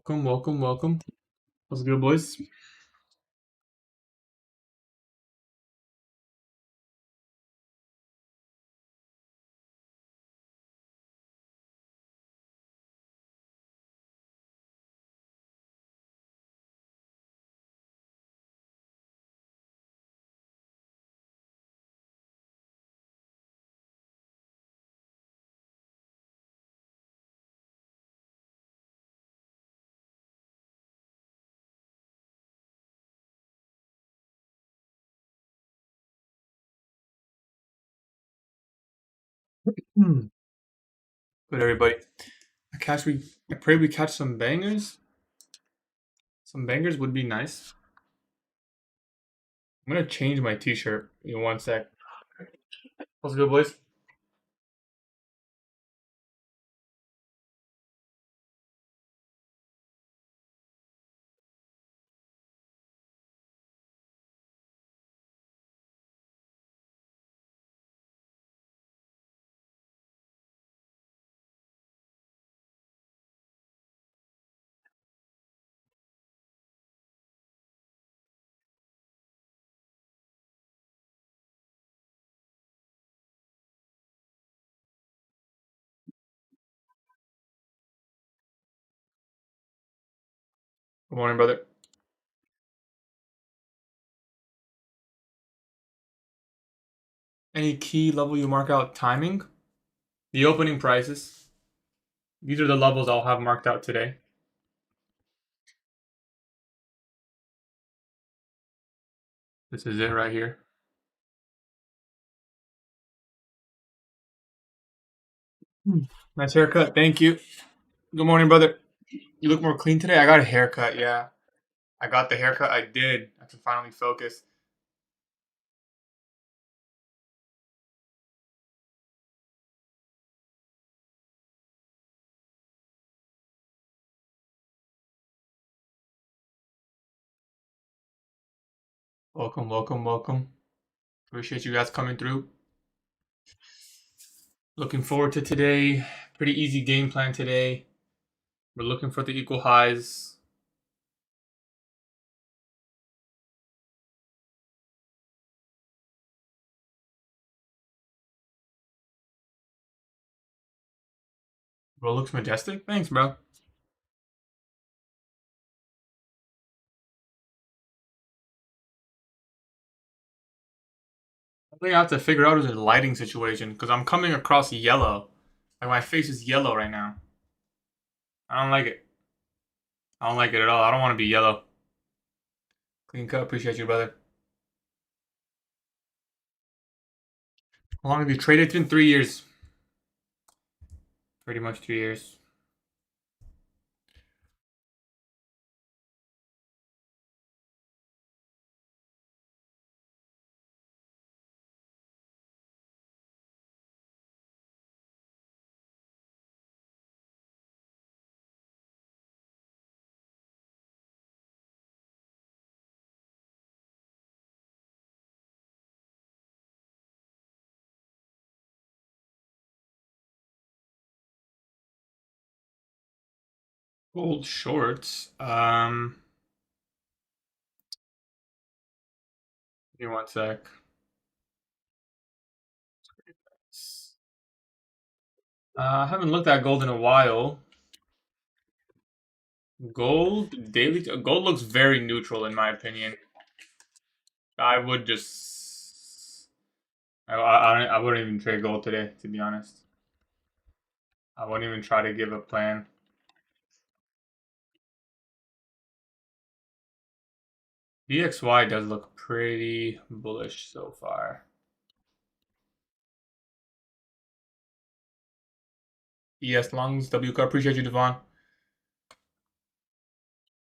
Welcome. What's good, boys? Hmm. Good, everybody. I pray we catch some bangers. Some bangers would be nice. I'm gonna change my T-shirt in one sec. What's good, boys? Good morning, brother. Any key level you mark out timing? The opening prices. These are the levels I'll have marked out today. This is it right here. Nice haircut. Thank you. Good morning, brother. You look more clean today. I got a haircut. Yeah, I got the haircut. I did. I can finally focus. Welcome. Appreciate you guys coming through. Looking forward to today. Pretty easy game plan today. We're looking for the equal highs. Bro looks majestic. Thanks, bro. I think I have to figure out is a lighting situation because I'm coming across yellow. Like my face is yellow right now. I don't like it. I don't like it at all. I don't want to be yellow. Clean cut. Appreciate you, brother. How long have you traded? It's been 3 years. Pretty much 3 years. Gold shorts. Give me one sec. I haven't looked at gold in a while. Gold looks very neutral in my opinion. I would just I wouldn't even trade gold today, to be honest. I wouldn't even try to give a plan. DXY does look pretty bullish so far. ES longs, WK, appreciate you, Devon.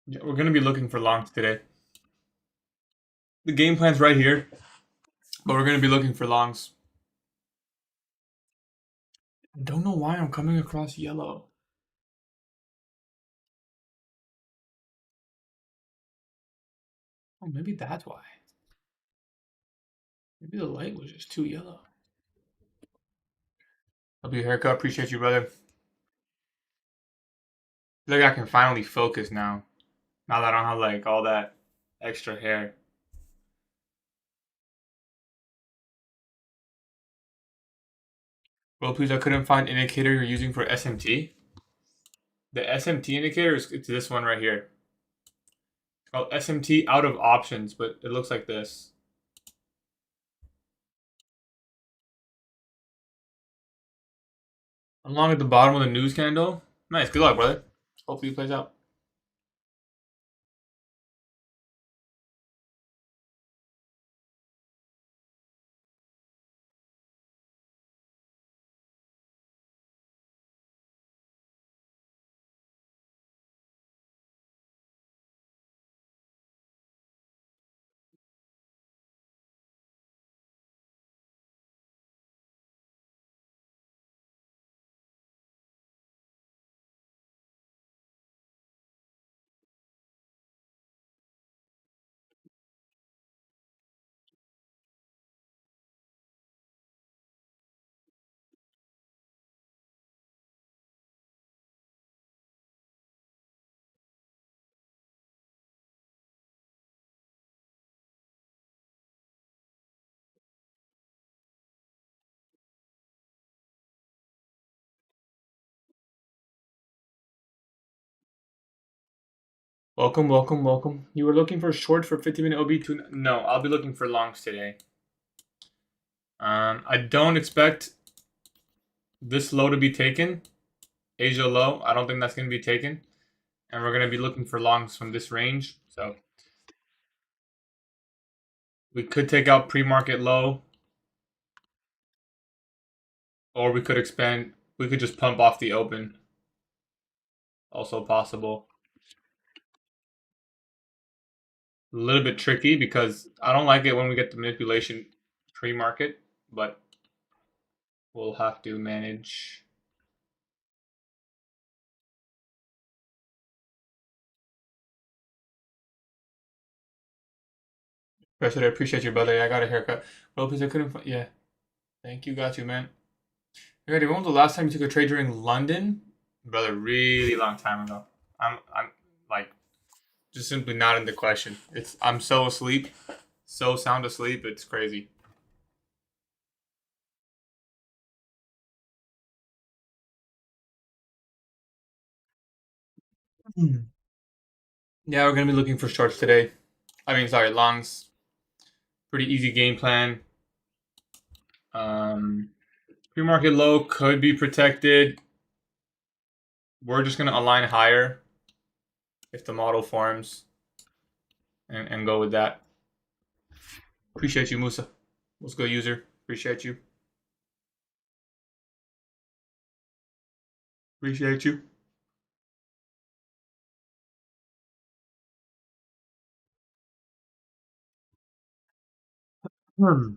Yeah, we're gonna be looking for longs today. The game plan's right here, but we're gonna be looking for longs. I don't know why I'm coming across yellow. Oh, maybe that's why. Maybe the light was just too yellow. W haircut, appreciate you, brother. Look, I can finally focus now. Now that I don't have like all that extra hair. Well, please, I couldn't find indicator you're using for SMT. The SMT indicator is it's this one right here. It's called SMT out of options, but it looks like this. Along at the bottom of the news candle. Nice. Good luck, brother. Hopefully it plays out. Welcome, welcome, welcome. You were looking for short for 50-minute OB2? No, I'll be looking for longs today. I don't expect this low to be taken. Asia low, I don't think that's going to be taken. And we're going to be looking for longs from this range. So we could take out pre-market low. Or we could expand. We could just pump off the open. Also possible. A little bit tricky because I don't like it when we get the manipulation pre-market. But we'll have to manage. Rest I appreciate you, brother. I got a haircut. Lopez, I couldn't find. Yeah. Thank you. Got you, man. Okay, when was the last time you took a trade during London? Brother, really long time ago. I'm like just simply not in the question. I'm so asleep. So sound asleep, it's crazy. Yeah, we're gonna be looking for shorts today. I mean, sorry, longs. Pretty easy game plan. Um, Pre-market low could be protected. We're just gonna align higher if the model forms, and go with that. Appreciate you, Musa. Let's go, user. Appreciate you. Appreciate you. Hmm.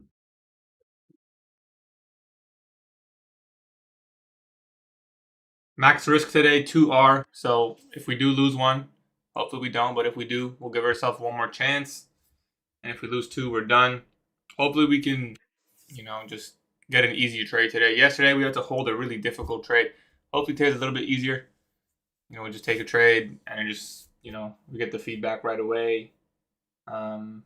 Max risk today, 2R. So if we do lose one, hopefully we don't, but if we do, we'll give ourselves one more chance. And if we lose two, we're done. Hopefully we can, just get an easier trade today. Yesterday we had to hold a really difficult trade. Hopefully today's a little bit easier. We just take a trade and just, we get the feedback right away. Um,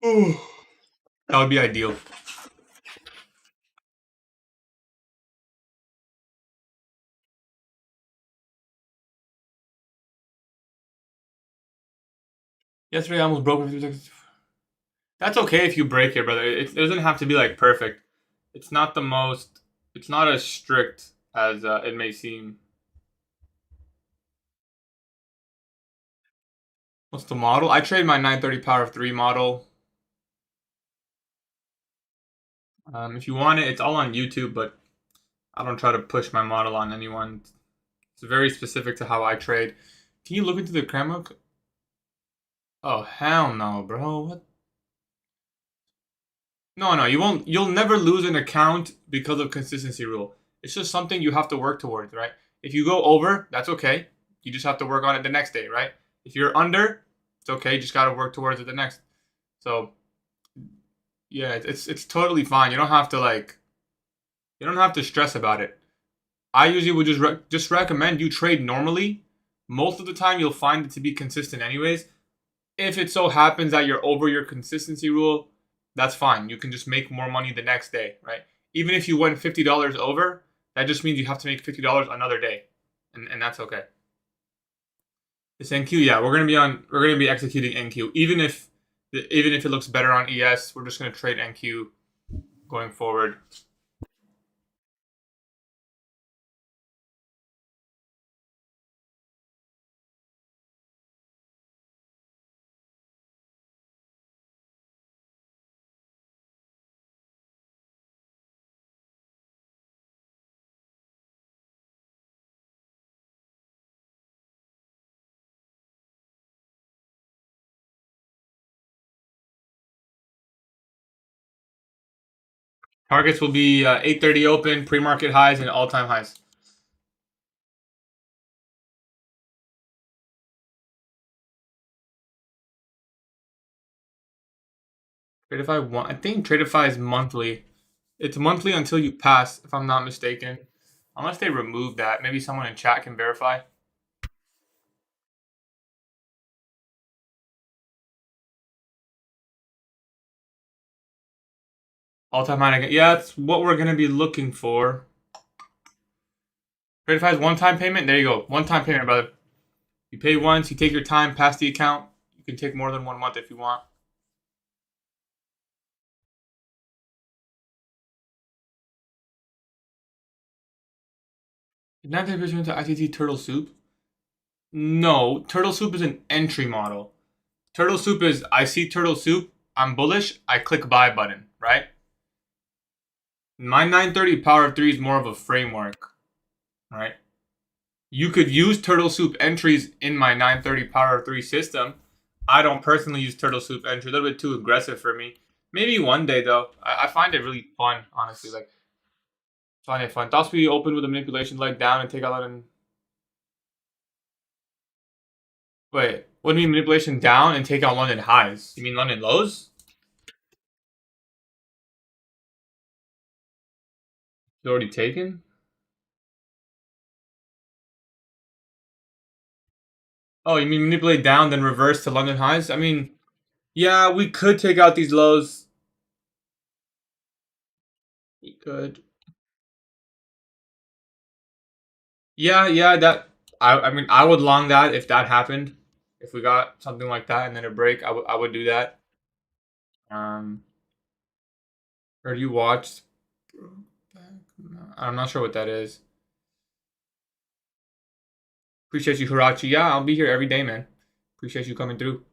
that would be ideal. Yesterday I almost broke. That's okay if you break it, brother. It doesn't have to be like perfect. It's not the most. It's not as strict as it may seem. What's the model? I trade my 930 power of 3 model. If you want it, it's all on YouTube, but I don't try to push my model on anyone. It's very specific to how I trade. Can you look into the camera? Oh, hell no, bro. What? No, no, you won't. You'll never lose an account because of consistency rule. It's just something you have to work towards, right? If you go over, that's okay. You just have to work on it the next day, right? If you're under, it's okay. You just got to work towards it the next. So, yeah, it's totally fine. You don't have to You don't have to stress about it. I usually would just recommend you trade normally. Most of the time, you'll find it to be consistent anyways. If it so happens that you're over your consistency rule, that's fine. You can just make more money the next day, right? Even if you went $50 over, that just means you have to make $50 another day, and that's okay. This NQ, yeah, we're gonna be executing NQ, even if it looks better on ES, we're just gonna trade NQ going forward. Targets will be 8:30 open, pre-market highs, and all-time highs. Tradeify, I think Tradeify is monthly. It's monthly until you pass, if I'm not mistaken. Unless they remove that. Maybe someone in chat can verify. All-time high again. Yeah, that's what we're going to be looking for. Tradeify's one-time payment. There you go. One-time payment, brother. You pay once, you take your time, pass the account. You can take more than 1 month if you want. Did not take picture into ITT Turtle Soup? No, Turtle Soup is an entry model. Turtle Soup is, I see Turtle Soup, I'm bullish, I click buy button, right? My 930 Power of 3 is more of a framework, right? You could use Turtle Soup entries in my 930 Power of 3 system. I don't personally use Turtle Soup entry, a little bit too aggressive for me. Maybe one day though. I find it really fun, honestly. Like, find it fun. Thoughts we open with a manipulation leg down and take out and wait. What do you mean manipulation down and take out London highs? You mean London lows? It's already taken? Oh, you mean manipulate down, then reverse to London highs? I mean, yeah, we could take out these lows. We could. Yeah, that I mean I would long that if that happened. If we got something like that and then a break, I would do that. Um or you watched I'm not sure what that is. Appreciate you, Hirachi. Yeah, I'll be here every day, man. Appreciate you coming through.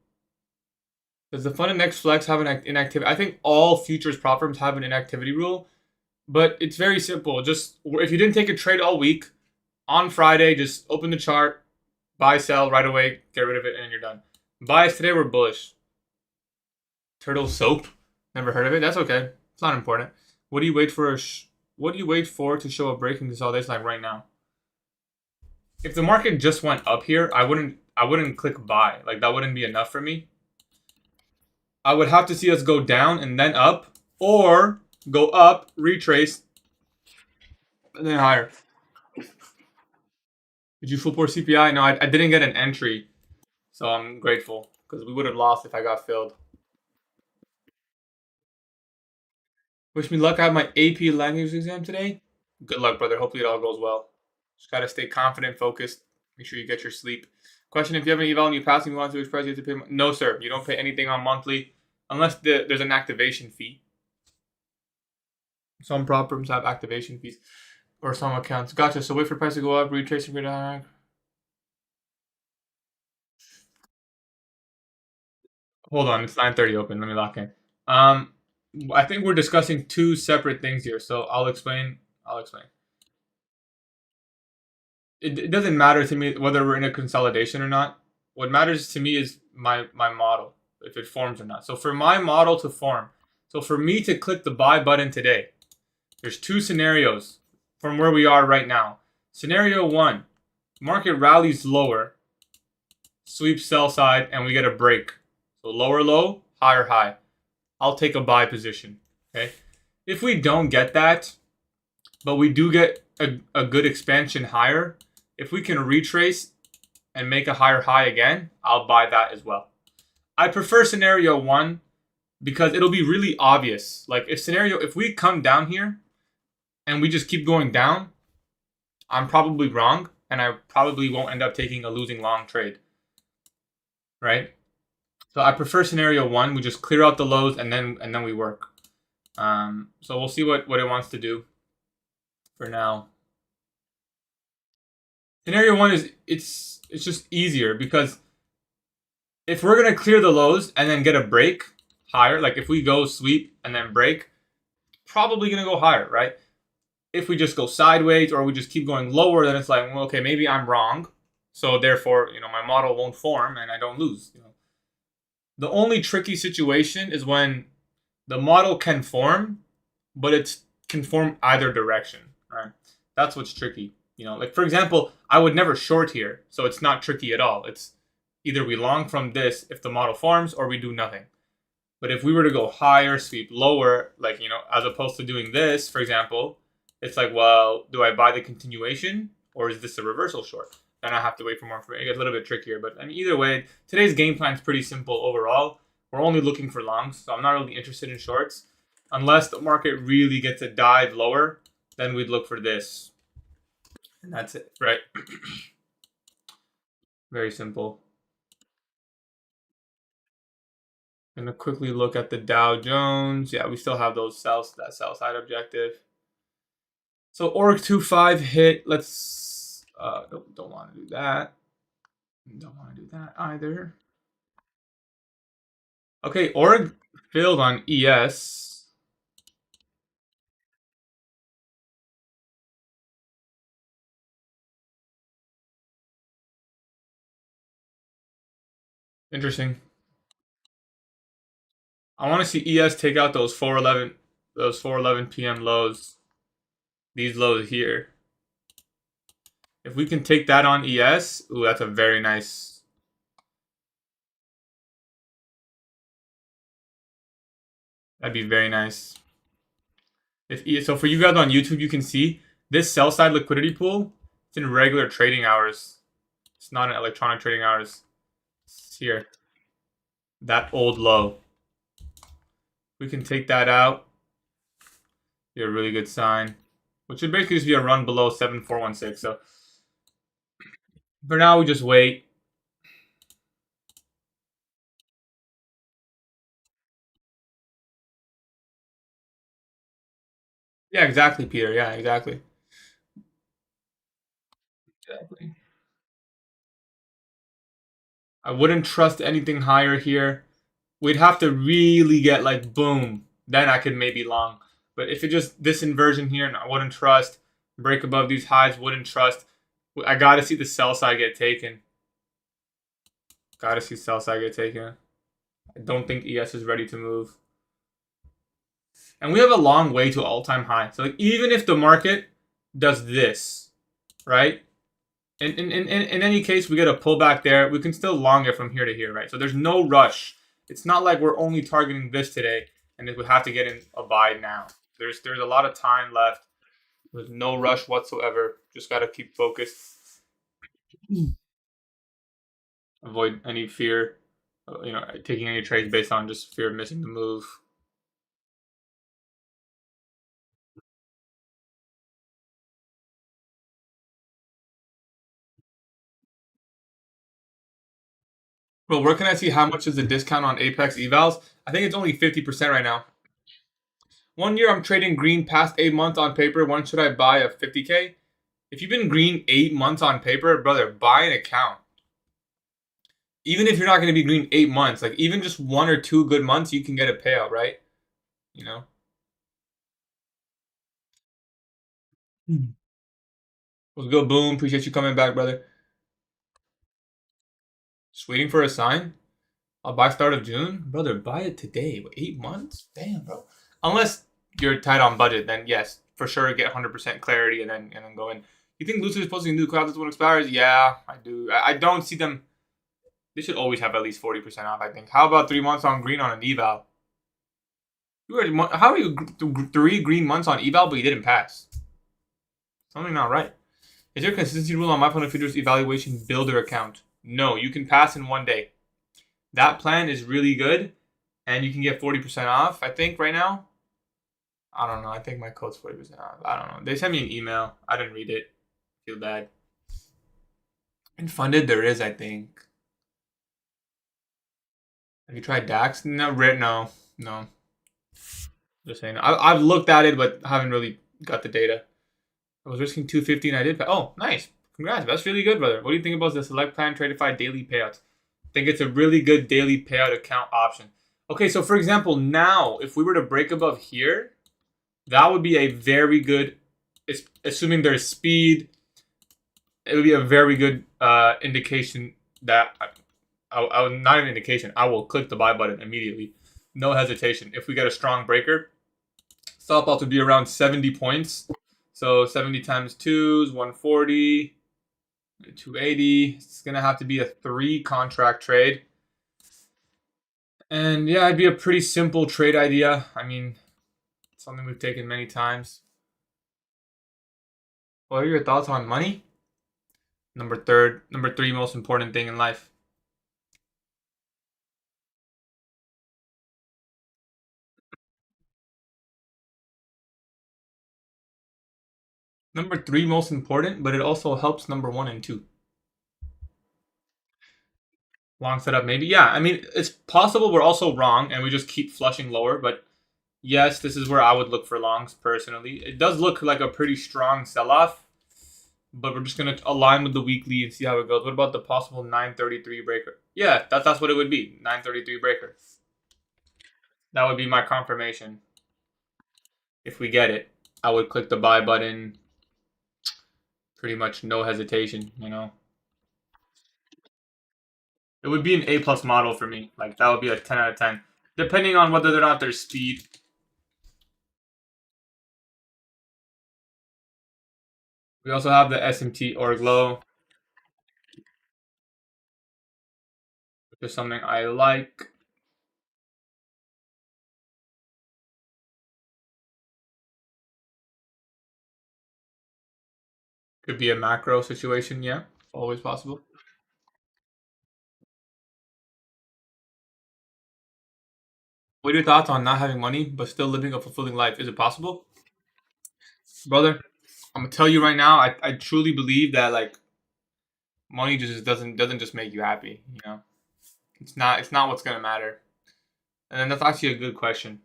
Does the fund index flex have an inactivity? I think all futures prop firms have an inactivity rule, but it's very simple. Just if you didn't take a trade all week, on Friday, just open the chart, buy, sell right away, get rid of it, and you're done. Bias today, we're bullish. Turtle soap, never heard of it. That's okay. It's not important. What do you wait for? What do you wait for to show a breaking consolidation like right now? If the market just went up here, I wouldn't click buy. Like that wouldn't be enough for me. I would have to see us go down and then up, or go up, retrace, and then higher. Did you full port CPI? No, I didn't get an entry, so I'm grateful because we would have lost if I got filled. Wish me luck. I have my AP language exam today. Good luck, brother. Hopefully it all goes well. Just gotta stay confident, focused. Make sure you get your sleep. Question: if you have an eval and you pass and you want to express, you have to pay. No, sir. You don't pay anything on monthly unless there's an activation fee. Some Propfirms have activation fees, or some accounts. Gotcha. So wait for price to go up, retrace and go down. Hold on, it's 9:30 open. Let me lock in. I think we're discussing two separate things here, so I'll explain. It doesn't matter to me whether we're in a consolidation or not. What matters to me is my model, if it forms or not. So for my model to form, so for me to click the buy button today, there's two scenarios from where we are right now. Scenario one, market rallies lower, sweep sell side, and we get a break. So lower low, higher high. I'll take a buy position. Okay. If we don't get that, but we do get a good expansion higher. If we can retrace and make a higher high again, I'll buy that as well. I prefer scenario 1 because it'll be really obvious. Like if we come down here and we just keep going down, I'm probably wrong and I probably won't end up taking a losing long trade. Right? So I prefer scenario 1. We just clear out the lows and then we work. So we'll see what it wants to do for now. Scenario 1 is it's just easier because if we're gonna clear the lows and then get a break higher, like if we go sweep and then break, probably gonna go higher, right? If we just go sideways or we just keep going lower, then it's like, well, okay, maybe I'm wrong. So therefore, my model won't form and I don't lose. The only tricky situation is when the model can form, but it can form either direction, right? That's what's tricky. Like for example, I would never short here, so it's not tricky at all. It's either we long from this if the model forms or we do nothing. But if we were to go higher, sweep lower, like, as opposed to doing this, for example, it's like, well, do I buy the continuation or is this a reversal short? Then I have to wait for more information. It gets a little bit trickier. But I mean, either way, today's game plan is pretty simple overall. We're only looking for longs, so I'm not really interested in shorts. Unless the market really gets a dive lower, then we'd look for this. And that's it, right? Very simple. Gonna quickly look at the Dow Jones. Yeah, we still have that sell side objective. So org 2.5 hit. Let's don't want to do that. Don't want to do that either. Okay, org failed on ES. Interesting. I want to see ES take out those 4:11 p.m. lows. These lows here. If we can take that on ES, ooh, that's a very nice. That'd be very nice. So for you guys on YouTube, you can see this sell side liquidity pool. It's in regular trading hours. It's not in electronic trading hours. It's here. That old low. We can take that out. Be a really good sign. Which would basically just be a run below 7416. So for now, we just wait. Yeah, exactly, Peter. Yeah, exactly. Exactly. I wouldn't trust anything higher here. We'd have to really get like boom. Then I could maybe long. But if it just this inversion here, I wouldn't trust. Break above these highs, wouldn't trust. I gotta see the sell side get taken. Gotta see sell side get taken. I don't think ES is ready to move. And we have a long way to all-time high. So like, even if the market does this, right? In any case, we get a pullback there. We can still long it from here to here, right? So there's no rush. It's not like we're only targeting this today and we have to get in a buy now. There's a lot of time left. There's no rush whatsoever. Just got to keep focused. Avoid any fear, taking any trades based on just fear of missing the move. Well, where can I see how much is the discount on Apex evals? I think it's only 50% right now. 1 year I'm trading green past 8 months on paper. When should I buy a 50K? If you've been green 8 months on paper, brother, buy an account. Even if you're not going to be green 8 months, like even just 1 or 2 good months, you can get a payout, right? Let's go, boom. Appreciate you coming back, brother. Just waiting for a sign. I'll buy start of June. Brother, buy it today. What, 8 months? Damn, bro. Unless you're tight on budget, then yes, for sure get 100% clarity and then go in. You think Lucid is posting new clouds when it expires? Yeah, I do. I don't see them. They should always have at least 40% off, I think. How about 3 months on green on an eval? How are you 3 green months on eval, but you didn't pass? Something not right. Is there a consistency rule on MyFundFeeder's evaluation builder account? No, you can pass in 1 day. That plan is really good, and you can get 40% off, I think, right now. I don't know. I think my code's 40% off. I don't know. They sent me an email. I didn't read it. Feel bad. And funded there is, I think. Have you tried DAX? No. Just saying. I've looked at it, but haven't really got the data. I was risking 250 and I did. Oh, nice. Congrats. That's really good, brother. What do you think about the Select Plan Tradeify daily payouts? I think it's a really good daily payout account option. Okay, so for example, now if we were to break above here, that would be a very good, assuming there's speed, it would be a very good indication that I would not an indication. I will click the buy button immediately, no hesitation. If we get a strong breaker, stop loss would be around 70 points. So 70 times 2 is 140, 280. It's gonna have to be a 3 contract trade, and yeah, it'd be a pretty simple trade idea. I mean, something we've taken many times. What are your thoughts on money? Number 3 most important thing in life. Number 3 most important, but it also helps number 1 and 2. Long setup, maybe. Yeah, I mean, it's possible we're also wrong and we just keep flushing lower, but yes, this is where I would look for longs personally. It does look like a pretty strong sell-off, but we're just going to align with the weekly and see how it goes. What about the possible 933 breaker? Yeah, that's what it would be, 933 breaker. That would be my confirmation. If we get it, I would click the buy button. Pretty much no hesitation, you know. It would be an A+ model for me. Like, that would be a 10 out of 10. Depending on whether or not there's speed. We also have the SMT org low, which is something I like. Could be a macro situation, yeah. Always possible. What are your thoughts on not having money but still living a fulfilling life? Is it possible? Brother, I'm gonna tell you right now, I truly believe that like money just doesn't just make you happy, you know. It's not what's gonna matter. And that's actually a good question.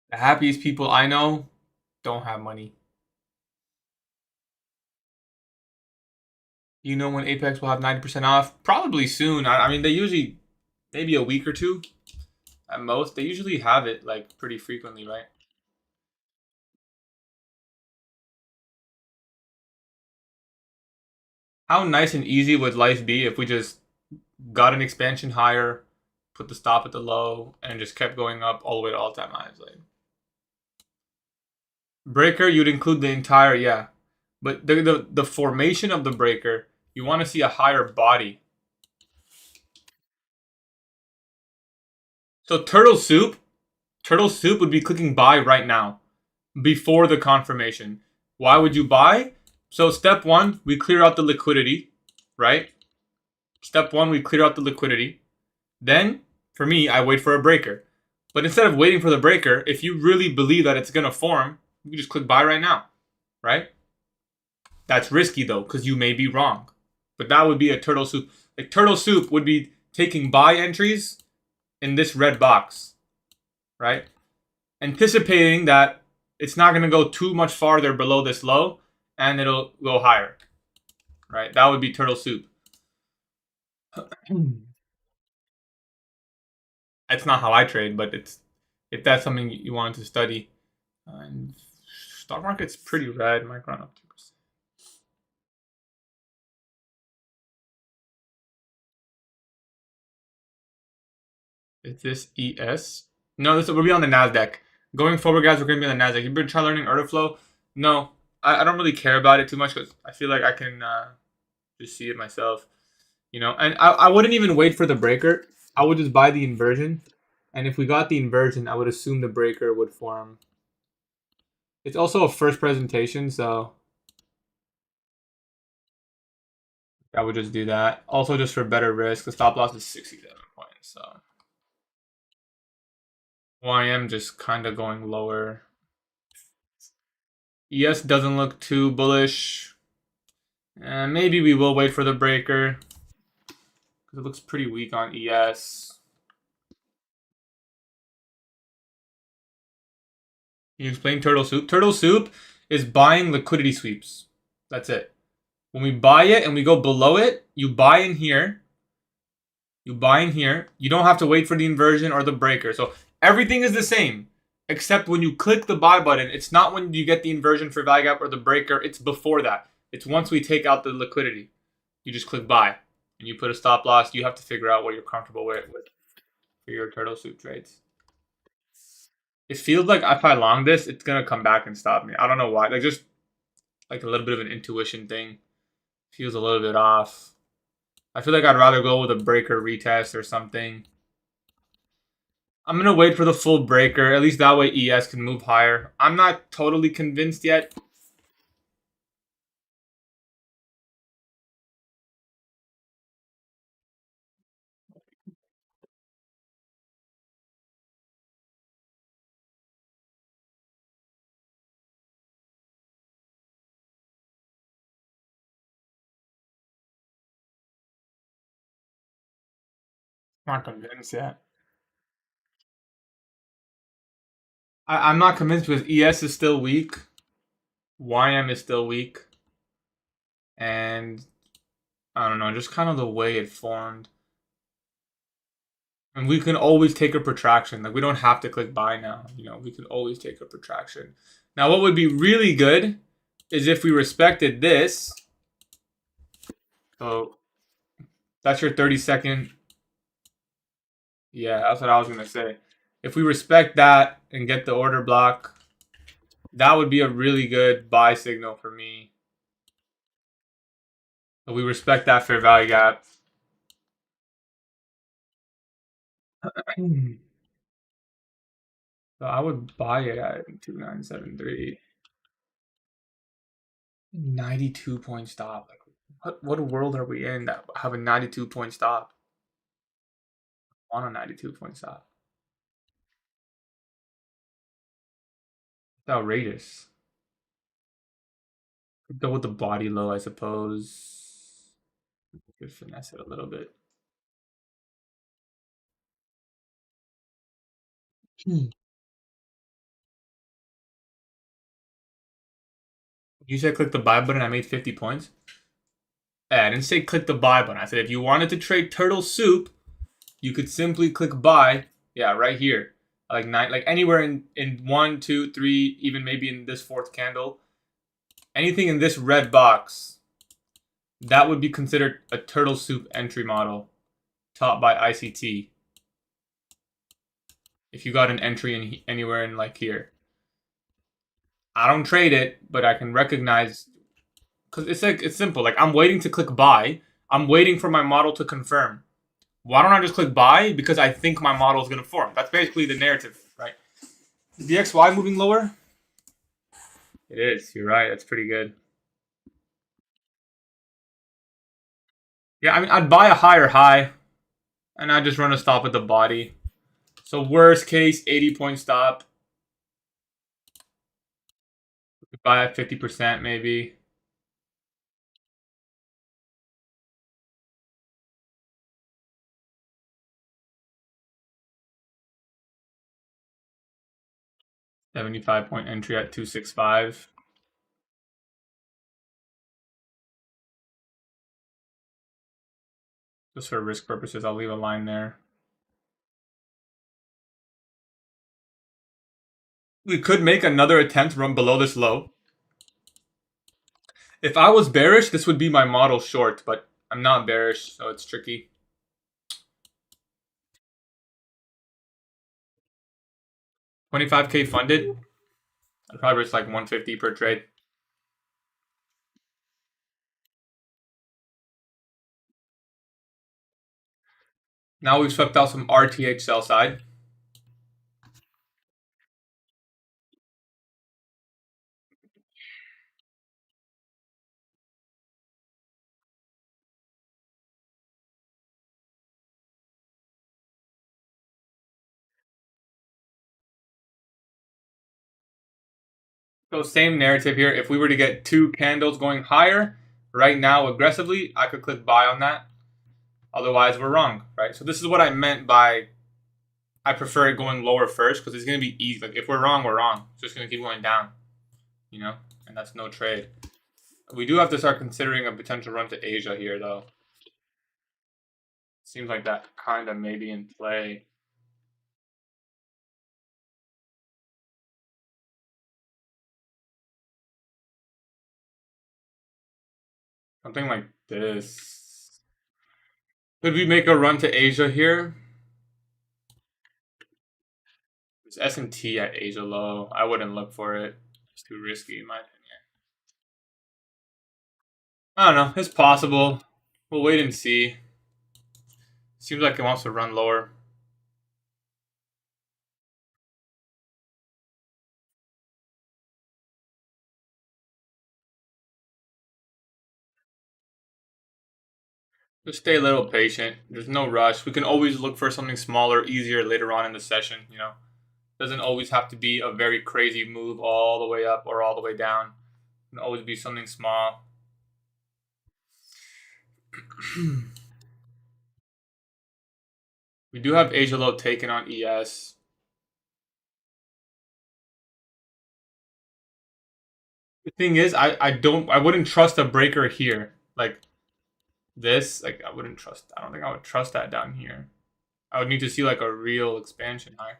The happiest people I know don't have money. You know when Apex will have 90% off? Probably soon. I mean, they usually, maybe a week or two at most. They usually have it like pretty frequently, right? How nice and easy would life be if we just got an expansion higher, put the stop at the low, and just kept going up all the way to all-time highs? Like breaker, you'd include the entire, yeah. But the formation of the breaker, you want to see a higher body. So turtle soup would be clicking buy right now before the confirmation. Why would you buy? So step 1, we clear out the liquidity, right? Step 1, we clear out the liquidity. Then, for me, I wait for a breaker. But instead of waiting for the breaker, if you really believe that it's going to form, you can just click buy right now, right? That's risky though, because you may be wrong. But that would be a turtle soup. Like turtle soup would be taking buy entries in this red box, right? Anticipating that it's not going to go too much farther below this low and it'll go higher, right? That would be turtle soup. That's not how I trade, but it's if that's something you want to study. And stock market's pretty red. Might run up 2%. Is this ES? No, this will be on the Nasdaq. Going forward, guys, we're gonna be on the Nasdaq. You've been trying learning order flow? No, I don't really care about it too much because I feel like I can just see it myself. You know, and I wouldn't even wait for the breaker. I would just buy the inversion, and if we got the inversion, I would assume the breaker would form. It's also a first presentation, so I would just do that. Also, just for better risk, the stop loss is 67 points. So NY.AM just kind of going lower. ES doesn't look too bullish. And maybe we will wait for the breaker because it looks pretty weak on ES. Can you explain Turtle Soup? Turtle Soup is buying liquidity sweeps. That's it. When we buy it and we go below it, you buy in here. You buy in here. You don't have to wait for the inversion or the breaker. So everything is the same, except when you click the buy button, it's not when you get the inversion for value gap or the breaker. It's before that. It's once we take out the liquidity. You just click buy and you put a stop loss. You have to figure out what you're comfortable with for your turtle soup trades. It feels like if I long this, it's gonna come back and stop me. I don't know why. Like just like a little bit of an intuition thing. Feels a little bit off. I feel like I'd rather go with a breaker retest or something. I'm going to wait for the full breaker. At least that way ES can move higher. I'm not totally convinced yet. Not convinced yet. I'm not convinced because ES is still weak. YM is still weak. And I don't know, just kind of the way it formed. And we can always take a protraction. Like we don't have to click buy now. You know, we can always take a protraction. Now what would be really good is if we respected this. So that's your 30-second. Yeah, that's what I was going to say. If we respect that and get the order block, that would be a really good buy signal for me. But we respect that fair value gap. So I would buy it at 2973. 92-point stop. Like what world are we in that have a 92-point stop? On a 92-point stop. It's outrageous. Go with the body low, I suppose. Could finesse it a little bit. You said click the buy button, I made 50 points. I didn't say click the buy button. I said if you wanted to trade turtle soup, you could simply click buy. Yeah, right here. Like anywhere in 1, 2, 3, even maybe in this fourth candle. Anything in this red box, that would be considered a turtle soup entry model taught by ICT. If you got an entry in anywhere in like here. I don't trade it, but I can recognize because it's simple. Like I'm waiting to click buy. I'm waiting for my model to confirm. Why don't I just click buy? Because I think my model is going to form. That's basically the narrative, right? Is the XY moving lower? It is. You're right. That's pretty good. Yeah, I mean, I'd buy a higher high, and I'd just run a stop at the body. So worst case, 80-point stop. Buy at 50% maybe. $75-point entry at 265. Just for risk purposes, I'll leave a line there. We could make another attempt to run below this low. If I was bearish, this would be my model short, but I'm not bearish, so it's tricky. 25K funded. I'd probably risk like 150 per trade. Now we've swept out some RTH sell side. So same narrative here. If we were to get 2 candles going higher right now aggressively, I could click buy on that. Otherwise, we're wrong, right? So this is what I meant by I prefer it going lower first because it's going to be easy. Like if we're wrong, we're wrong. It's just going to keep going down, you know? And that's no trade. We do have to start considering a potential run to Asia here, though. Seems like that kind of may be in play. Something like this. Could we make a run to Asia here? It's S&T at Asia low. I wouldn't look for it. It's too risky in my opinion. I don't know. It's possible. We'll wait and see. Seems like it wants to run lower. Just stay a little patient. There's no rush. We can always look for something smaller, easier later on in the session, you know. Doesn't always have to be a very crazy move all the way up or all the way down. It can always be something small. We do have Asia low taken on ES. The thing is, I wouldn't trust a breaker here. Like this, like I don't think I would trust that down here. I would need to see like a real expansion high.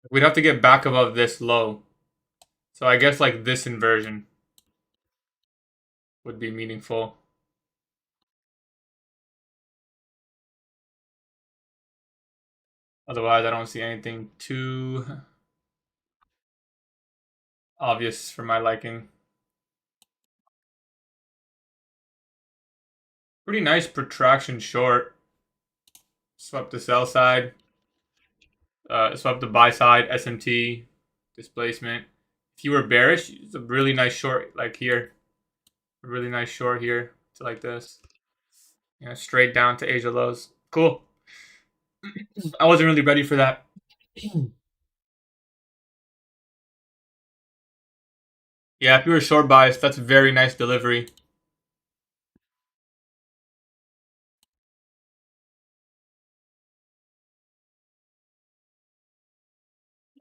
We'd have to get back above this low. So I guess like this inversion would be meaningful. Otherwise, I don't see anything too obvious for my liking. Pretty nice protraction short. Swept the sell side. Swept the buy side. SMT displacement. If you were bearish, it's a really nice short like here. A really nice short here to like this. You know, straight down to Asia lows. Cool. I wasn't really ready for that. Yeah, if you were short bias, that's very nice delivery.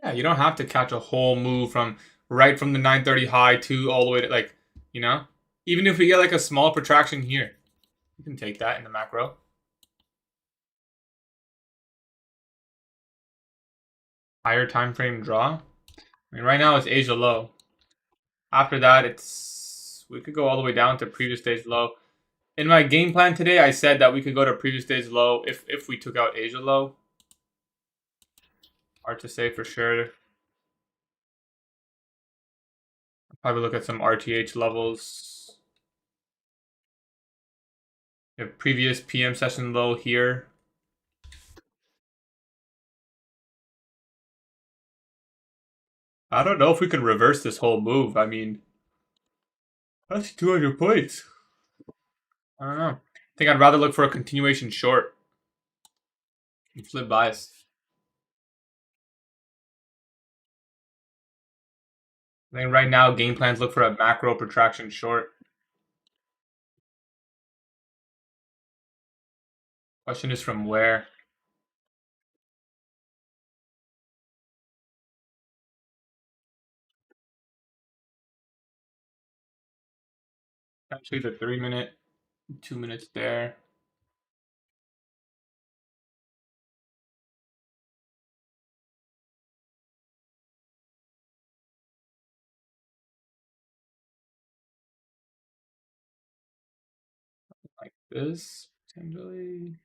Yeah, you don't have to catch a whole move from right from the 930 high to all the way to like, you know, even if we get like a small protraction here, you can take that in the macro. Higher time frame draw. I mean, right now it's Asia low. After that, we could go all the way down to previous day's low. In my game plan today, I said that we could go to previous day's low if we took out Asia low. Hard to say for sure. Probably look at some RTH levels. The previous PM session low here. I don't know if we can reverse this whole move. I mean, that's 200 points. I don't know. I think I'd rather look for a continuation short and flip bias. I think right now game plans look for a macro protraction short. Question is from where? Actually, the 3 minute, 2 minutes there. Like this, potentially.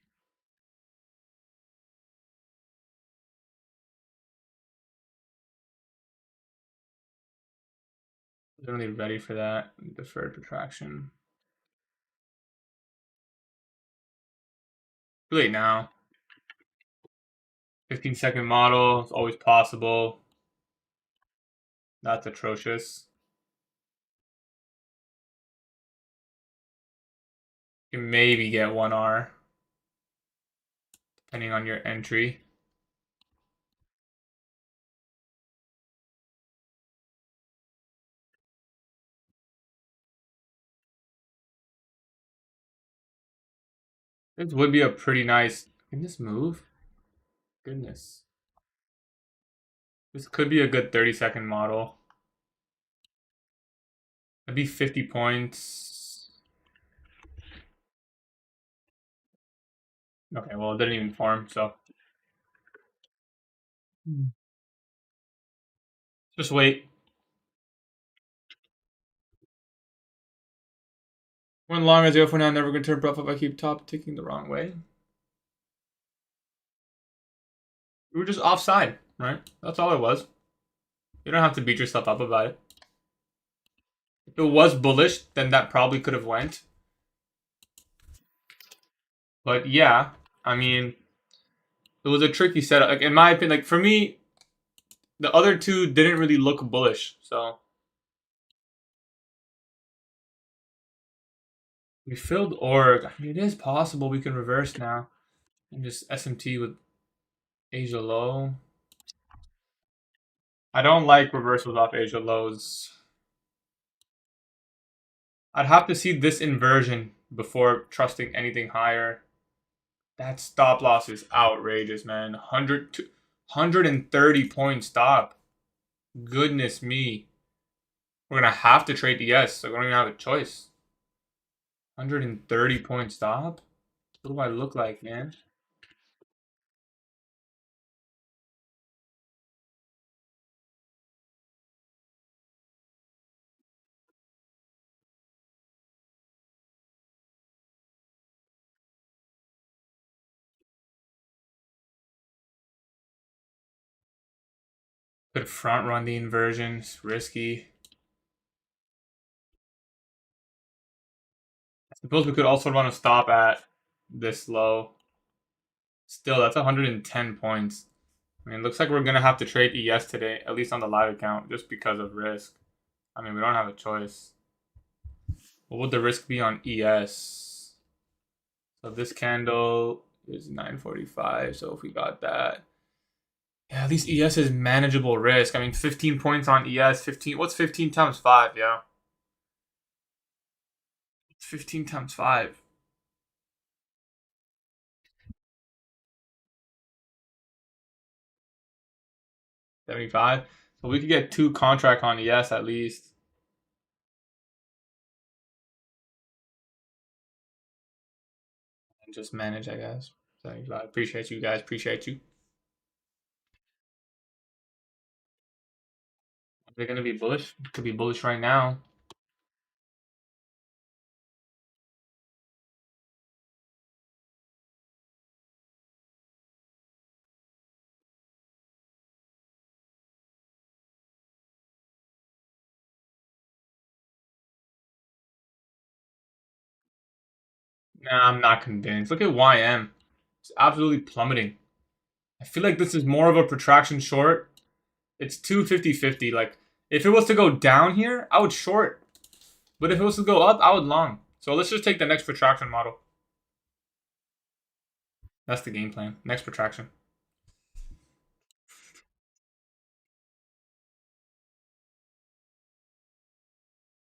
Really ready for that deferred protraction. Too late now. 15-second model is always possible. That's atrocious. You can maybe get 1R, depending on your entry. This would be a pretty nice. Can this move? Goodness. This could be a good 30-second model. That'd be 50 points. Okay, well, it didn't even form, so. Just wait. One long as 0 for now, never gonna turn prof if I keep top ticking the wrong way. We were just offside, right? That's all it was. You don't have to beat yourself up about it. If it was bullish, then that probably could have went. But yeah, I mean, it was a tricky setup. Like in my opinion, like for me, the other two didn't really look bullish. So we filled org. I mean, it is possible we can reverse now and just SMT with Asia low. I don't like reversals off Asia lows. I'd have to see this inversion before trusting anything higher. That stop loss is outrageous, man. 130 point stop. Goodness me. We're going to have to trade the yes, so we don't even have a choice. 130 point stop? What do I look like, man? Could front run the inversions. Risky. I suppose we could also run a stop at this low. Still, that's 110 points. I mean, it looks like we're going to have to trade ES today, at least on the live account, just because of risk. I mean, we don't have a choice. What would the risk be on ES? So this candle is 945, so if we got that. Yeah, at least ES is manageable risk. I mean, 15 points on ES, 15. What's 15 times 5, yeah? It's 15 times 5. 75. So we could get 2 contract on ES at least. And just manage, I guess. 75. Appreciate you guys. Appreciate you. Are they going to be bullish? Could be bullish right now. Nah, I'm not convinced. Look at YM. It's absolutely plummeting. I feel like this is more of a protraction short. It's 250-50. Like, if it was to go down here, I would short. But if it was to go up, I would long. So let's just take the next protraction model. That's the game plan. Next protraction.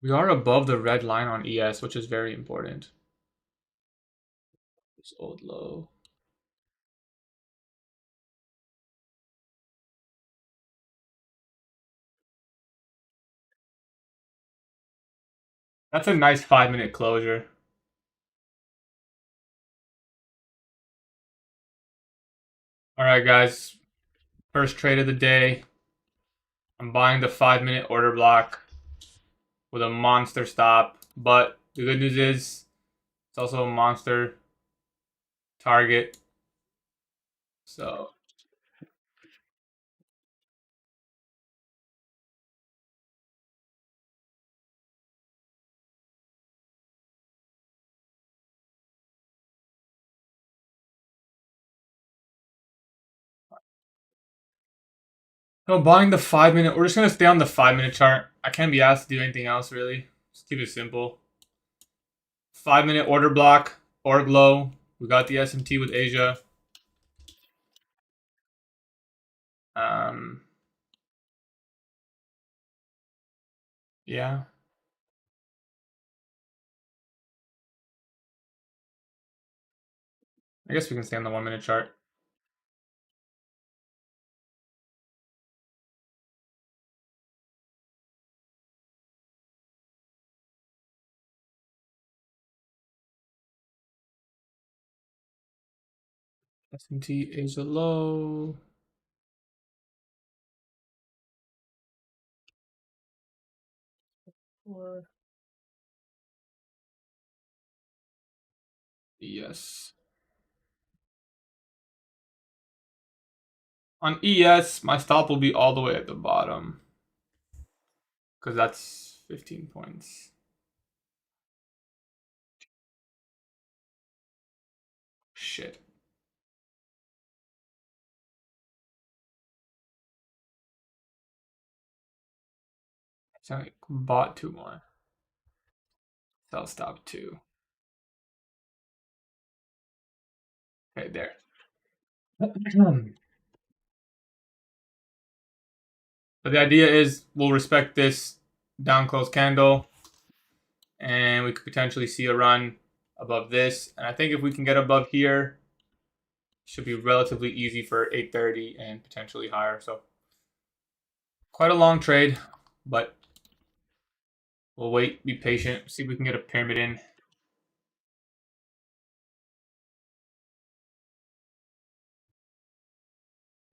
We are above the red line on ES, which is very important. This old low. That's a nice 5-minute closure. All right, guys. First trade of the day. I'm buying the 5-minute order block with a monster stop. But the good news is it's also a monster target. So no, buying the 5-minute. We're just gonna stay on the 5-minute chart. I can't be asked to do anything else really. Just keep it simple. 5-minute order block, org low. We got the SMT with Asia. Um, yeah. I guess we can stay on the 1 minute chart. S&T is a low. Yes. On ES, my stop will be all the way at the bottom. Because that's 15 points. Shit. So I bought 2 more. Sell stop 2. Okay, there. So the idea is we'll respect this down close candle, and we could potentially see a run above this. And I think if we can get above here, it should be relatively easy for 830 and potentially higher. So quite a long trade, but we'll wait, be patient, see if we can get a pyramid in.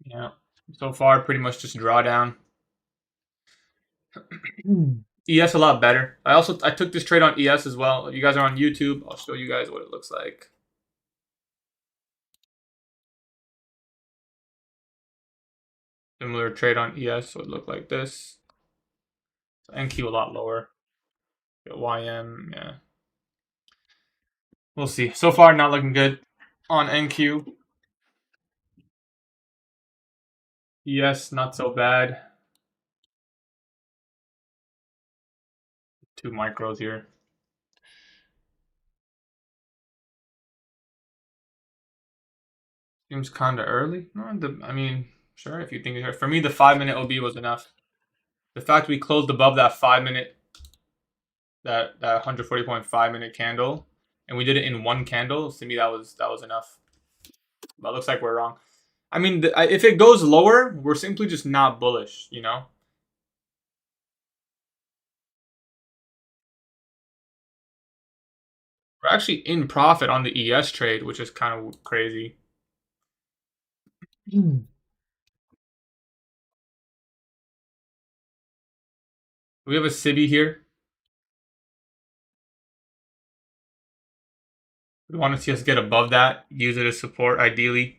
Yeah, so far pretty much just drawdown. ES a lot better. I took this trade on ES as well. If you guys are on YouTube, I'll show you guys what it looks like. Similar trade on ES would look like this. So NQ a lot lower. YM, yeah. We'll see. So far, not looking good on NQ. ES, not so bad. 2 micros here. Seems kind of early. No, I mean, sure, if you think it's for me, the 5-minute OB was enough. The fact we closed above that 5-minute, that 140.5-minute candle, and we did it in 1 candle, to me that was enough. But it looks like we're wrong. I mean, if it goes lower, we're simply just not bullish, you know? We're actually in profit on the ES trade, which is kind of crazy. We have a city here. We want to see us get above that, use it as support ideally.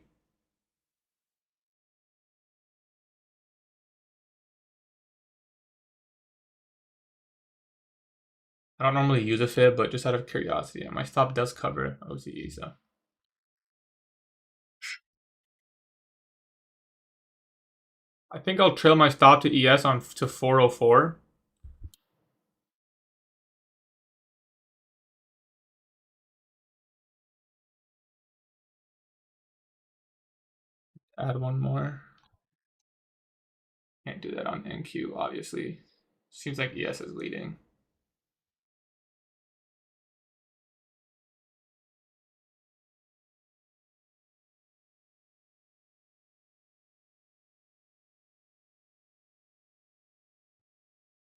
I don't normally use a fib, but just out of curiosity, my stop does cover OCE, so. I think I'll trail my stop to ES on to 404. Add 1 more. Can't do that on NQ, obviously. Seems like ES is leading.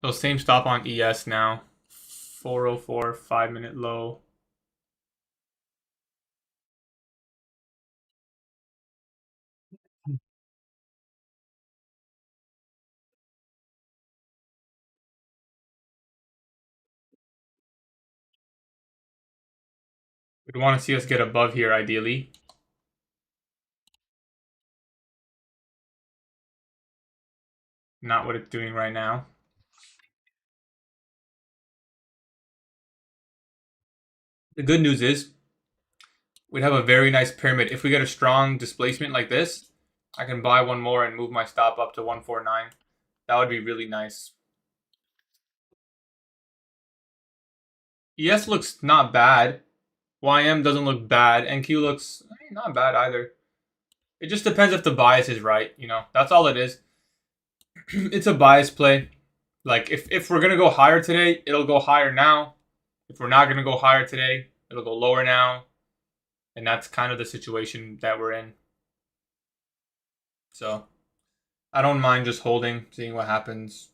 So same stop on ES now. 404, 5-minute low. We'd want to see us get above here, ideally. Not what it's doing right now. The good news is we'd have a very nice pyramid. If we get a strong displacement like this, I can buy 1 more and move my stop up to 149. That would be really nice. ES looks not bad. YM doesn't look bad. NQ looks not bad either. It just depends if the bias is right, you know. That's all it is. It's a bias play. Like, if we're going to go higher today, it'll go higher now. If we're not going to go higher today, it'll go lower now. And that's kind of the situation that we're in. So I don't mind just holding, seeing what happens,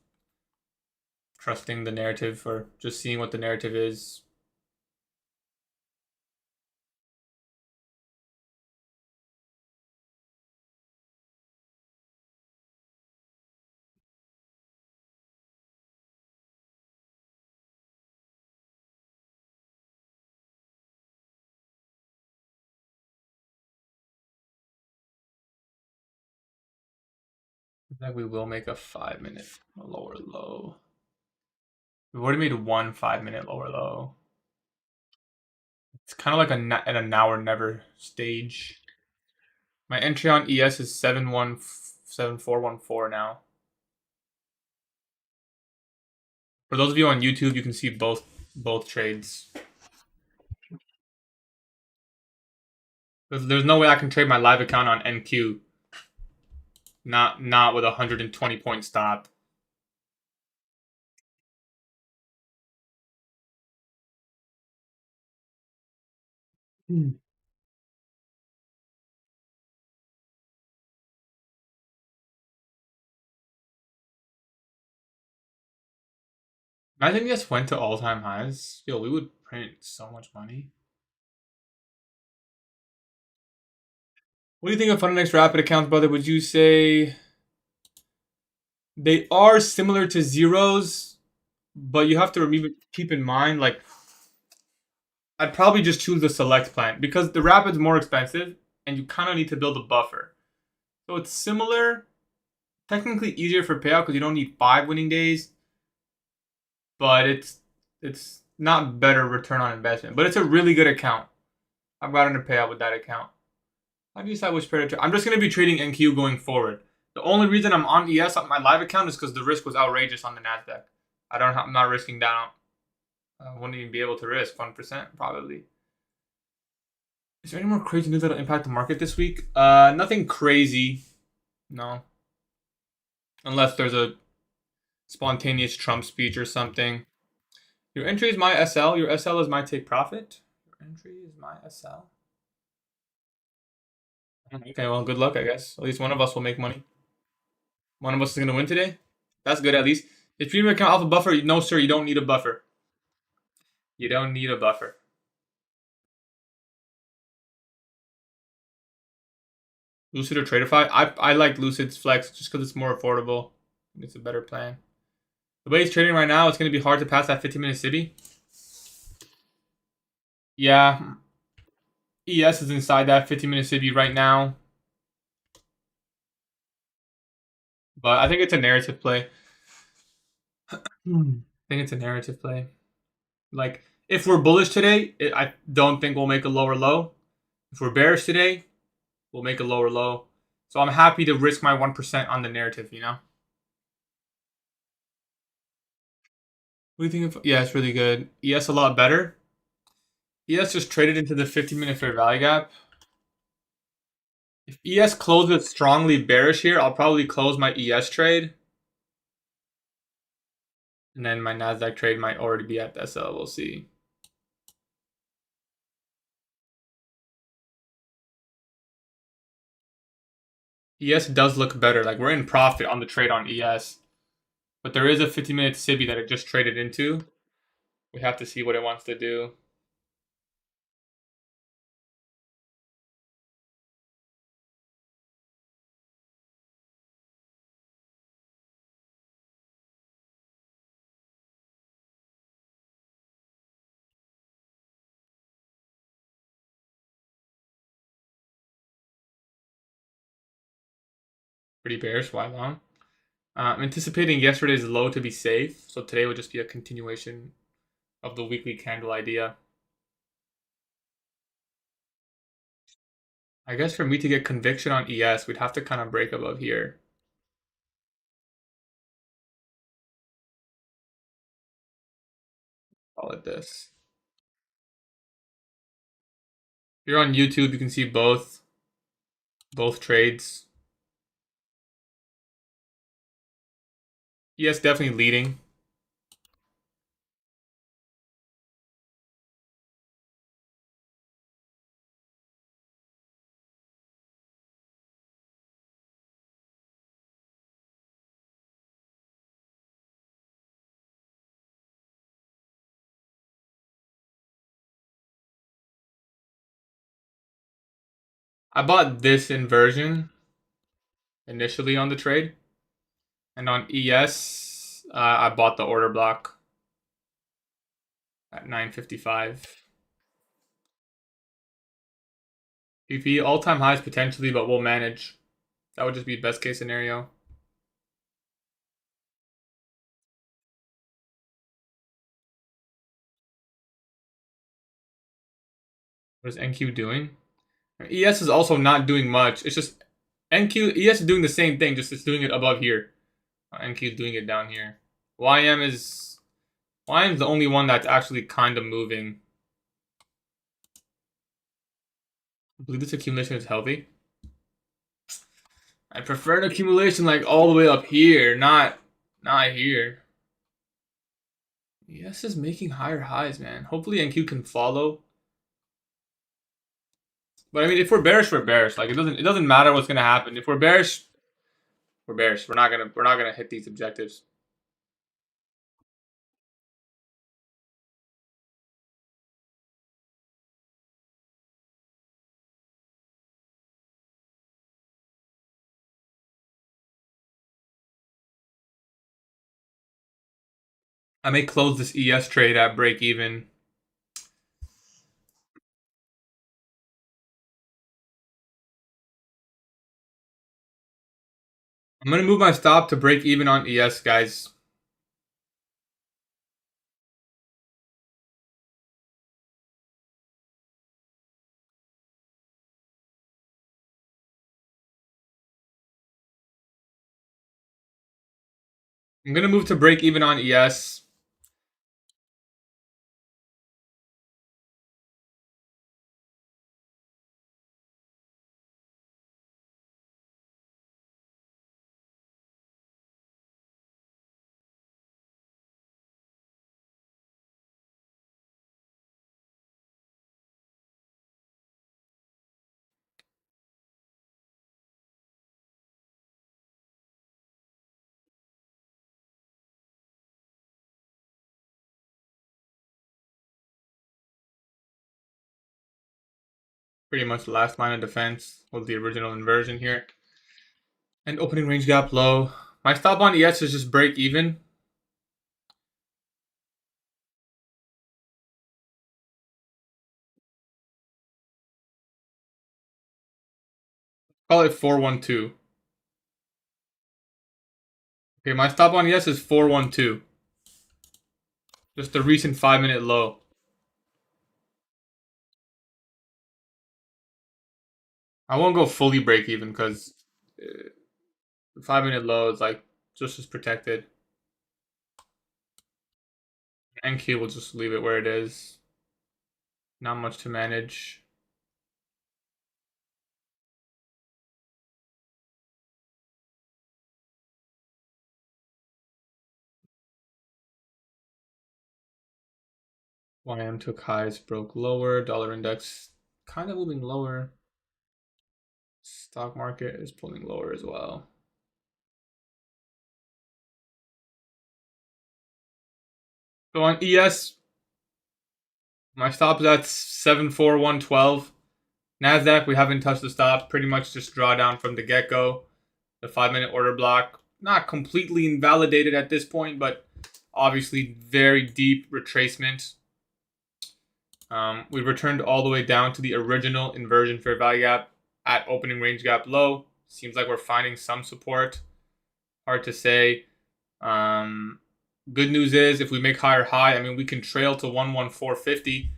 trusting the narrative, or just seeing what the narrative is. I think we will make a 5-minute lower low. We've already made one 5-minute lower low. It's kind of like at a now or never stage. My entry on ES is 7414 now. For those of you on YouTube, you can see both trades. There's no way I can trade my live account on NQ. Not with a 120 point stop. Imagine we just went to all-time highs. Yo, we would print so much money. What do you think of Fundnext Rapid accounts, brother? Would you say they are similar to zeros, but you have to keep in mind, like, I'd probably just choose the select plan because the Rapid's more expensive and you kind of need to build a buffer. So it's similar, technically easier for payout because you don't need 5 winning days, but it's not better return on investment. But it's a really good account. I've gotten a payout with that account. How do you decide which pair to trade? I'm just going to be trading NQ going forward. The only reason I'm on ES on my live account is because the risk was outrageous on the Nasdaq. I'm not risking down. I wouldn't even be able to risk 1% probably. Is there any more crazy news that'll impact the market this week? Nothing crazy. No. Unless there's a spontaneous Trump speech or something. Your entry is my SL. Your SL is my take profit. Your entry is my SL. Okay, well, good luck, I guess. At least one of us will make money. One of us is going to win today. That's good, at least. Is premium account off a buffer? No, sir, you don't need a buffer. You don't need a buffer. Lucid or Tradeify? I like Lucid's Flex just because it's more affordable. It's a better plan. The way he's trading right now, it's going to be hard to pass that 15-minute city. Yeah. ES is inside that 15-minute city right now. But I think it's a narrative play. I think it's a narrative play. Like, if we're bullish today, I don't think we'll make a lower low. If we're bearish today, we'll make a lower low. So I'm happy to risk my 1% on the narrative, you know? What do you think of? Yeah, it's really good. ES a lot better. ES just traded into the 15-minute fair value gap. If ES closes strongly bearish here, I'll probably close my ES trade. And then my Nasdaq trade might already be at the SL. We'll see. ES does look better. Like, we're in profit on the trade on ES. But there is a 15-minute SIBI that it just traded into. We have to see what it wants to do. Pretty bearish. Why long? I'm anticipating yesterday's low to be safe. So today would just be a continuation of the weekly candle idea. I guess for me to get conviction on ES, we'd have to kind of break above here. Call it this. If you're on YouTube, you can see both trades. ES definitely leading. I bought this inversion initially on the trade, and on ES, I bought the order block at 955. PP all-time highs potentially, but we'll manage. That would just be best case scenario. What is NQ doing? ES is also not doing much. It's just ES is doing the same thing, just it's doing it above here. NQ is doing it down here. YM is the only one that's actually kind of moving. I believe this accumulation is healthy. I prefer an accumulation like all the way up here, not here. ES is making higher highs, man. Hopefully NQ can follow. But I mean, if we're bearish, we're bearish. Like it doesn't matter what's gonna happen. If we're bearish, we're bearish. We're not gonna hit these objectives. I may close this ES trade at break even. I'm gonna move my stop to break even on ES, guys. I'm gonna move to break even on ES. Pretty much the last line of defense was the original inversion here. And opening range gap low. My stop on ES is just break even. Call it 412. Okay, my stop on ES is 412. Just the recent 5-minute low. I won't go fully break even because the 5-minute low is like just as protected. NQ will just leave it where it is. Not much to manage. YM took highs, broke lower. Dollar index kind of moving lower. Stock market is pulling lower as well. So on ES, my stop is at 74112. NASDAQ, we haven't touched the stop. Pretty much just draw down from the get-go. The 5-minute order block, not completely invalidated at this point, but obviously very deep retracement. We returned all the way down to the original inversion fair value gap at opening range gap low. Seems like we're finding some support. Hard to say. Good news is if we make higher high, I mean, we can trail to 11450.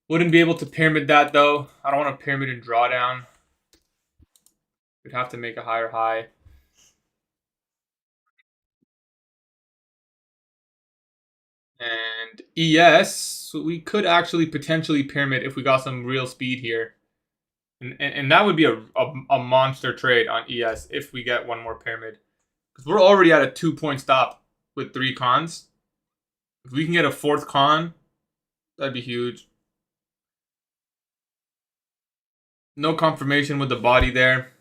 Wouldn't be able to pyramid that though. I don't want to pyramid and drawdown. We'd have to make a higher high. And ES, we could actually potentially pyramid if we got some real speed here. And that would be a monster trade on ES if we get one more pyramid. Because we're already at a 2-point stop with 3 cons. If we can get a 4th con, that'd be huge. No confirmation with the body there.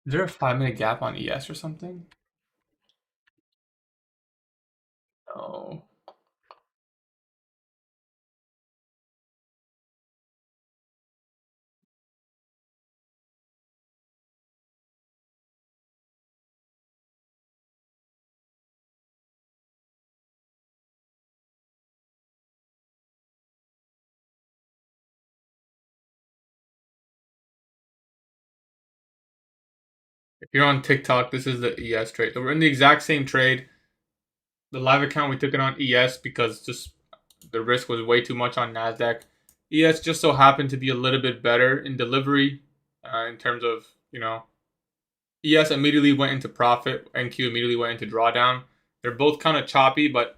Is there a 5-minute gap on ES or something? No. If you're on TikTok, this is the ES trade. So we're in the exact same trade. The live account, we took it on ES because just the risk was way too much on NASDAQ. ES just so happened to be a little bit better in delivery in terms of, ES immediately went into profit. NQ immediately went into drawdown. They're both kind of choppy, but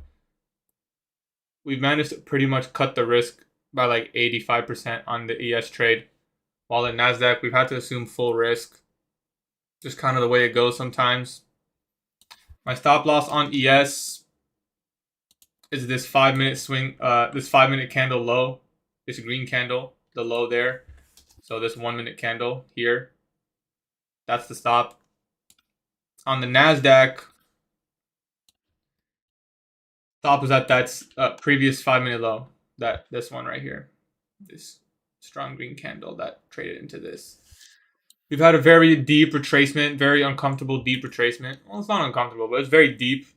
we've managed to pretty much cut the risk by like 85% on the ES trade. While in NASDAQ, we've had to assume full risk. Just kind of the way it goes sometimes. My stop loss on ES is this 5-minute swing, this 5-minute candle low, this green candle, the low there. So this 1-minute candle here, that's the stop. On the NASDAQ, stop was at that previous 5-minute low, this one right here, this strong green candle that traded into this. We've had a very deep retracement, very uncomfortable deep retracement. Well, it's not uncomfortable, but it's very deep.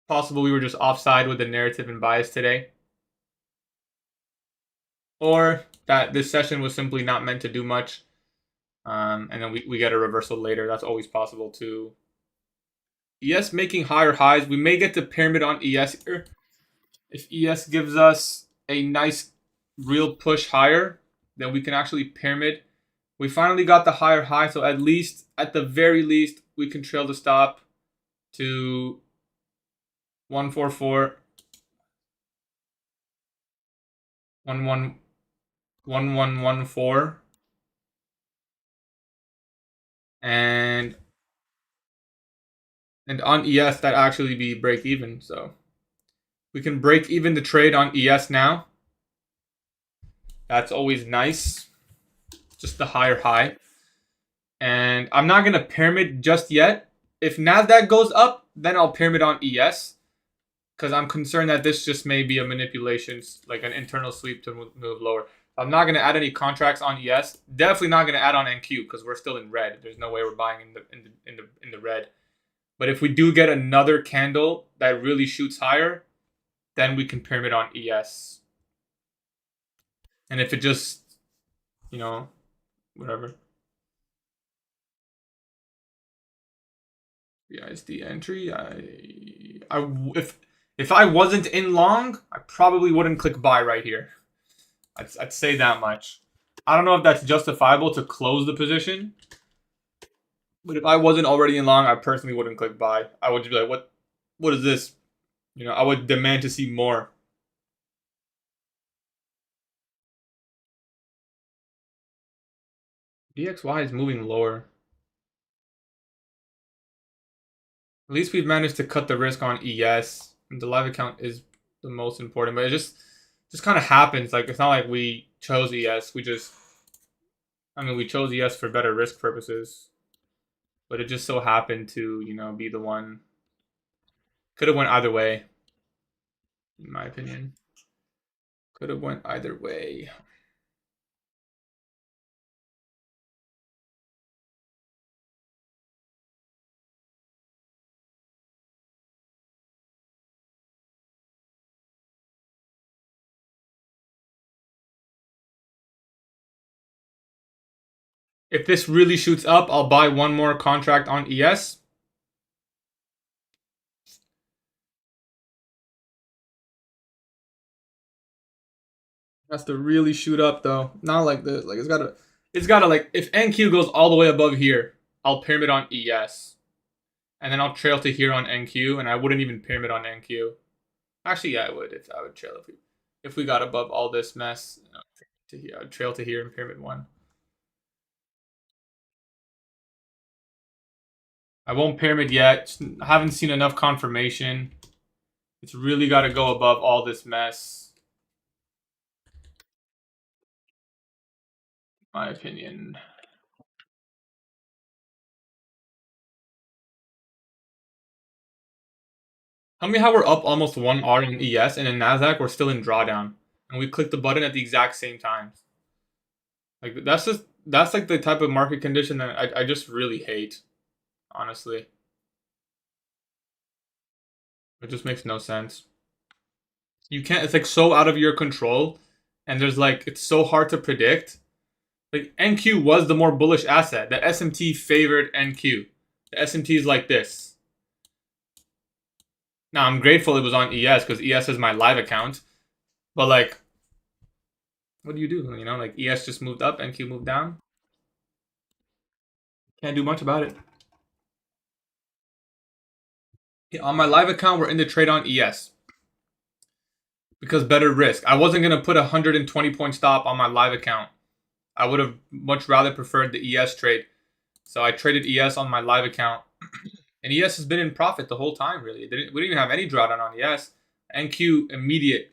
Possible we were just offside with the narrative and bias today. Or that this session was simply not meant to do much. And then we get a reversal later. That's always possible too. ES making higher highs. We may get the pyramid on ES here. If ES gives us a nice real push higher, then we can actually pyramid. We finally got the higher high, so at the very least, we can trail the stop to 144, 1114, and on ES that actually be break even. So we can break even the trade on ES now. That's always nice. Just the higher high. And I'm not going to pyramid just yet. If NASDAQ goes up, then I'll pyramid on ES. Because I'm concerned that this just may be a manipulation, like an internal sweep to move lower. I'm not going to add any contracts on ES. Definitely not going to add on NQ because we're still in red. There's no way we're buying in the red. But if we do get another candle that really shoots higher, then we can pyramid on ES. And if it just, whatever. BISD entry. If I wasn't in long, I probably wouldn't click buy right here. I'd say that much. I don't know if that's justifiable to close the position. But if I wasn't already in long, I personally wouldn't click buy. I would just be like, what is this? I would demand to see more. DXY is moving lower. At least we've managed to cut the risk on ES. And the live account is the most important. But it just kind of happens. Like, it's not like we chose ES. We chose ES for better risk purposes. But it just so happened to, be the one. Could have went either way, in my opinion. Could have went either way. If this really shoots up, I'll buy one more contract on ES. Has to really shoot up though. Not like this. Like it's gotta like if NQ goes all the way above here, I'll pyramid on ES. And then I'll trail to here on NQ, and I wouldn't even pyramid on NQ. Actually, yeah, I would. If I would trail if we got above all this mess, to here, I'd trail to here and pyramid one. I won't pyramid yet. I haven't seen enough confirmation. It's really got to go above all this mess. My opinion. Tell me how we're up almost 1R on ES, and in Nasdaq we're still in drawdown, and we click the button at the exact same time. Like that's like the type of market condition that I just really hate, honestly. It just makes no sense. You can't. It's like so out of your control, and there's like it's so hard to predict. Like NQ was the more bullish asset. The SMT favored NQ. The SMT is like this. Now I'm grateful it was on ES because ES is my live account. But like, what do? You know, like ES just moved up, NQ moved down. Can't do much about it. On my live account, we're in the trade on ES because better risk. I wasn't gonna put a 120 point stop on my live account. I would have much rather preferred the ES trade. So I traded ES on my live account. And ES has been in profit the whole time, really. We didn't even have any drawdown on ES. NQ, immediate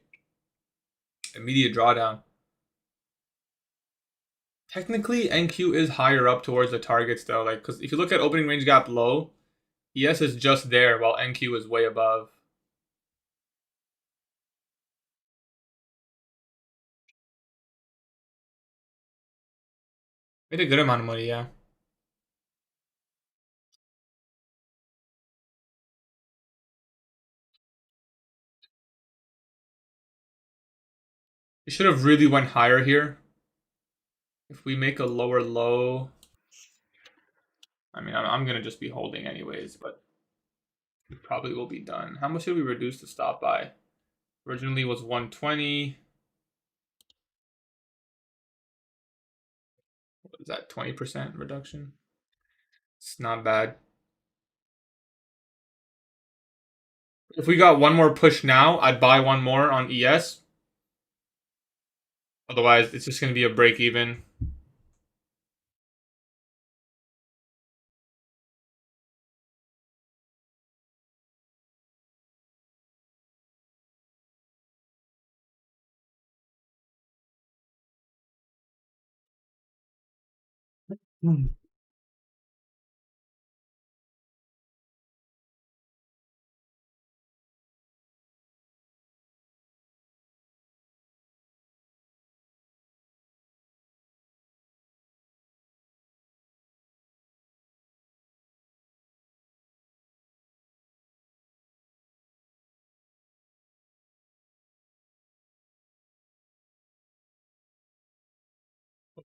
drawdown. Technically, NQ is higher up towards the targets, though. Like, because if you look at opening range gap low, ES is just there, while NQ is way above. Made a good amount of money, yeah. We should have really went higher here. If we make a lower low, I mean, I'm gonna just be holding anyways, but we probably will be done. How much should we reduce the stop by? Originally was 120. What is that? 20% reduction. It's not bad. If we got one more push now, I'd buy one more on ES. Otherwise, it's just gonna be a break even.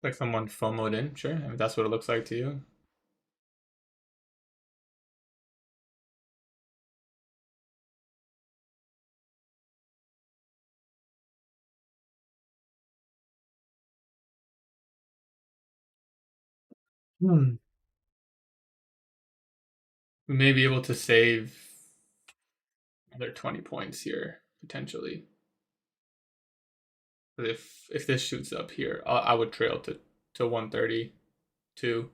Like someone FOMO'd in, sure. If that's what it looks like to you. We may be able to save another 20 points here, potentially. But if this shoots up here, I would trail to 132.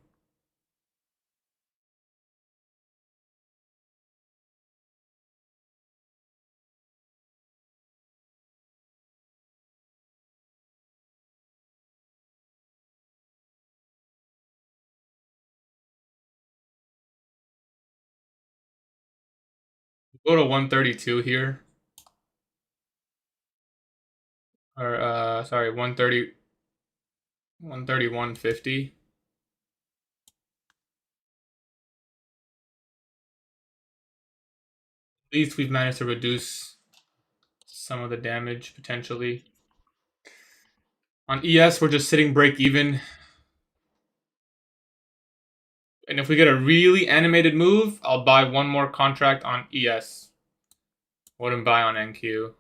Go to 132 here. Or sorry, 130 131.50. At least we've managed to reduce some of the damage potentially. On ES, we're just sitting break even. And if we get a really animated move, I'll buy one more contract on ES. Wouldn't buy on NQ.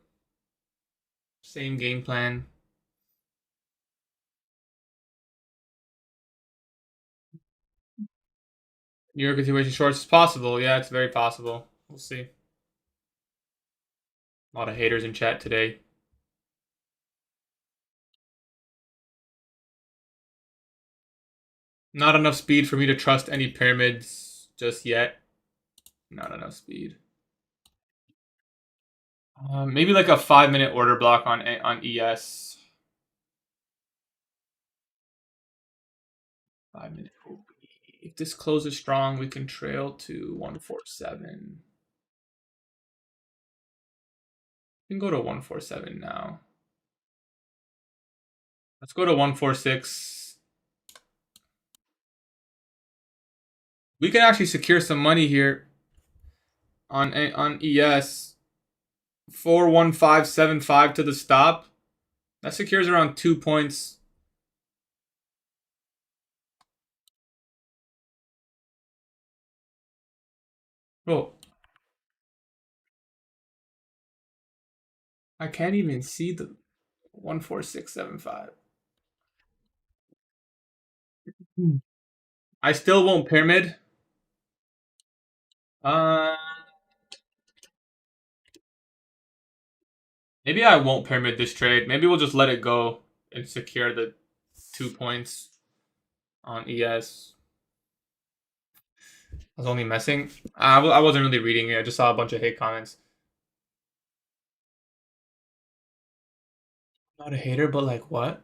Same game plan. New York continuation shorts is possible. Yeah, it's very possible. We'll see. A lot of haters in chat today. Not enough speed for me to trust any pyramids just yet. Not enough speed. Maybe like a 5-minute order block on ES. 5 minute OP. If this closes strong, we can trail to 147. We can go to 147 now. Let's go to 146. We can actually secure some money here on ES. 41575 to the stop. That secures around 2 points. Bro, I can't even see the 14675. I still won't pyramid. Maybe I won't pyramid this trade. Maybe we'll just let it go and secure the 2 points on ES. I was only messing. I wasn't really reading it. I just saw a bunch of hate comments. Not a hater, but like what?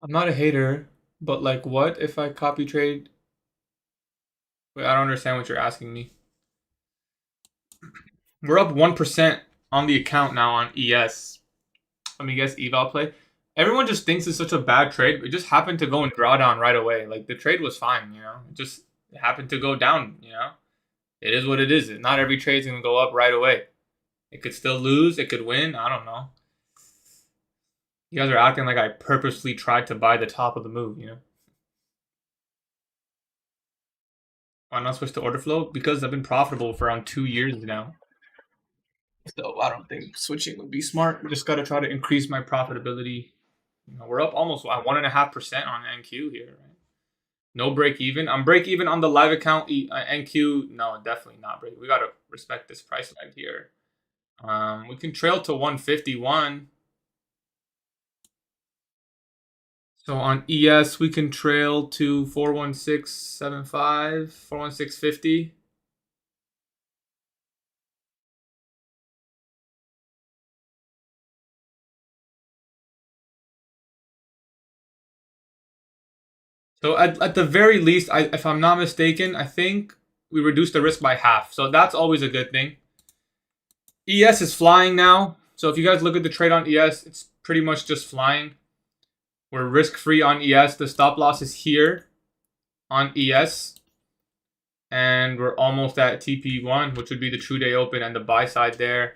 I'm not a hater, but like what if I copy trade? Wait, I don't understand what you're asking me. We're up 1% on the account now on ES. Let me guess eval play. Everyone just thinks it's such a bad trade. It just happened to go and draw down right away. Like the trade was fine, you know. It happened to go down, you know. It is what it is. Not every trade's gonna go up right away. It could still lose. It could win. I don't know. You guys are acting like I purposely tried to buy the top of the move, you know. Why not switch to order flow? Because I've been profitable for around 2 years now. So I don't think switching would be smart. We just got to try to increase my profitability. You know, we're up almost 1.5% on NQ here. Right? No break even. I'm break even on the live account. NQ, no, definitely not break. We got to respect this price lag here. We can trail to 151. So on ES, we can trail to 41675, 41650. So at the very least, if I'm not mistaken, I think we reduced the risk by half. So that's always a good thing. ES is flying now. So if you guys look at the trade on ES, it's pretty much just flying. We're risk-free on ES. The stop loss is here on ES. And we're almost at TP1, which would be the true day open and the buy side there.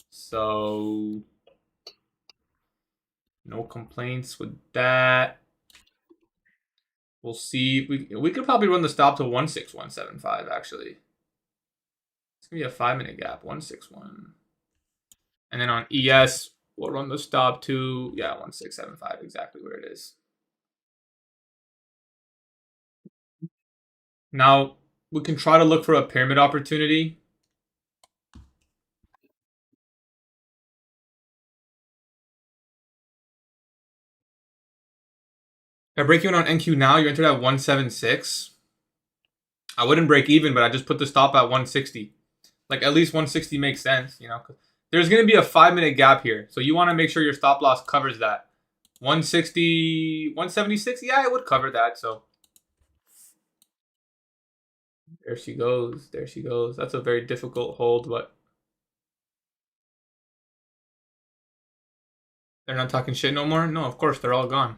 So no complaints with that. We'll see. We could probably run the stop to 16175 actually. It's gonna be a 5-minute gap, 161. And then on ES, we'll run the stop to 1675, exactly where it is. Now we can try to look for a pyramid opportunity. If I break even on NQ now, you entered at 176. I wouldn't break even, but I just put the stop at 160. Like at least 160 makes sense, you know. There's gonna be a 5-minute gap here, so you want to make sure your stop loss covers that. 160, 176, yeah, it would cover that. So there she goes. There she goes. That's a very difficult hold, but they're not talking shit no more. No, of course they're all gone.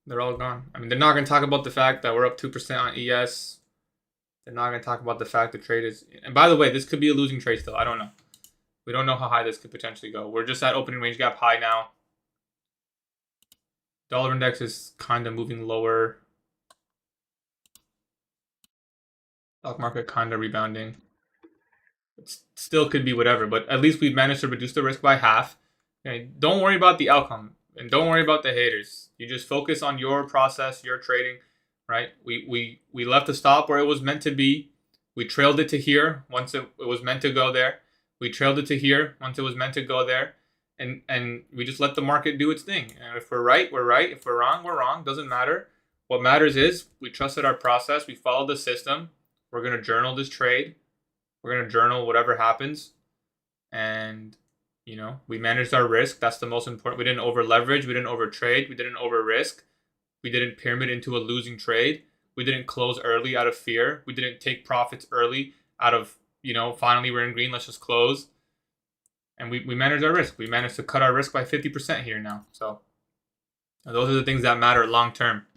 They're all gone. I mean, they're not gonna talk about the fact that we're up 2% on ES. They're not gonna talk about the fact the trade is. And by the way, this could be a losing trade still. I don't know. We don't know how high this could potentially go. We're just at opening range gap high now. Dollar index is kind of moving lower. Stock market kind of rebounding. It still could be whatever, but at least we've managed to reduce the risk by half. Okay, don't worry about the outcome, and don't worry about the haters. You just focus on your process, your trading, right? We left the stop where it was meant to be. We trailed it to here once it was meant to go there. We trailed it to here once it was meant to go there. And we just let the market do its thing. And if we're right, we're right. If we're wrong, we're wrong. Doesn't matter. What matters is we trusted our process. We followed the system. We're going to journal this trade. We're going to journal whatever happens. and we managed our risk. That's the most important. We didn't over leverage. We didn't over trade. We didn't over risk. We didn't pyramid into a losing trade. We didn't close early out of fear. We didn't take profits early out of, finally we're in green, let's just close. And we managed our risk. We managed to cut our risk by 50% here now. So those are the things that matter long term.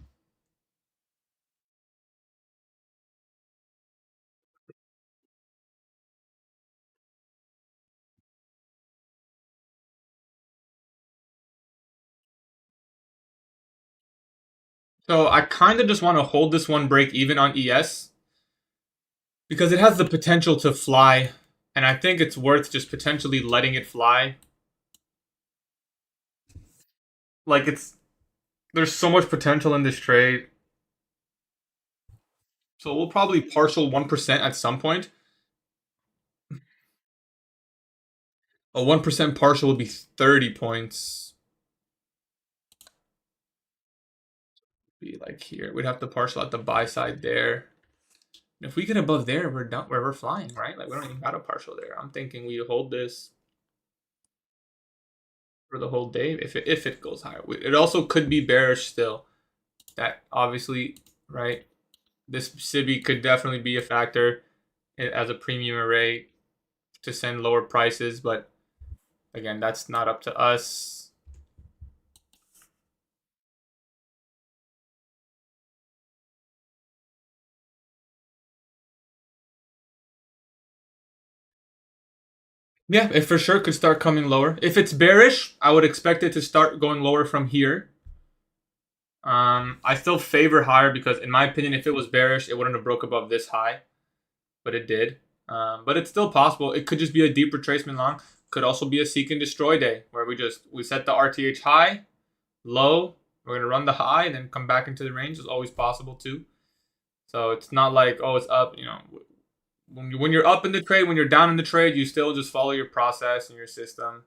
So I kind of just want to hold this one break even on ES because it has the potential to fly. And I think it's worth just potentially letting it fly. Like there's so much potential in this trade. So we'll probably partial 1% at some point. A 1% partial would be 30 points. Be like here. We'd have to partial at the buy side there. If we get above there, we're done. We're flying, right? Like we don't even got a partial there. I'm thinking we hold this for the whole day if it goes higher. It also could be bearish still. That obviously, right? This SIBI could definitely be a factor as a premium array to send lower prices, but again, that's not up to us. Yeah, it for sure could start coming lower. If it's bearish, I would expect it to start going lower from here. I still favor higher because, in my opinion, if it was bearish, it wouldn't have broke above this high, but it did. But it's still possible. It could just be a deep retracement long. Could also be a seek and destroy day where we set the RTH high, low. We're gonna run the high and then come back into the range. Is always possible too. So it's not like it's up. When you're up in the trade, when you're down in the trade, you still just follow your process and your system.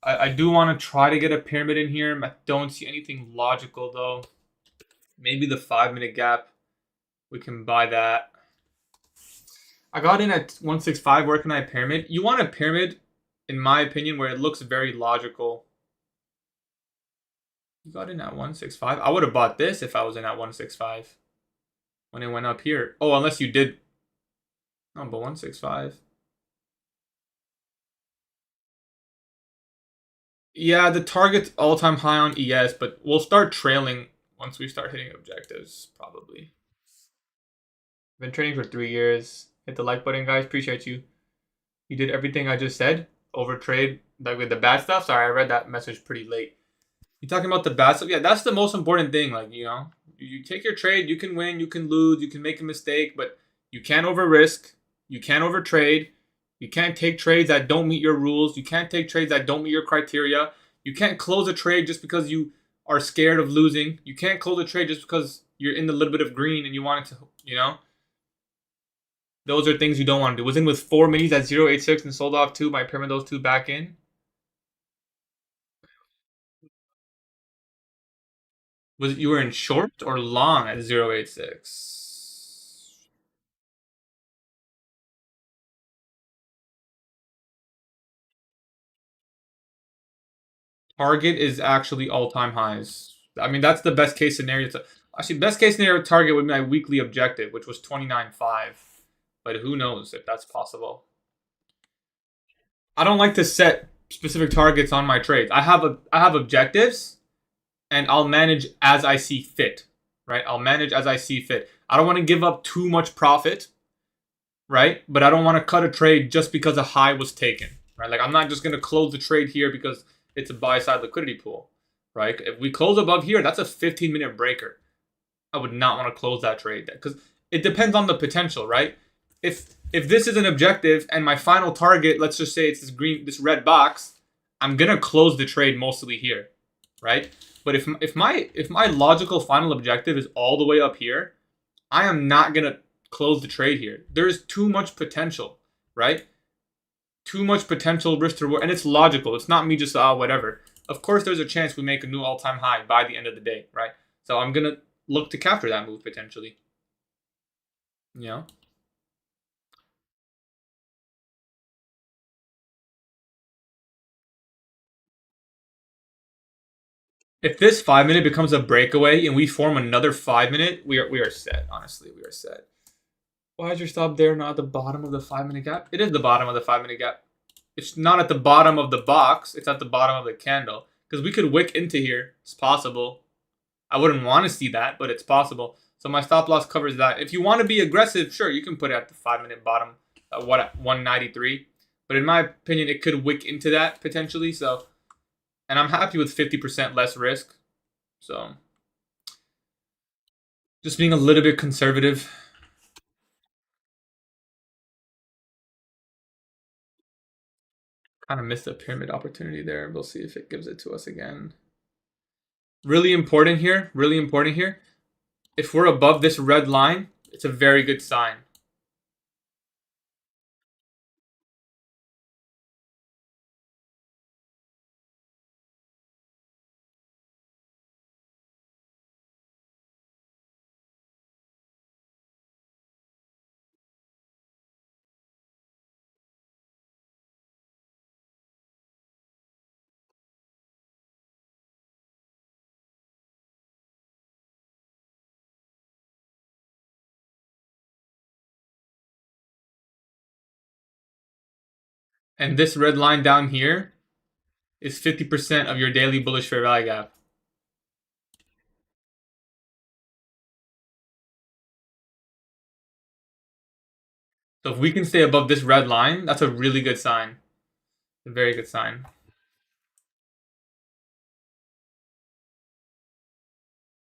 I do want to try to get a pyramid in here. I don't see anything logical though. Maybe the 5-minute gap. We can buy that. I got in at 165. Where can I pyramid? You want a pyramid, in my opinion, where it looks very logical. You got in at 165. I would have bought this if I was in at 165 when it went up here. Oh, unless you did. No, but 165. Yeah, the target's all-time high on ES, but we'll start trailing once we start hitting objectives, probably. Been trading for 3 years. Hit the like button, guys. Appreciate you. You did everything I just said. Overtrade, like with the bad stuff. Sorry, I read that message pretty late. You talking about the bad stuff? Yeah, that's the most important thing. Like, you take your trade, you can win, you can lose, you can make a mistake, but you can't over risk, you can't over trade, you can't take trades that don't meet your rules, you can't take trades that don't meet your criteria, you can't close a trade just because you are scared of losing, you can't close a trade just because you're in a little bit of green and you want it to, those are things you don't want to do. Was in with 4 minis at 0.86 and sold off 2. Might pyramid those 2 back in. Was you were in short or long at 0.86? Target is actually all-time highs. I mean, that's the best case scenario. Actually, best case scenario target would be my weekly objective, which was 29.5. But who knows if that's possible. I don't like to set specific targets on my trades. I have objectives, and I'll manage as I see fit. Right? I'll manage as I see fit. I don't want to give up too much profit, right? But I don't want to cut a trade just because a high was taken, right? Like I'm not just going to close the trade here because it's a buy side liquidity pool, right? If we close above here, that's a 15-minute breaker. I would not want to close that trade because it depends on the potential, right? If this is an objective and my final target, let's just say it's this red box, I'm gonna close the trade mostly here, right? But if my logical final objective is all the way up here, I am not gonna close the trade here. There's too much potential, right? Too much potential risk to reward, and it's logical. It's not me just whatever. Of course, there's a chance we make a new all-time high by the end of the day, right? So I'm gonna look to capture that move potentially. You know. If this 5 minute becomes a breakaway and we form another 5 minute, we are set. Honestly, we are set. Why is your stop there not at the bottom of the 5 minute gap? It is the bottom of the 5 minute gap. It's not at the bottom of the box. It's at the bottom of the candle. Because we could wick into here. It's possible. I wouldn't want to see that, but it's possible. So my stop loss covers that. If you want to be aggressive, sure, you can put it at the 5 minute bottom. What at 193? But in my opinion, it could wick into that potentially. So, and I'm happy with 50% less risk. So, just being a little bit conservative. Kind of missed a pyramid opportunity there. We'll see if it gives it to us again. Really important here. Really important here. If we're above this red line, it's a very good sign. And this red line down here is 50% of your daily bullish fair value gap. So if we can stay above this red line, that's a really good sign. A very good sign.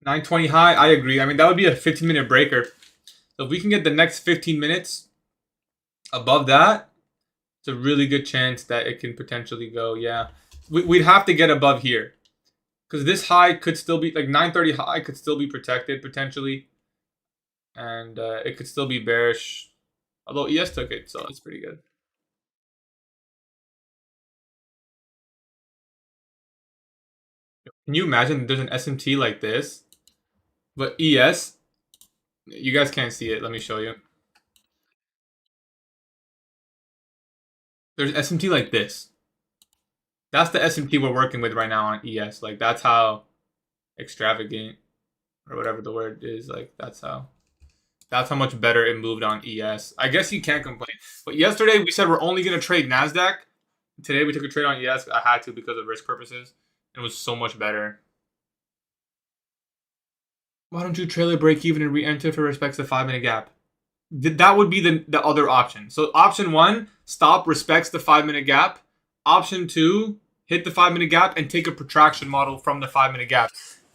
$9.20 high, I agree. I mean, that would be a 15-minute breaker. So if we can get the next 15 minutes above that, it's a really good chance that it can potentially go, yeah. We'd have to get above here. Because this high could still be, like 930 high could still be protected potentially. And it could still be bearish. Although ES took it, so it's pretty good. Can you imagine there's an SMT like this? But ES, you guys can't see it. Let me show you. There's SMT like this. That's the SMT we're working with right now on ES. Like, that's how extravagant, or whatever the word is. Like, that's how much better it moved on ES. I guess you can't complain. But yesterday we said we're only going to trade NASDAQ. Today we took a trade on ES. I had to because of risk purposes. It was so much better. Why don't you trailer break even and re-enter if it respects the 5 minute gap? That would be the other option. So option one, stop, respects the 5 minute gap. Option two, hit the 5 minute gap and take a protraction model from the 5 minute gap.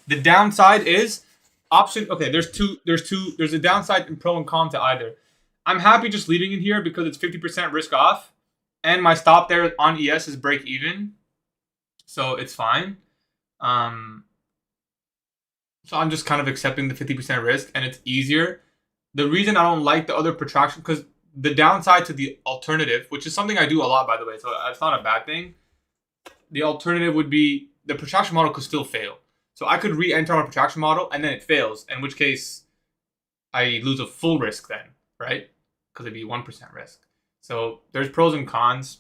The downside is option. Okay, there's a downside and pro and con to either. I'm happy just leaving it here because it's 50% risk off, and my stop there on ES is break even, so it's fine. So I'm just kind of accepting the 50% risk, and it's easier. The reason I don't like the other protraction, because the downside to the alternative, which is something I do a lot, by the way, so it's not a bad thing. The alternative would be the protraction model could still fail. So I could re-enter on a protraction model, and then it fails, in which case I lose a full risk then, right? Because it'd be 1% risk. So there's pros and cons.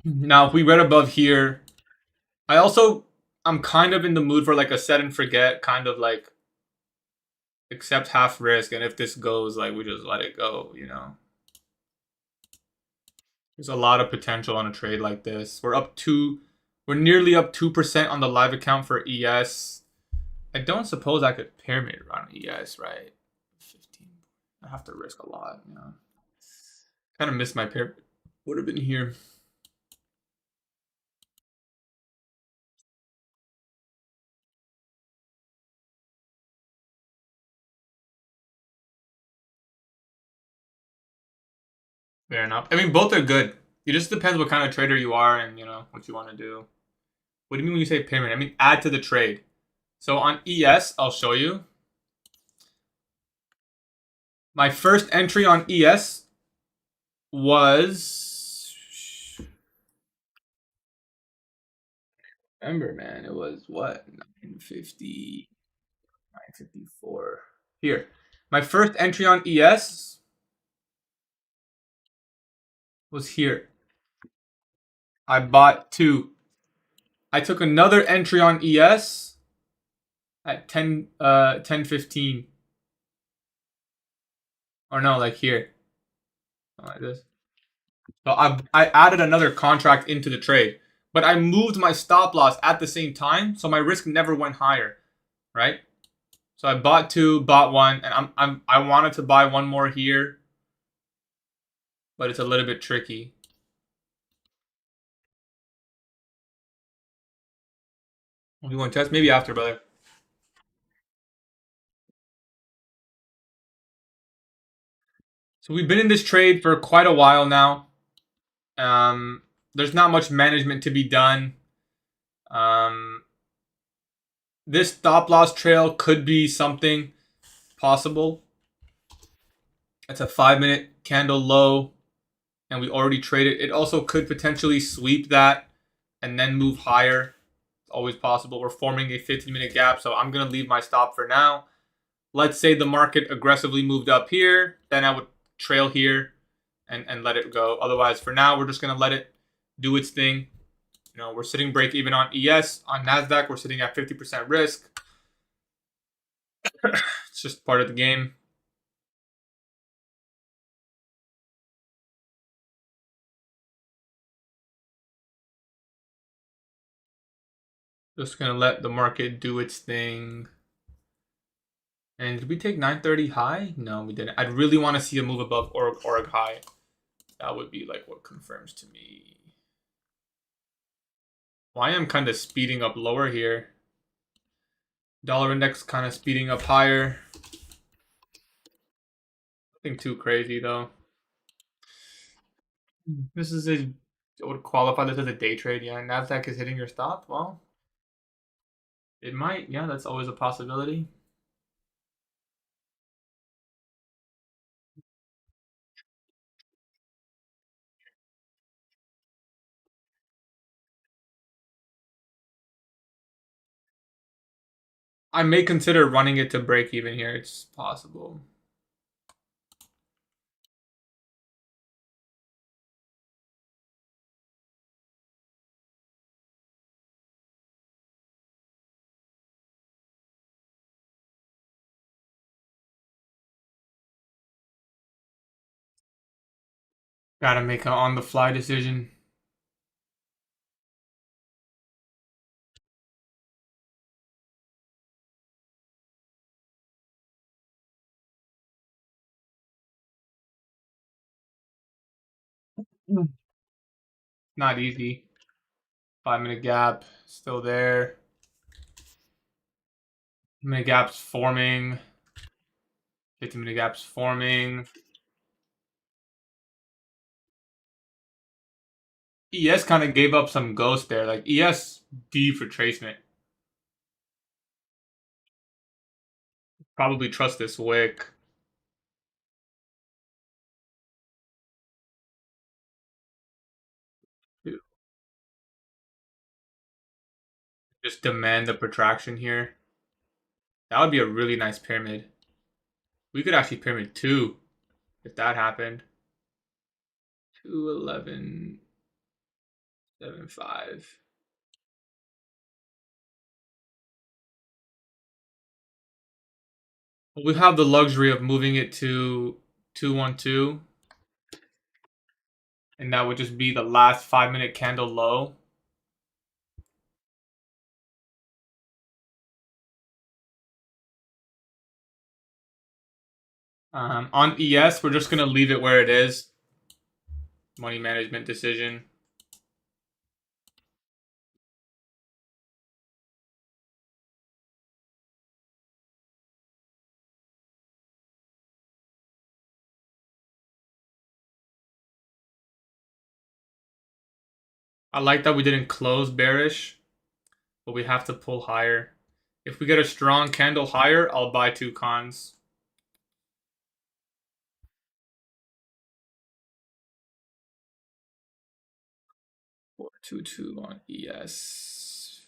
Now, if we read above here, I'm kind of in the mood for like a set and forget, kind of like accept half risk, and if this goes, like we just let it go, you know. There's a lot of potential on a trade like this. We're nearly up 2% on the live account for ES. I don't suppose I could pyramid run ES, right? 15. I have to risk a lot, you know. Kind of missed my pyramid. Would have been here. Fair enough. I mean, both are good. It just depends what kind of trader you are and, you know, what you want to do. What do you mean when you say pyramid? I mean, add to the trade. So on ES, I'll show you. My first entry on ES was... Remember, man, it was what? 950, 954. Here. My first entry on ES was here. I bought 2. I took another entry on ES at 10:15. Or no, like here. Like this. So I added another contract into the trade. But I moved my stop loss at the same time, so my risk never went higher. Right? So I bought 2, bought 1, and I wanted to buy 1 more here, but it's a little bit tricky. You want to test? Maybe after, brother. So we've been in this trade for quite a while now. There's not much management to be done. This stop loss trail could be something possible. It's a 5-minute candle low, and we already traded. It also could potentially sweep that and then move higher. It's always possible. We're forming a 15-minute gap, so I'm going to leave my stop for now. Let's say the market aggressively moved up here, then I would trail here and let it go. Otherwise, for now, we're just going to let it do its thing. You know, we're sitting break even on ES. On NASDAQ, we're sitting at 50% risk. It's just part of the game. Just going to let the market do its thing. And did we take 930 high? No, we didn't. I'd really want to see a move above org high. That would be like what confirms to me. YM kind of speeding up lower here. Dollar index kind of speeding up higher. Nothing too crazy though. This is a, I would qualify this as a day trade. Yeah, NASDAQ is hitting your stop. Well, it might. Yeah, that's always a possibility. I may consider running it to break even here. It's possible. Gotta make an on-the-fly decision. Not easy. 5-minute gap still there. Minute gaps forming. 15-minute gaps forming. ES kind of gave up some ghost there. Like ES D for tracement. Probably trust this wick. Just demand the protraction here. That would be a really nice pyramid. We could actually pyramid 2 if that happened. 211.75. We have the luxury of moving it to 212. And that would just be the last 5-minute candle low. On ES, we're just going to leave it where it is. Money management decision. I like that we didn't close bearish, but we have to pull higher. If we get a strong candle higher, I'll buy 2 cons. 422 on ES.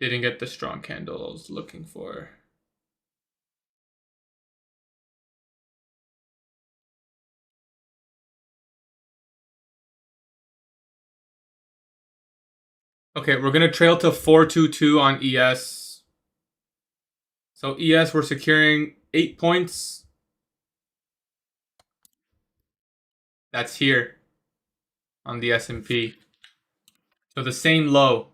Didn't get the strong candle I was looking for. Okay, we're going to trail to 422 on ES. So ES, we're securing 8 points. That's here on the S&P. So the same low.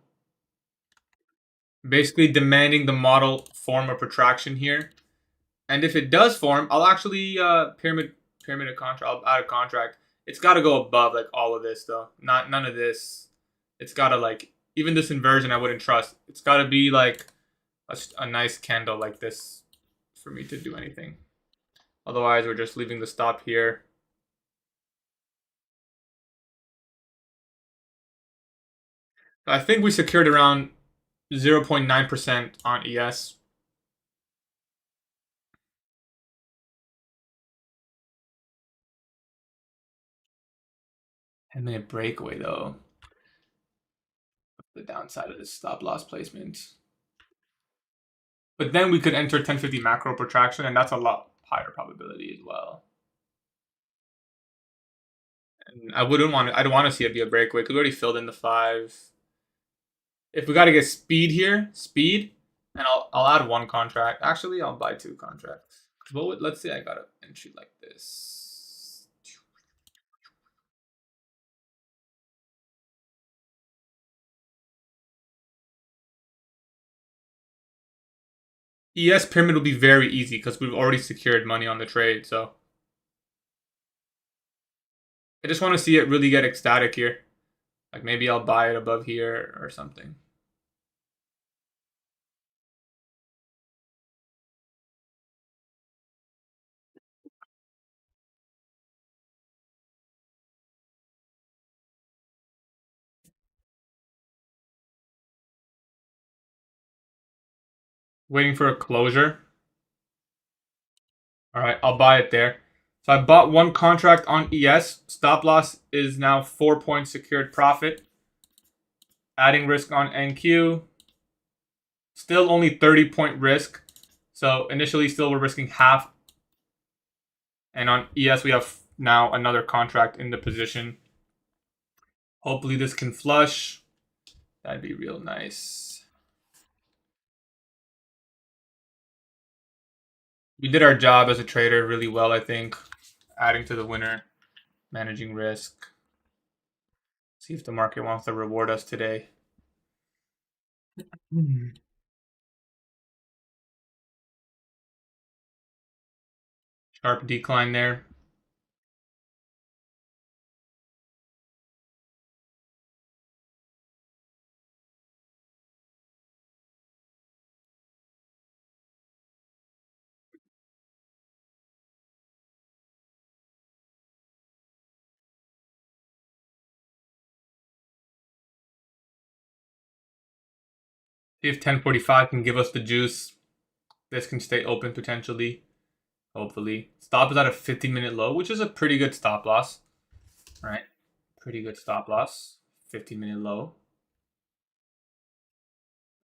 Basically demanding the model form a protraction here. And if it does form, I'll actually pyramid a contract. I'll add a contract. It's got to go above like all of this though. None of this. It's got to like, even this inversion I wouldn't trust. It's got to be like a nice candle like this for me to do anything. Otherwise, we're just leaving the stop here. I think we secured around 0.9% on ES. 10-minute breakaway though. The downside of this stop loss placement. But then we could enter 1050 macro protraction, and that's a lot higher probability as well. And I don't want to see it be a breakaway because we already filled in the 5. If we got to get speed here, and I'll add 1 contract. Actually, I'll buy 2 contracts. Well, let's say I got an entry like this. ES pyramid will be very easy because we've already secured money on the trade. So I just want to see it really get ecstatic here. Like maybe I'll buy it above here or something. Waiting for a closure. All right, I'll buy it there. So I bought 1 contract on ES. Stop loss is now 4 points secured profit. Adding risk on NQ. Still only 30-point risk. So initially still we're risking half. And on ES we have now another contract in the position. Hopefully this can flush. That'd be real nice. We did our job as a trader really well, I think. Adding to the winner, managing risk. See if the market wants to reward us today. Sharp decline there. See if 1045 can give us the juice. This can stay open potentially. Hopefully. Stop is at a 15-minute low, which is a pretty good stop loss. Right? Pretty good stop loss. 15-minute low.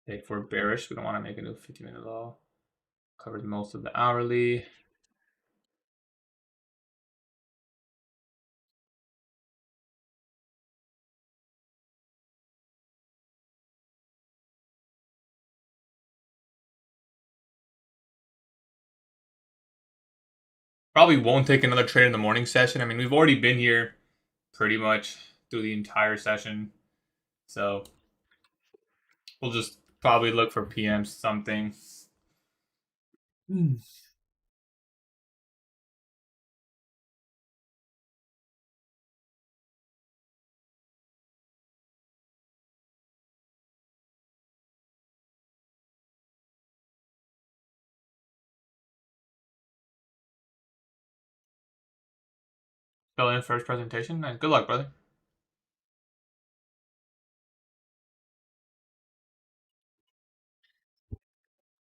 Take for bearish. We don't want to make it a 15-minute low. Covered most of the hourly. Probably won't take another trade in the morning session. I mean, we've already been here pretty much through the entire session. So we'll just probably look for PM something. Fill in first presentation. Nice. Good luck, brother.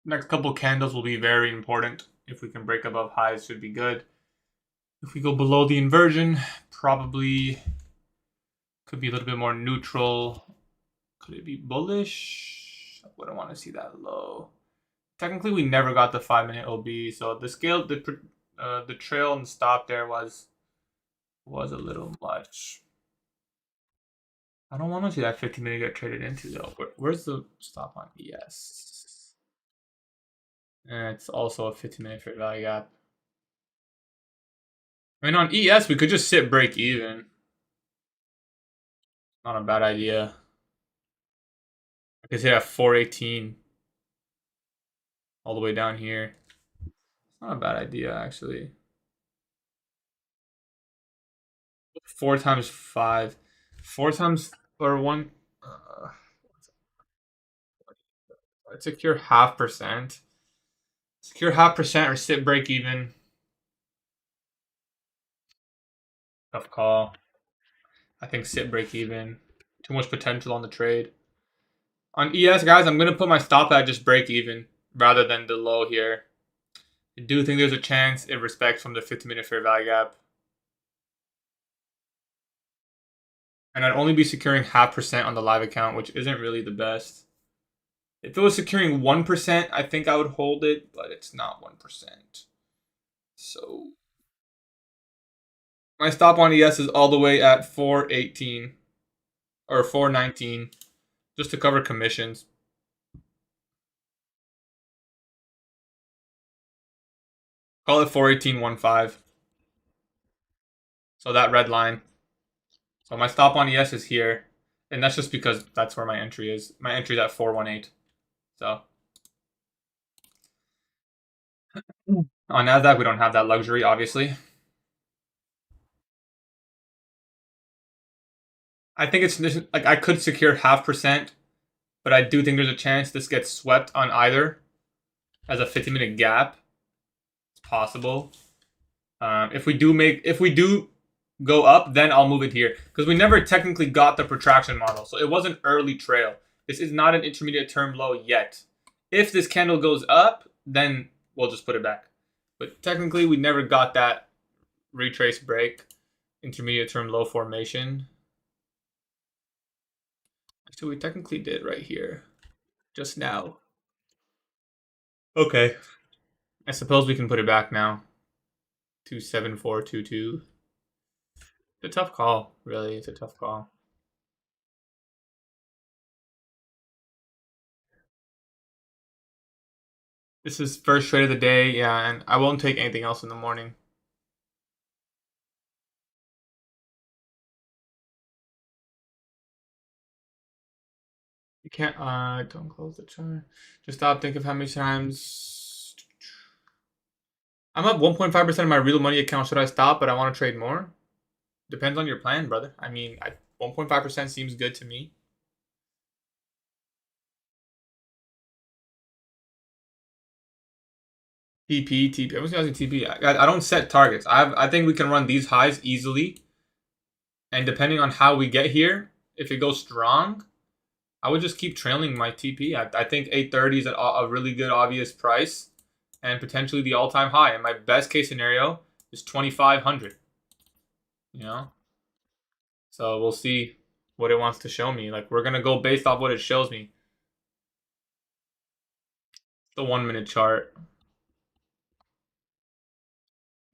Next couple candles will be very important. If we can break above highs, should be good. If we go below the inversion, probably could be a little bit more neutral. Could it be bullish? I wouldn't want to see that low. Technically, we never got the 5-minute OB, so the scale, the trail and stop there was a little much. I don't want to see that 15-minute get traded into though. Where's the stop on ES? And it's also a 15-minute fair value gap. I mean, on ES, we could just sit break even. Not a bad idea. I could sit at 418 all the way down here. It's not a bad idea, actually. 4 times 5. 4 times or 1. Secure 0.5%. Secure 0.5% or sit break even. Tough call. I think sit break even. Too much potential on the trade. On ES, guys, I'm going to put my stop at just break even rather than the low here. I do think there's a chance it respects from the 15-minute fair value gap. And I'd only be securing 0.5% on the live account, which isn't really the best. If it was securing 1%, I think I would hold it, but it's not 1%. So my stop on ES is all the way at 418 or 419 just to cover commissions. Call it 418.15. So that red line. So my stop on ES is here. And that's just because that's where my entry is. My entry is at 418. So on NASDAQ, we don't have that luxury, obviously. I think it's like I could secure 0.5%, but I do think there's a chance this gets swept on either as a 50-minute gap. It's possible. If we do go up, then I'll move it here because we never technically got the protraction model, so it was an early trail. This is not an intermediate term low yet. If this candle goes up, then we'll just put it back. But technically, we never got that retrace break, intermediate term low formation. So we technically did right here, just now. Okay. I suppose we can put it back now. 27422. It's a tough call, really. It's a tough call. This is first trade of the day, yeah, and I won't take anything else in the morning. You can't, don't close the chart. Just stop, think of how many times. I'm up 1.5% of my real money account. Should I stop, but I want to trade more? Depends on your plan, brother. I mean, 1.5% seems good to me. TP. I'm just using TP. I don't set targets. I think we can run these highs easily. And depending on how we get here, if it goes strong, I would just keep trailing my TP. I think 830 is a really good obvious price and potentially the all-time high. And my best case scenario is 2,500. You know? So we'll see what it wants to show me. Like, we're going to go based off what it shows me. The 1-minute chart.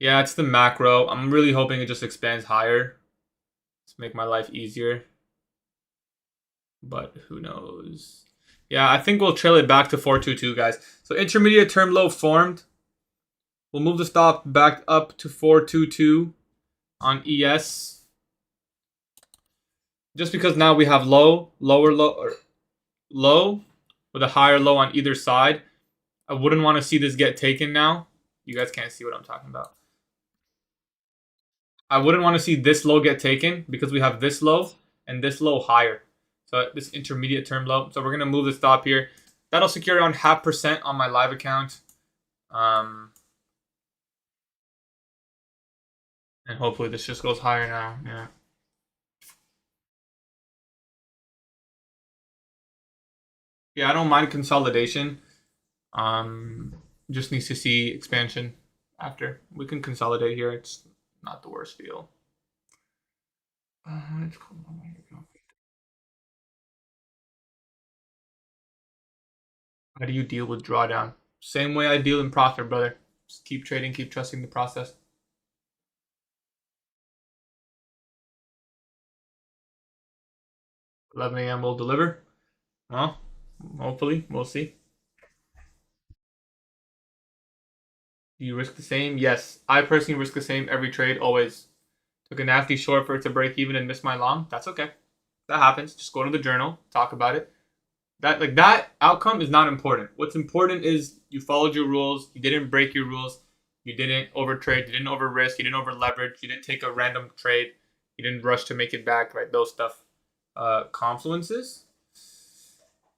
Yeah, it's the macro. I'm really hoping it just expands higher to make my life easier. But who knows? Yeah, I think we'll trail it back to 422, guys. So intermediate term low formed. We'll move the stop back up to 422 on ES. Just because now we have low, lower low, or low with a higher low on either side. I wouldn't want to see this get taken now. You guys can't see what I'm talking about. I wouldn't want to see this low get taken because we have this low and this low higher. So this intermediate term low. So we're going to move the stop here. That'll secure around 0.5% on my live account. And hopefully this just goes higher now. Yeah. Yeah, I don't mind consolidation. Just needs to see expansion after. We can consolidate here. It's not the worst deal. It's cool. How do you deal with drawdown? Same way I deal in profit, brother. Just keep trading, keep trusting the process. 11 a.m. will deliver. Well, hopefully, we'll see. Do you risk the same? Yes. I personally risk the same every trade, always. Took a nasty short for it to break even and miss my long. That's okay. That happens. Just go to the journal, talk about it. That outcome is not important. What's important is you followed your rules, you didn't break your rules, you didn't overtrade, you didn't over risk, you didn't over leverage, you didn't take a random trade, you didn't rush to make it back, right? Those stuff confluences.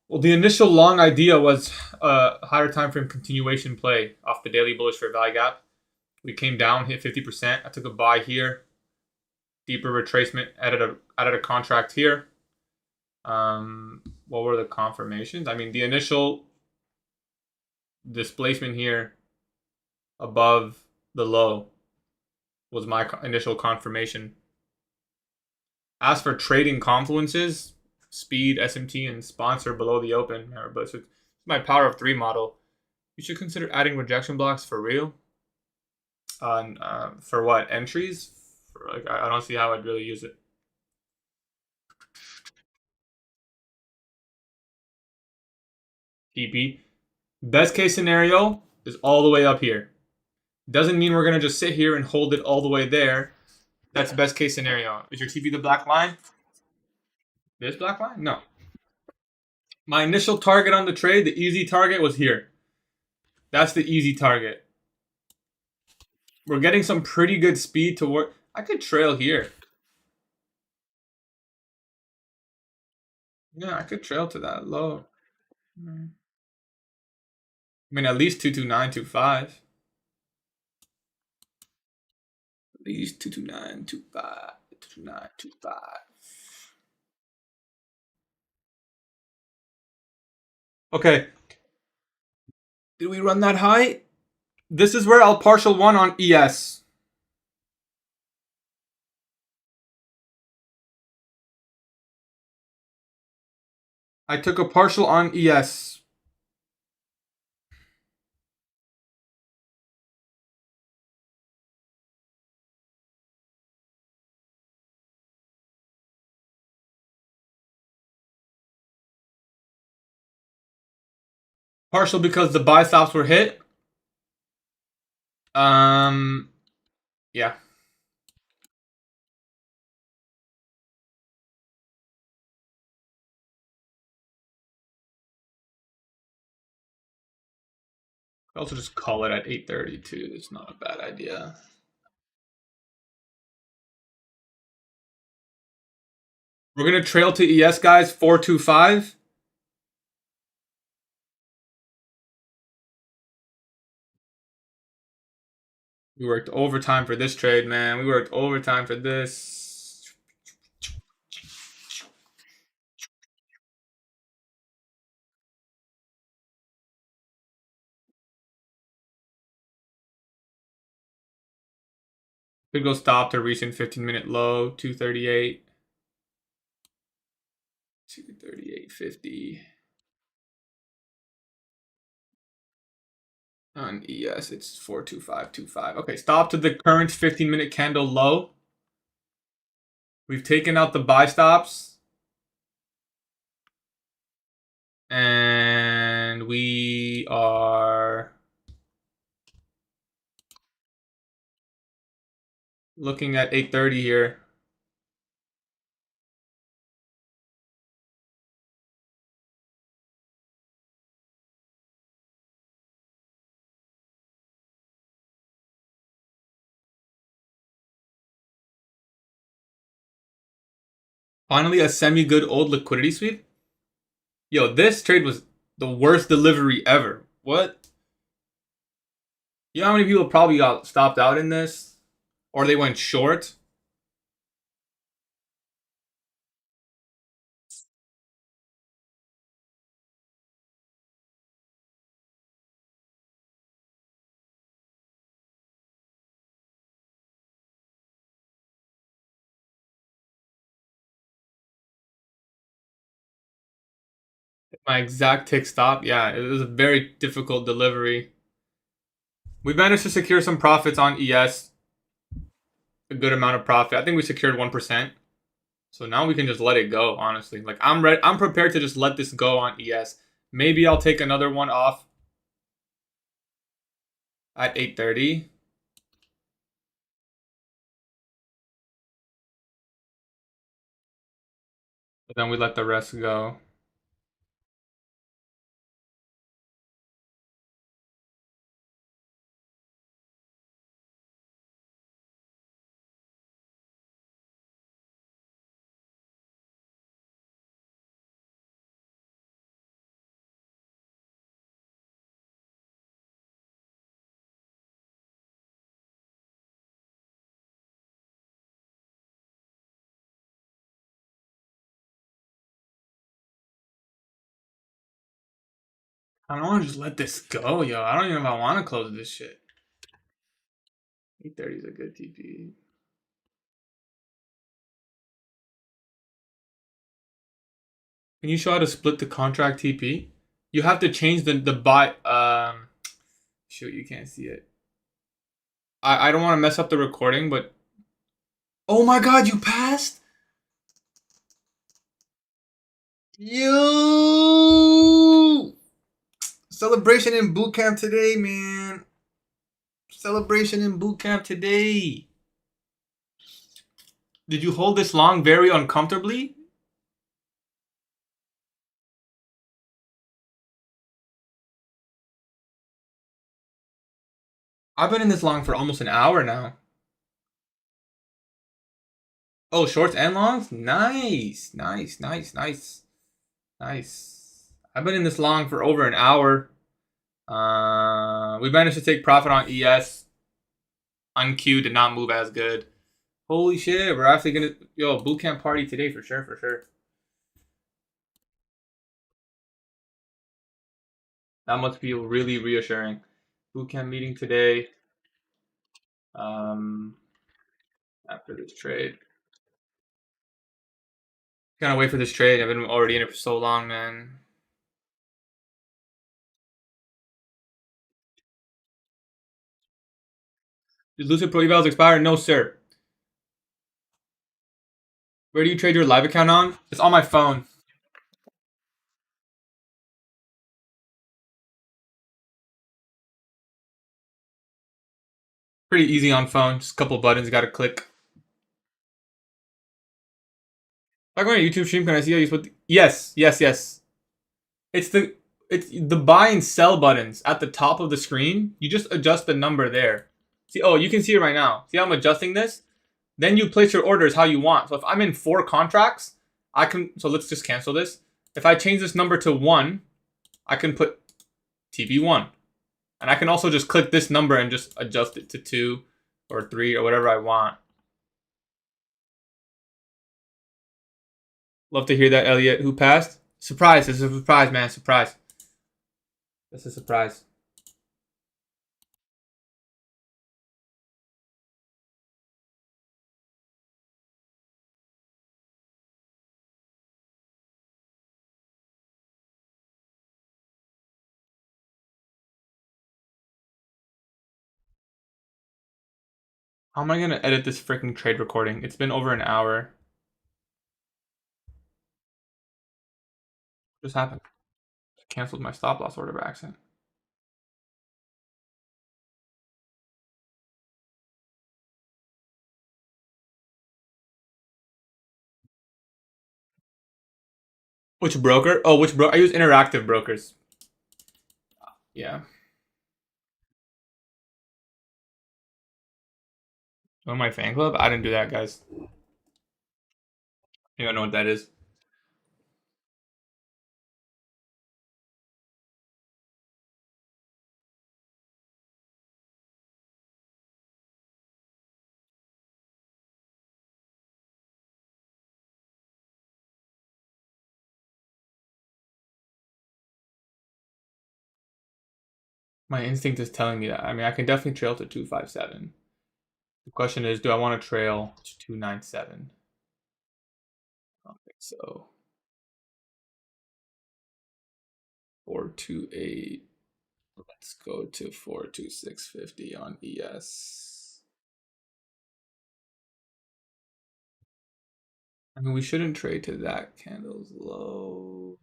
Well, the initial long idea was a higher time frame continuation play off the daily bullish fair value gap. We came down, hit 50%. I took a buy here, deeper retracement, added a contract here. What were the confirmations? I mean, the initial displacement here above the low was my initial confirmation. As for trading confluences, speed, SMT, and sponsor below the open, but it's my power of 3 model. You should consider adding rejection blocks for real. For what? Entries? I don't see how I'd really use it. TP. Best case scenario is all the way up here. Doesn't mean we're going to just sit here and hold it all the way there. That's best case scenario. Is your TP the black line? This black line? No. My initial target on the trade, the easy target, was here. That's the easy target. We're getting some pretty good speed to work. I could trail here. Yeah, I could trail to that low. I mean, at least 229.25. At least 229.25. 229.25. Okay. Did we run that high? This is where I'll partial one on ES. I took a partial on ES. Partial because the buy stops were hit. Yeah. I'll also just call it at 8:30 too. It's not a bad idea. We're gonna trail to ES, guys. 425. We worked overtime for this trade, man. We worked overtime for this. Could go stop to recent 15-minute low, 238. 238.50. On ES, it's 425.25. Okay, stop to the current 15-minute candle low. We've taken out the buy stops. And we are looking at 8:30 here. Finally, a semi-good old liquidity sweep. Yo, this trade was the worst delivery ever. What? You know how many people probably got stopped out in this? Or they went short? My exact tick stop. Yeah, it was a very difficult delivery. We managed to secure some profits on ES, a good amount of profit. I think we secured 1%. So now we can just let it go, honestly. Like I'm ready. I'm prepared to just let this go on ES. Maybe I'll take another one off at 8:30. But then we let the rest go. I don't want to just let this go, yo. I don't even know if I want to close this shit. 8:30 is a good TP. Can you show how to split the contract TP? You have to change the buy. Shoot, you can't see it. I don't want to mess up the recording, but oh my god, you passed! You celebration in boot camp today, man. Celebration in boot camp today. Did you hold this long very uncomfortably? I've been in this long for almost an hour now. Oh, shorts and longs? Nice. Nice, nice, nice. Nice. I've been in this long for over an hour. We managed to take profit on ES. Unqueued did not move as good. Holy shit, we're actually gonna bootcamp party today for sure, for sure. That must feel really reassuring. Bootcamp meeting today. Um, After this trade. Can't wait for this trade. I've been already in it for so long, man. Did Lucid Pro evals expire? No, sir. Where do you trade your live account on? It's on my phone. Pretty easy on phone. Just a couple buttons you gotta click. If I go on a YouTube stream, can I see how you put? Yes, yes, yes. It's the buy and sell buttons at the top of the screen. You just adjust the number there. See, oh, you can see it right now. See how I'm adjusting this? Then you place your orders how you want. So if I'm in 4 contracts, I can. So let's just cancel this. If I change this number to 1, I can put TB1, and I can also just click this number and just adjust it to 2 or 3 or whatever I want. Love to hear that, Elliot. Who passed? Surprise! This is a surprise, man. Surprise. This is a surprise. How am I gonna edit this freaking trade recording? It's been over an hour. What just happened? Canceled my stop loss order by accident. Which broker? Oh, which broker? I use Interactive Brokers. Yeah. Join my fan club? I didn't do that, guys. You don't know what that is. My instinct is telling me that. I mean, I can definitely trail to 257. The question is, do I want to trail to 297? I don't think so. 428. Let's go to 42650 on ES. I mean, we shouldn't trade to that candle's low.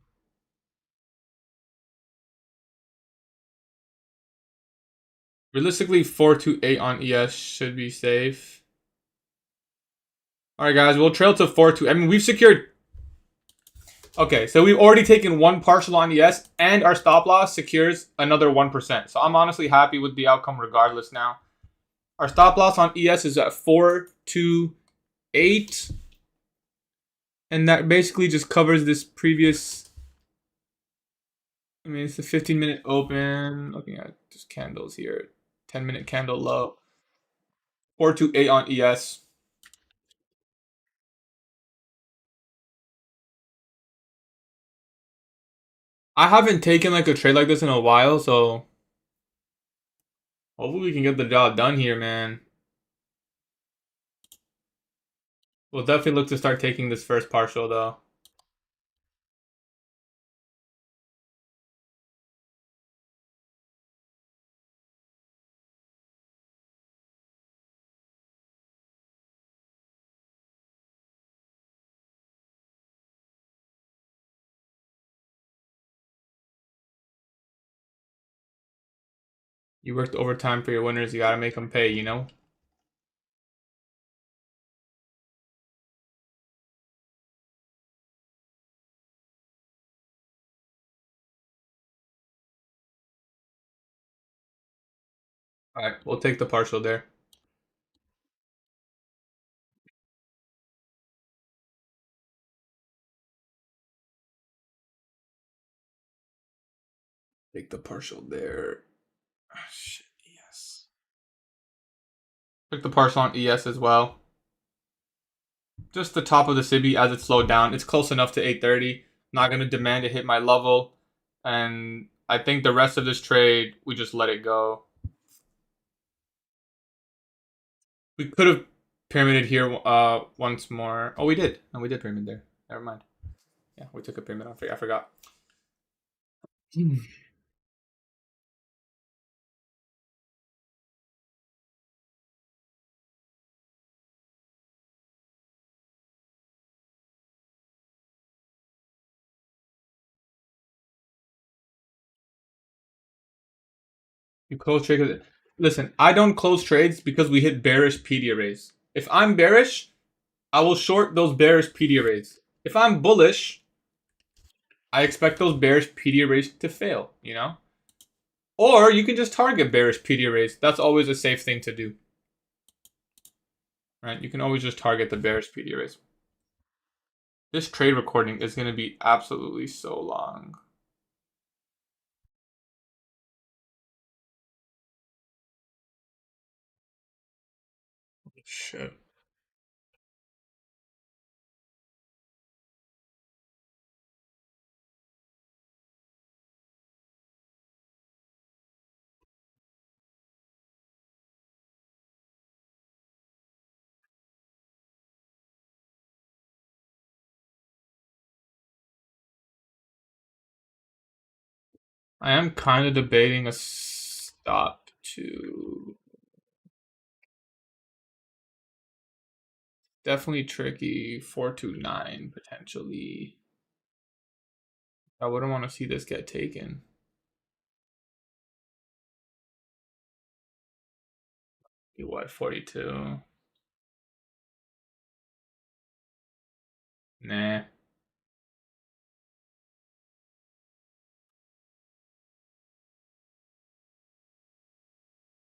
Realistically, 428 on ES should be safe. All right, guys, we'll trail to 4-2. I mean, we've secured. Okay, so we've already taken one partial on ES, and our stop loss secures another 1%. So I'm honestly happy with the outcome regardless now. Our stop loss on ES is at 428. And that basically just covers this previous. I mean, it's a 15-minute open. Looking at just candles here. 10-minute candle low. 428 on ES. I haven't taken like a trade like this in a while, so hopefully we can get the job done here, man. We'll definitely look to start taking this first partial, though. You worked overtime for your winners. You gotta make them pay, you know? All right, we'll take the partial there. Take the partial there. Oh, shit, ES. Took the partial on ES as well. Just the top of the Sibi as it slowed down. It's close enough to 830. Not going to demand to hit my level. And I think the rest of this trade, we just let it go. We could have pyramided here once more. Oh, we did. No, we did pyramid there. Never mind. Yeah, we took a pyramid. I forgot. You close trade. Listen, I don't close trades because we hit bearish PD arrays. If I'm bearish, I will short those bearish PD arrays. If I'm bullish, I expect those bearish PD arrays to fail, you know? Or you can just target bearish PD arrays. That's always a safe thing to do. Right? You can always just target the bearish PD arrays. This trade recording is going to be absolutely so long. Shit. I am kind of debating a stop to. Definitely tricky. 429 potentially. I wouldn't want to see this get taken. What, 42? Nah.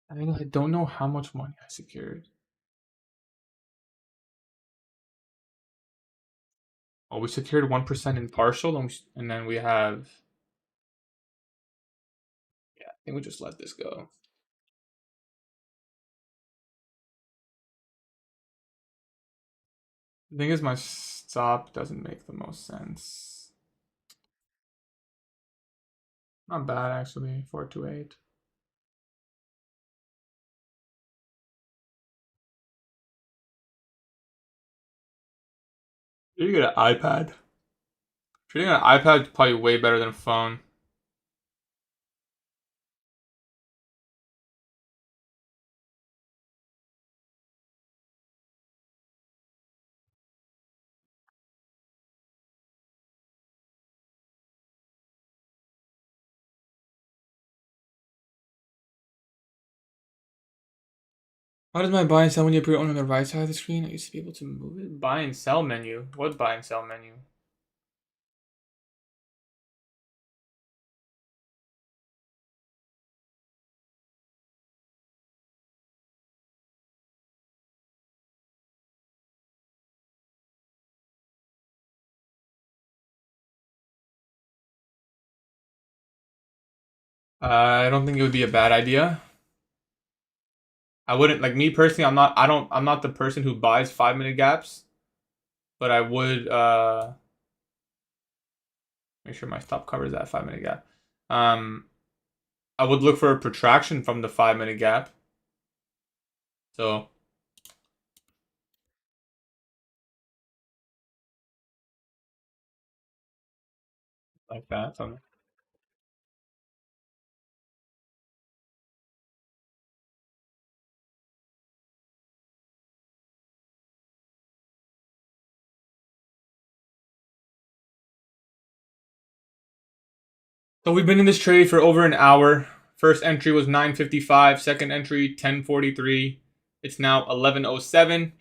I mean, I don't know how much money I secured. Oh, we secured 1% in partial, and then we have. Yeah, I think we just let this go. The thing is, my stop doesn't make the most sense. Not bad, actually. 428. You get an iPad. Trading on an iPad is probably way better than a phone. How does my buy and sell menu appear only on the right side of the screen? I used to be able to move it. Buy and sell menu? What buy and sell menu? I don't think it would be a bad idea. I wouldn't, like, me personally, I'm not the person who buys 5-minute gaps, but I would make sure my stop covers that 5-minute gap. I would look for a protraction from the 5-minute gap. So like that. So we've been in this trade for over an hour. First entry was 9:55. Second entry 10:43. It's now 11:07.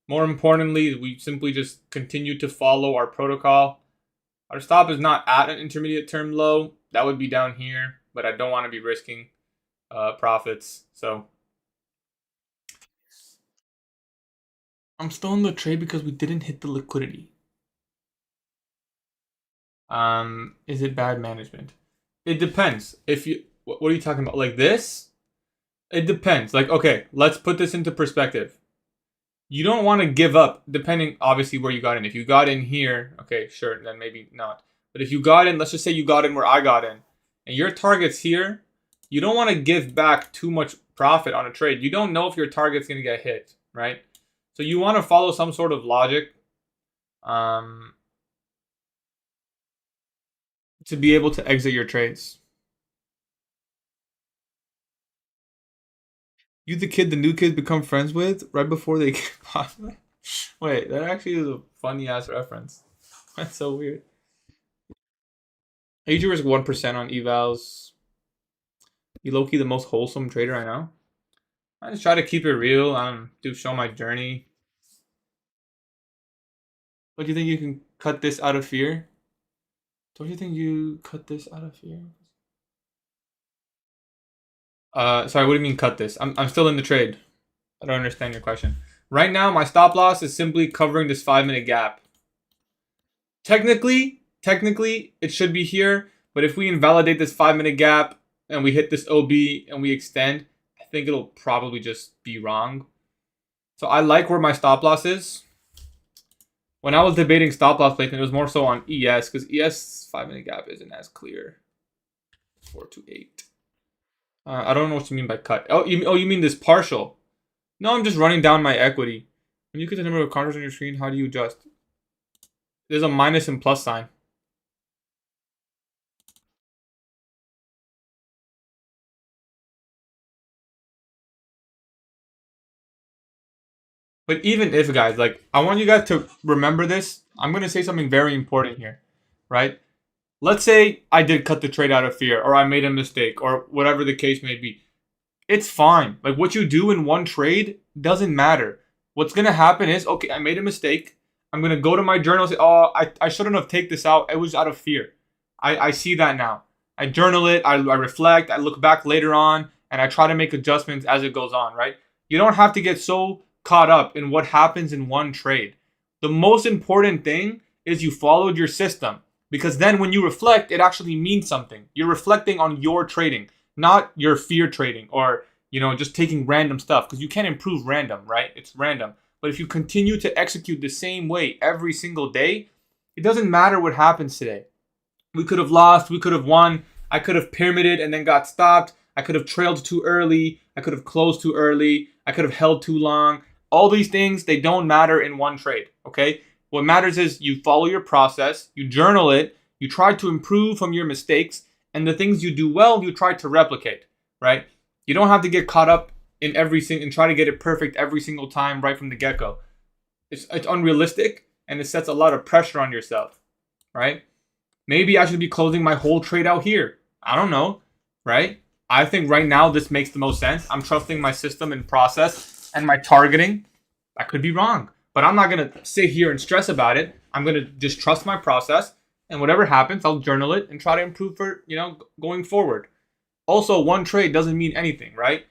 More importantly, we simply just continue to follow our protocol. Our stop is not at an intermediate term low. That would be down here, but I don't want to be risking profits. So I'm still in the trade because we didn't hit the liquidity. Is it bad management? It depends. If you, what are you talking about? Like this? It depends. Like, okay, let's put this into perspective. You don't want to give up, depending obviously where you got in. If you got in here, okay, sure, then maybe not. But if you got in, let's just say you got in where I got in, and your target's here, you don't want to give back too much profit on a trade. You don't know if your target's going to get hit, right? So you want to follow some sort of logic to be able to exit your trades. You the kid the new kids become friends with right before they get popular? Wait, that actually is a funny ass reference. That's so weird. I usually risk 1% on evals. You low-key the most wholesome trader I know. I just try to keep it real. Do show my journey. What do you think you can cut this out of fear? Don't you think you cut this out of fear? Sorry, what do you mean cut this? I'm still in the trade. I don't understand your question. Right now, my stop loss is simply covering this 5-minute gap. Technically, it should be here, but if we invalidate this 5-minute gap and we hit this OB and we extend, I think it'll probably just be wrong. So I like where my stop loss is. When I was debating stop loss placement, it was more so on ES because ES 5-minute gap isn't as clear. 4 to 8. I don't know what you mean by cut. Oh, you mean this partial? No, I'm just running down my equity. When you get the number of contracts on your screen, how do you adjust? There's a minus and plus sign. But even if, guys, like, I want you guys to remember this. I'm going to say something very important here, right? Let's say I did cut the trade out of fear, or I made a mistake, or whatever the case may be. It's fine. Like, what you do in one trade doesn't matter. What's going to happen is, okay, I made a mistake. I'm going to go to my journal and say, oh, I shouldn't have taken this out. It was out of fear. I see that now. I journal it. I reflect. I look back later on, and I try to make adjustments as it goes on, right? You don't have to get so caught up in what happens in one trade. The most important thing is you followed your system, because then when you reflect, it actually means something. You're reflecting on your trading, not your fear trading or, just taking random stuff, because you can't improve random, right? It's random. But if you continue to execute the same way every single day, it doesn't matter what happens today. We could have lost, we could have won, I could have pyramided and then got stopped, I could have trailed too early, I could have closed too early, I could have held too long. All these things, they don't matter in one trade, okay? What matters is you follow your process, you journal it, you try to improve from your mistakes, and the things you do well, you try to replicate, right? You don't have to get caught up in everything and try to get it perfect every single time right from the get-go. It's unrealistic, and it sets a lot of pressure on yourself, right? Maybe I should be closing my whole trade out here. I don't know, right? I think right now this makes the most sense. I'm trusting my system and process. and my targeting, I could be wrong. But I'm not going to sit here and stress about it. I'm going to just trust my process, and whatever happens, I'll journal it and try to improve for, going forward. Also, one trade doesn't mean anything, right?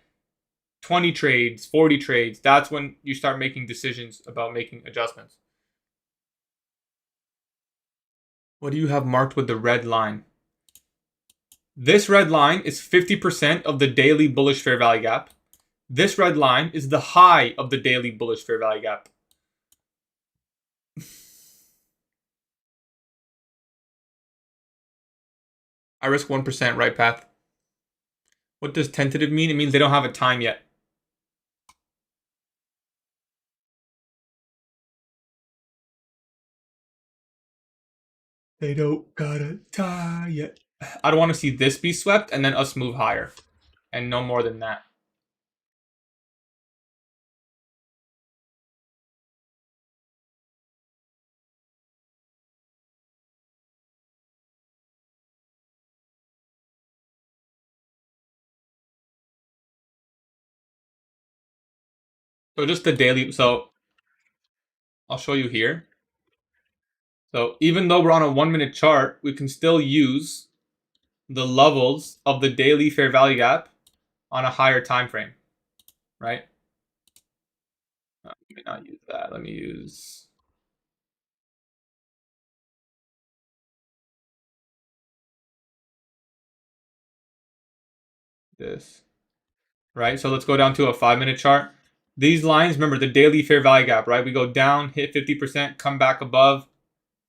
20 trades, 40 trades, that's when you start making decisions about making adjustments. What do you have marked with the red line? This red line is 50% of the daily bullish fair value gap. This red line is the high of the daily bullish fair value gap. I risk 1% right path. What does tentative mean? It means they don't have a time yet. They don't got a tie yet. I don't want to see this be swept and then us move higher. And no more than that. So just the daily. So I'll show you here. So even though we're on a 1 minute chart, we can still use the levels of the daily fair value gap on a higher time frame, right? Let me not use that. Let me use this, right? So let's go down to a 5 minute chart. These lines, remember the daily fair value gap, right? We go down, hit 50%, come back above,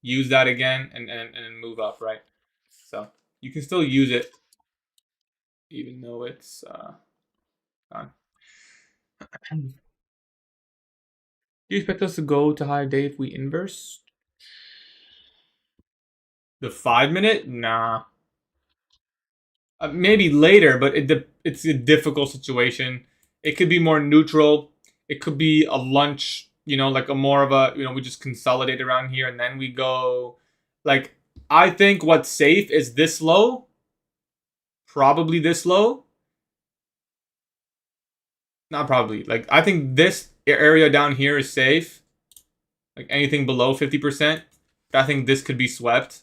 use that again, and move up, right? So you can still use it even though it's gone. Do you expect us to go to higher day if we inverse? The 5 minute? Nah. Maybe later, but it's a difficult situation. It could be more neutral. It could be a lunch, like a more of a, we just consolidate around here and then we go. Like, I think what's safe is this low, probably this low. Not probably. Like, I think this area down here is safe. Like, anything below 50%. I think this could be swept.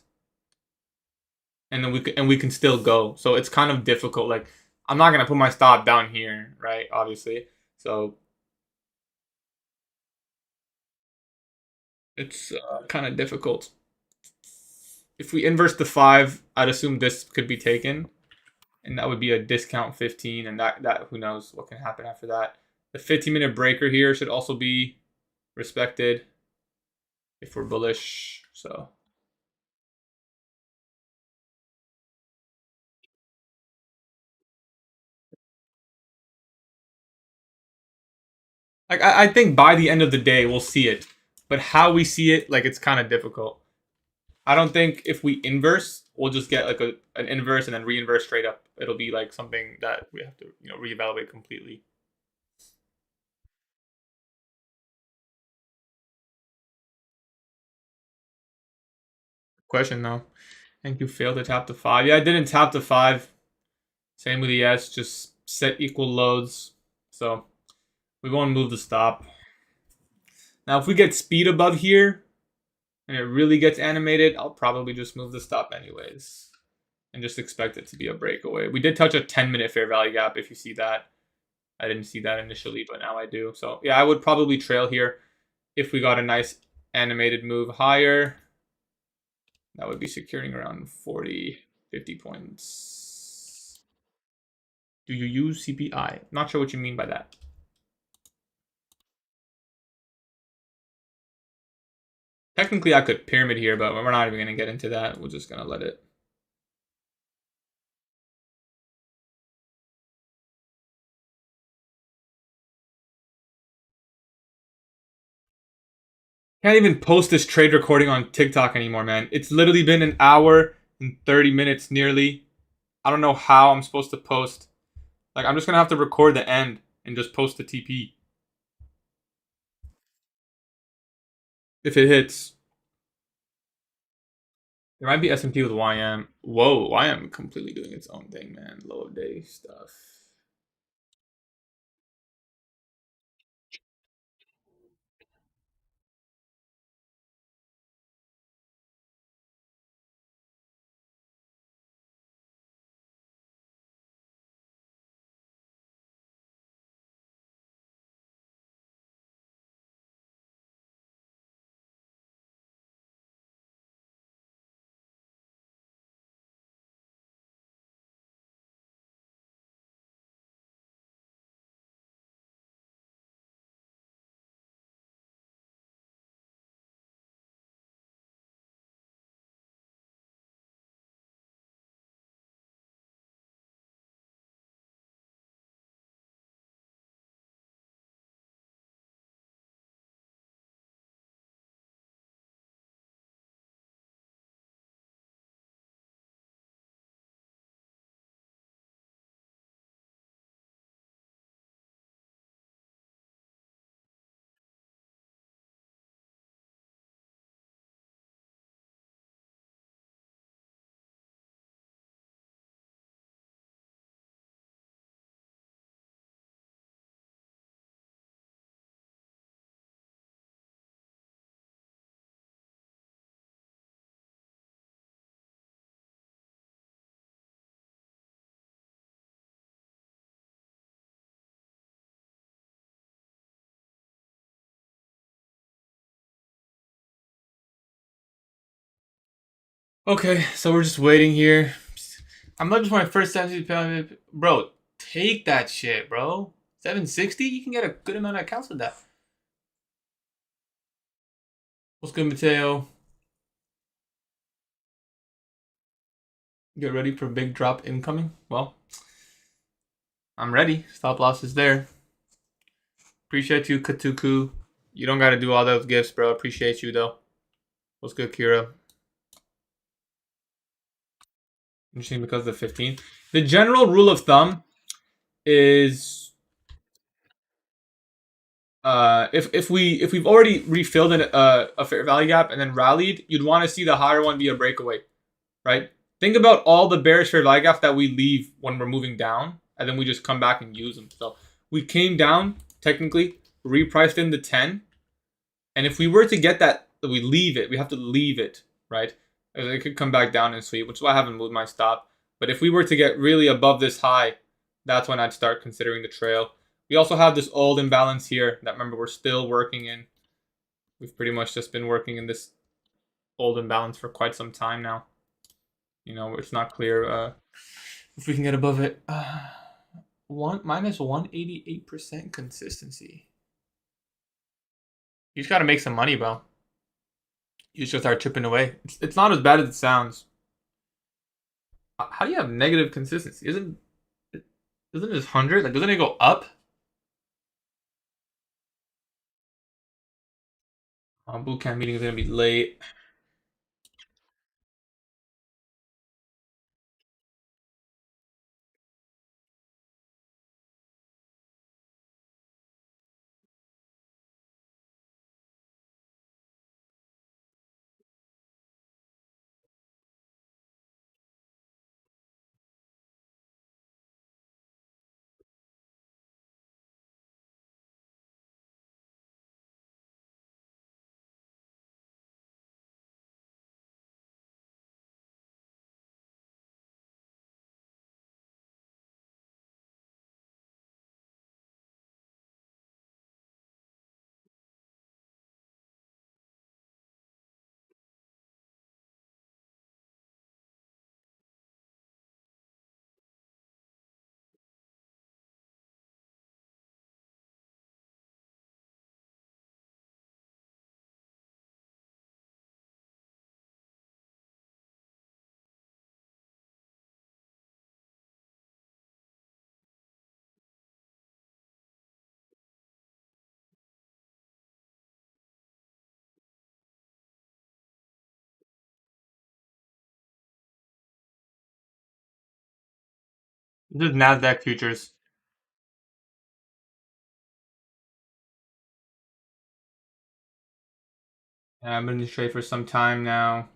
And then we can still go. So it's kind of difficult. Like, I'm not gonna put my stop down here, right? Obviously. So it's kind of difficult. If we inverse the 5, I'd assume this could be taken. And that would be a discount 15. And that who knows what can happen after that. The 15-minute breaker here should also be respected if we're bullish. So like I think by the end of the day we'll see it. But how we see it, like, it's kind of difficult. I don't think if we inverse, we'll just get like an inverse and then reinverse straight up. It'll be like something that we have to reevaluate completely. Question though. I think you failed to tap the 5. Yeah, I didn't tap the 5. Same with the S. Just set equal loads. So we won't move the stop. Now if we get speed above here and it really gets animated, I'll probably just move the stop anyways. And just expect it to be a breakaway. We did touch a 10-minute fair value gap if you see that. I didn't see that initially, but now I do. So yeah, I would probably trail here if we got a nice animated move higher. That would be securing around 40, 50 points. Do you use CPI? Not sure what you mean by that. Technically, I could pyramid here, but we're not even going to get into that. We're just going to let it. Can't even post this trade recording on TikTok anymore, man. It's literally been an hour and 30 minutes nearly. I don't know how I'm supposed to post. Like, I'm just going to have to record the end and just post the TP. If it hits. There might be S&P with YM. Whoa, YM completely doing its own thing, man. Low day stuff. Okay, so we're just waiting here. I'm looking for my first 760. Bro, take that shit, bro. 760? You can get a good amount of accounts with that. What's good, Mateo? Get ready for a big drop incoming. Well, I'm ready. Stop loss is there. Appreciate you, Katuku. You don't gotta do all those gifts, bro. Appreciate you, though. What's good, Kira? Interesting because of the 15. The general rule of thumb is if we've already refilled a fair value gap and then rallied, you'd want to see the higher one be a breakaway, right? Think about all the bearish fair value gaps that we leave when we're moving down, and then we just come back and use them. So we came down technically, repriced in the 10, and if we were to get that, we leave it. We have to leave it, right? It could come back down and sweep, which is why I haven't moved my stop. But if we were to get really above this high, that's when I'd start considering the trail. We also have this old imbalance here that, remember, we're still working in. We've pretty much just been working in this old imbalance for quite some time now. You know, it's not clear if we can get above it. Minus 188% consistency. You just got to make some money, bro. You just start chipping away. It's not as bad as it sounds. How do you have negative consistency? Isn't it 100? Like, doesn't it go up? Bootcamp meeting is gonna be late. This is Nasdaq futures. And I've been in this trade for some time now.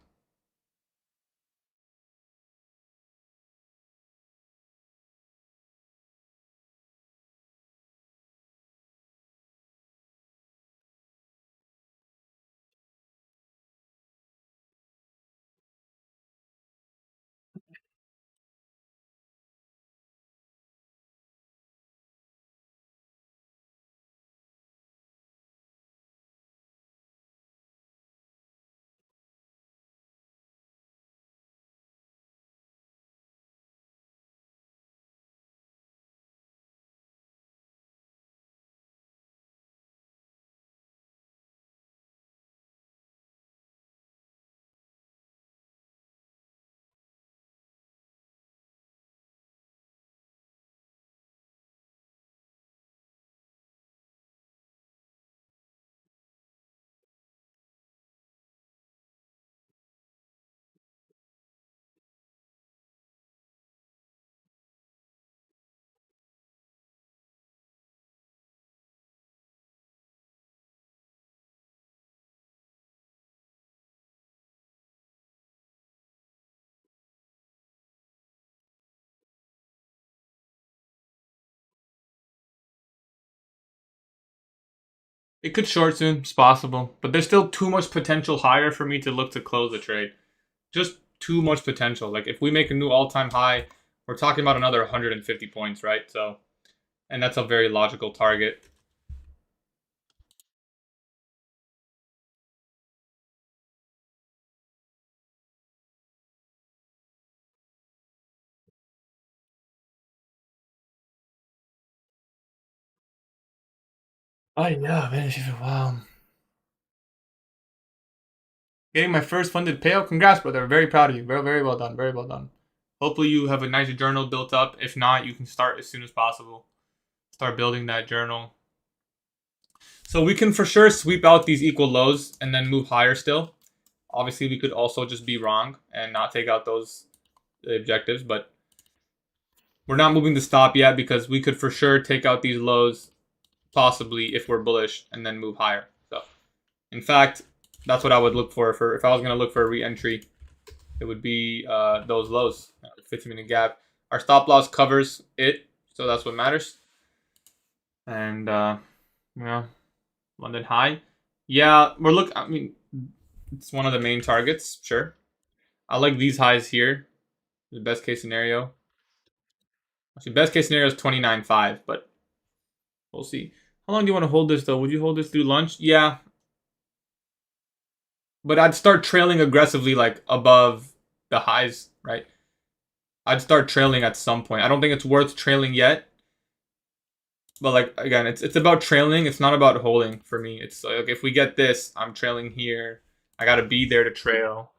It could short soon. It's possible. But there's still too much potential higher for me to look to close the trade. Just too much potential. Like, if we make a new all-time high, we're talking about another 150 points, right? So, and that's a very logical target. Oh yeah, man, wow. Getting my first funded payout. Congrats, brother. Very proud of you. Very, very well done. Very well done. Hopefully you have a nice journal built up. If not, you can start as soon as possible. Start building that journal. So we can for sure sweep out these equal lows and then move higher still. Obviously, we could also just be wrong and not take out those objectives, but we're not moving the stop yet because we could for sure take out these lows, possibly if we're bullish, and then move higher. So, in fact, that's what I would look for if I was going to look for a re-entry. It would be those lows, 15-minute gap. Our stop loss covers it, so that's what matters. And London high. Yeah, I mean, it's one of the main targets. Sure, I like these highs here. The best case scenario. Actually, best case scenario is 29.5, but we'll see. How long do you want to hold this though? Would you hold this through lunch? Yeah, but I'd start trailing aggressively, like above the highs, right? I'd start trailing at some point. I don't think it's worth trailing yet. But like again, it's about trailing. It's not about holding for me. It's like if we get this, I'm trailing here. I gotta be there to trail.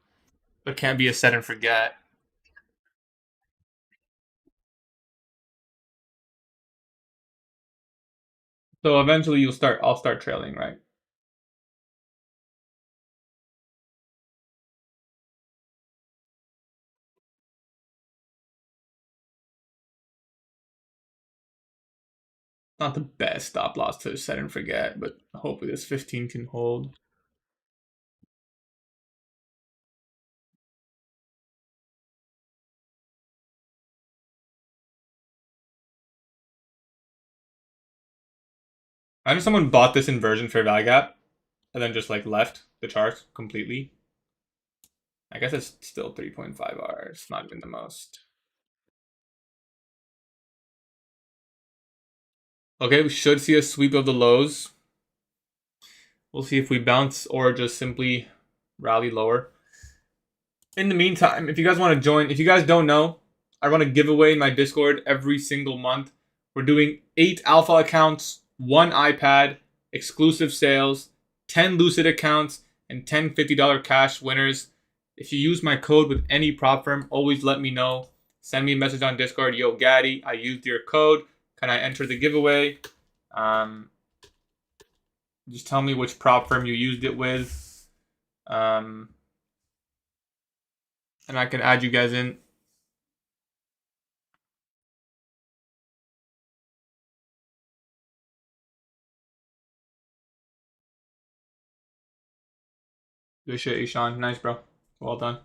It can't be a set and forget. So eventually I'll start trailing, right? Not the best stop loss to set and forget, but hopefully this 15 can hold. I know someone bought this inversion fair value gap and then just like left the chart completely. I guess it's still 3.5 hours. Not even the most. Okay, we should see a sweep of the lows. We'll see if we bounce or just simply rally lower. In the meantime, if you guys want to join, if you guys don't know, I run a giveaway in my Discord every single month. We're doing 8 alpha accounts, 1 iPad, exclusive sales, 10 Lucid accounts, and 10 $50 cash winners. If you use my code with any prop firm, always let me know. Send me a message on Discord. Yo, Gatie, I used your code. Can I enter the giveaway? Just tell me which prop firm you used it with. And I can add you guys in. Good shit, Ishan. Nice, bro. Well done.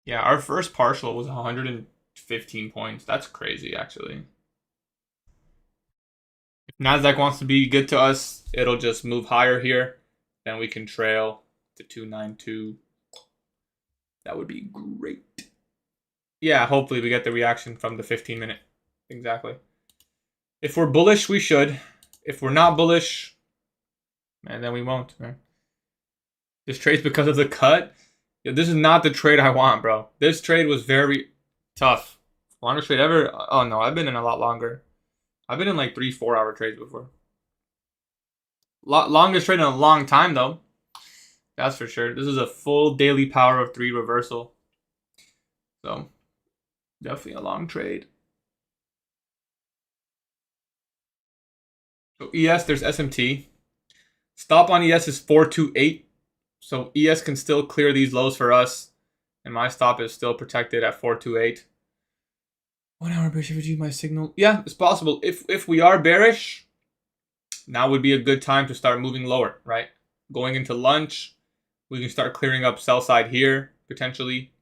Yeah, our first partial was 115 points. That's crazy, actually. If Nasdaq wants to be good to us, it'll just move higher here. Then we can trail to 292. That would be great. Yeah, hopefully we get the reaction from the 15-minute. Exactly. If we're bullish, we should. If we're not bullish, man, then we won't, man. This trade's because of the cut. Yeah, this is not the trade I want, bro. This trade was very tough. Longest trade ever? Oh no, I've been in a lot longer. I've been in like 3-4 hour trades before. Longest trade in a long time though. That's for sure. This is a full daily power of 3 reversal. So definitely a long trade. So ES, there's SMT. Stop on ES is 428. So ES can still clear these lows for us. And my stop is still protected at 428. 1 hour bearish FG, my signal. Yeah, it's possible. If we are bearish, now would be a good time to start moving lower, right? Going into lunch, we can start clearing up sell side here, potentially.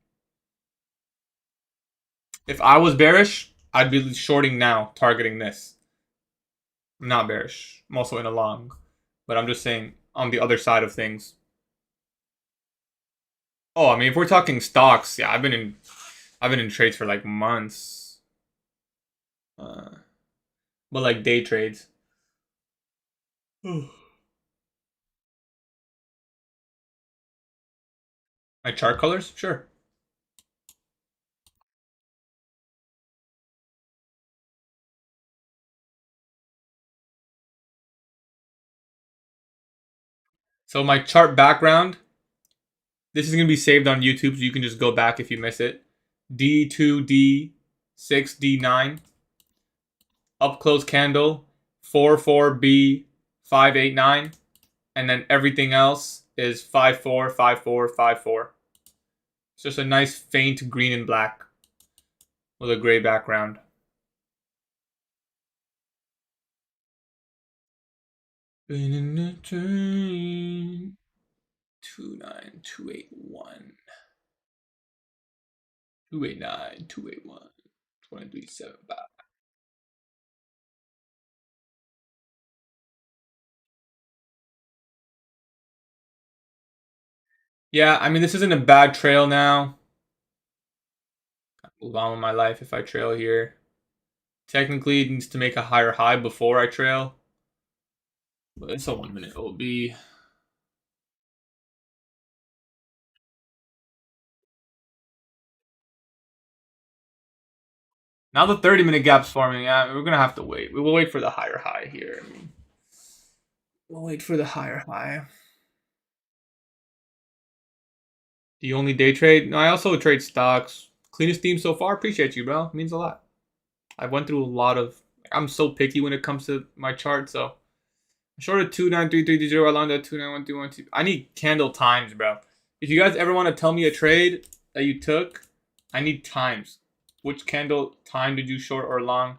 If I was bearish, I'd be shorting now, targeting this. I'm not bearish. I'm also in a long. But I'm just saying on the other side of things. Oh, I mean, if we're talking stocks, yeah, I've been in trades for like months. But like day trades. My chart colors? Sure. So my chart background, this is going to be saved on YouTube, so you can just go back if you miss it. D2, D6, D9. Up close candle, 4-4, B5-8-9. And then everything else is 5-4, 5-4, 5-4. It's just a nice faint green and black with a gray background. Been in the train. 29281. 289, 281, 2375. Yeah, I mean, this isn't a bad trail now. Move on with my life if I trail here. Technically, it needs to make a higher high before I trail. But it's a 1 minute OB. Now the 30-minute gap's forming. Yeah, we're going to have to wait. We will wait for the higher high here. I mean, we'll wait for the higher high. Do you only day trade? No, I also trade stocks. Cleanest team so far. Appreciate you, bro. Means a lot. I went through a lot of. I'm so picky when it comes to my chart, so short of 293330, I long at 291212. I need candle times, bro. If you guys ever want to tell me a trade that you took, I need times. Which candle time did you short or long?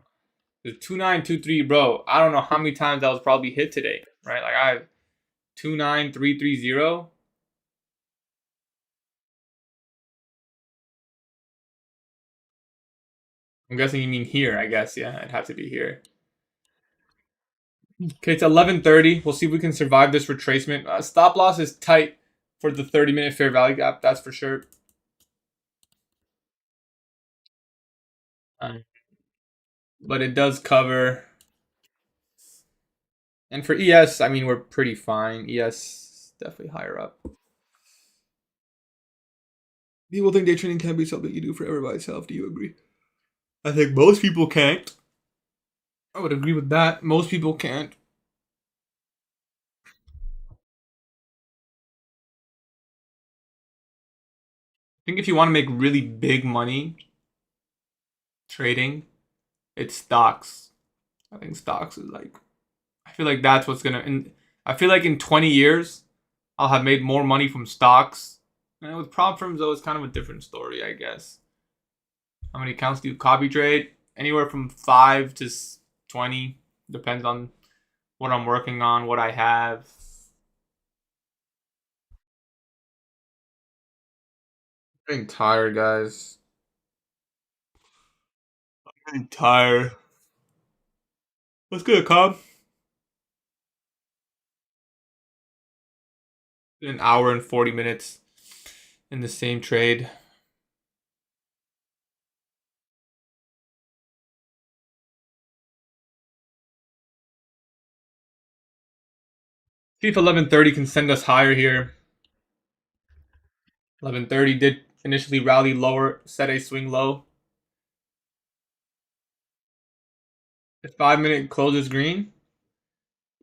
The 2923, bro. I don't know how many times that was probably hit today, right? Like I have 29330. I'm guessing you mean here, I guess. Yeah, it'd have to be here. Okay, it's 11:30. We'll see if we can survive this retracement. Stop loss is tight for the 30-minute fair value gap, that's for sure. But it does cover. And for ES, I mean, we're pretty fine. ES definitely higher up. People think day trading can be something you do forever by itself. Do you agree? I think most people can't. I would agree with that. Most people can't. I think if you want to make really big money trading, it's stocks. I think stocks is like, I feel like that's what's gonna. And I feel like in 20 years, I'll have made more money from stocks. And with Propfirms, though, it's kind of a different story, I guess. How many accounts do you copy trade? Anywhere from 5 to 20. Depends on what I'm working on, what I have. I'm getting tired, guys. I'm getting tired. What's good, Cobb? An hour and 40 minutes in the same trade. See if 11:30 can send us higher here. 11:30 did initially rally lower, set a swing low. The 5-minute closes green.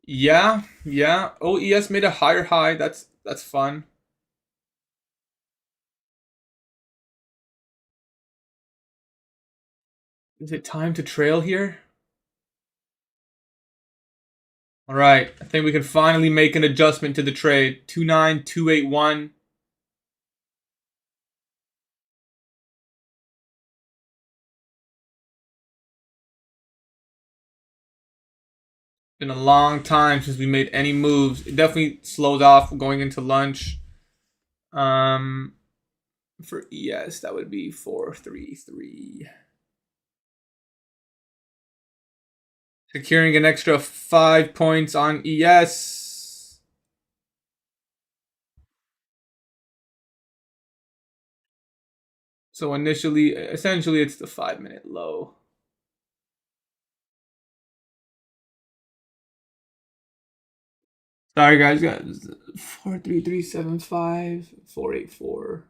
Yeah, yeah. OES made a higher high. That's fun. Is it time to trail here? All right. I think we can finally make an adjustment to the trade. 29281. Been a long time since we made any moves. It definitely slows off going into lunch. Um, for ES, that would be 433. Securing an extra 5 points on ES. So essentially, it's the 5-minute low. Sorry, guys. 43375 484.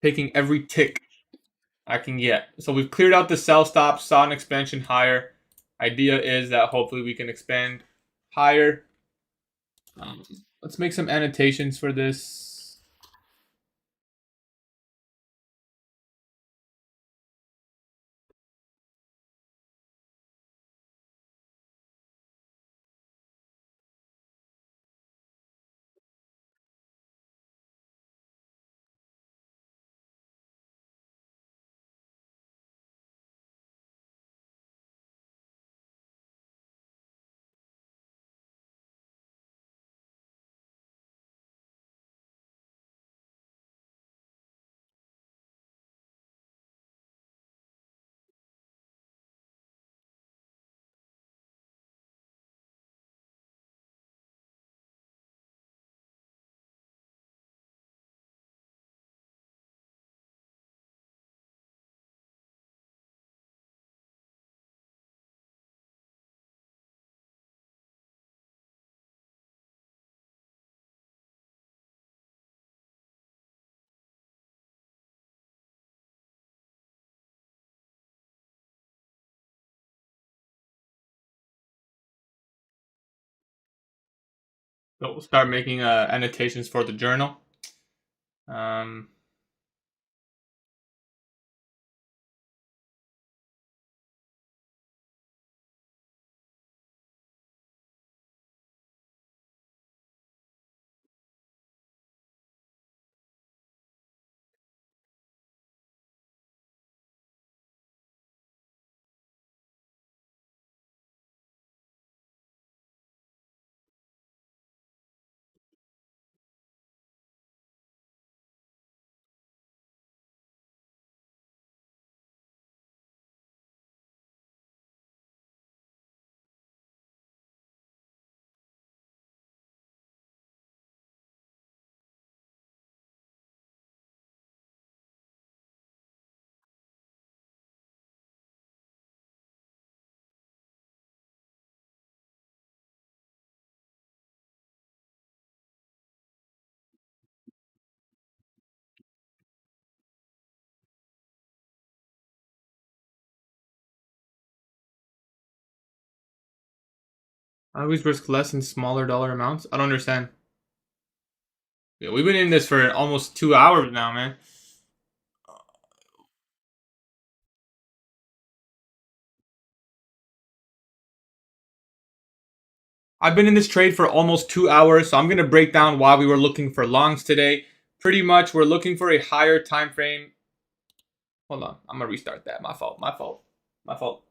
taking every tick I can get. So we've cleared out the sell stop, saw an expansion higher. Idea is that hopefully we can expand higher. Let's make some annotations for this. So we'll start making annotations for the journal. I always risk less in smaller dollar amounts. I don't understand. Yeah, we've been in this for almost 2 hours now, man. I've been in this trade for almost 2 hours, so I'm going to break down why we were looking for longs today. Pretty much, we're looking for a higher time frame. Hold on, I'm going to restart that. My fault.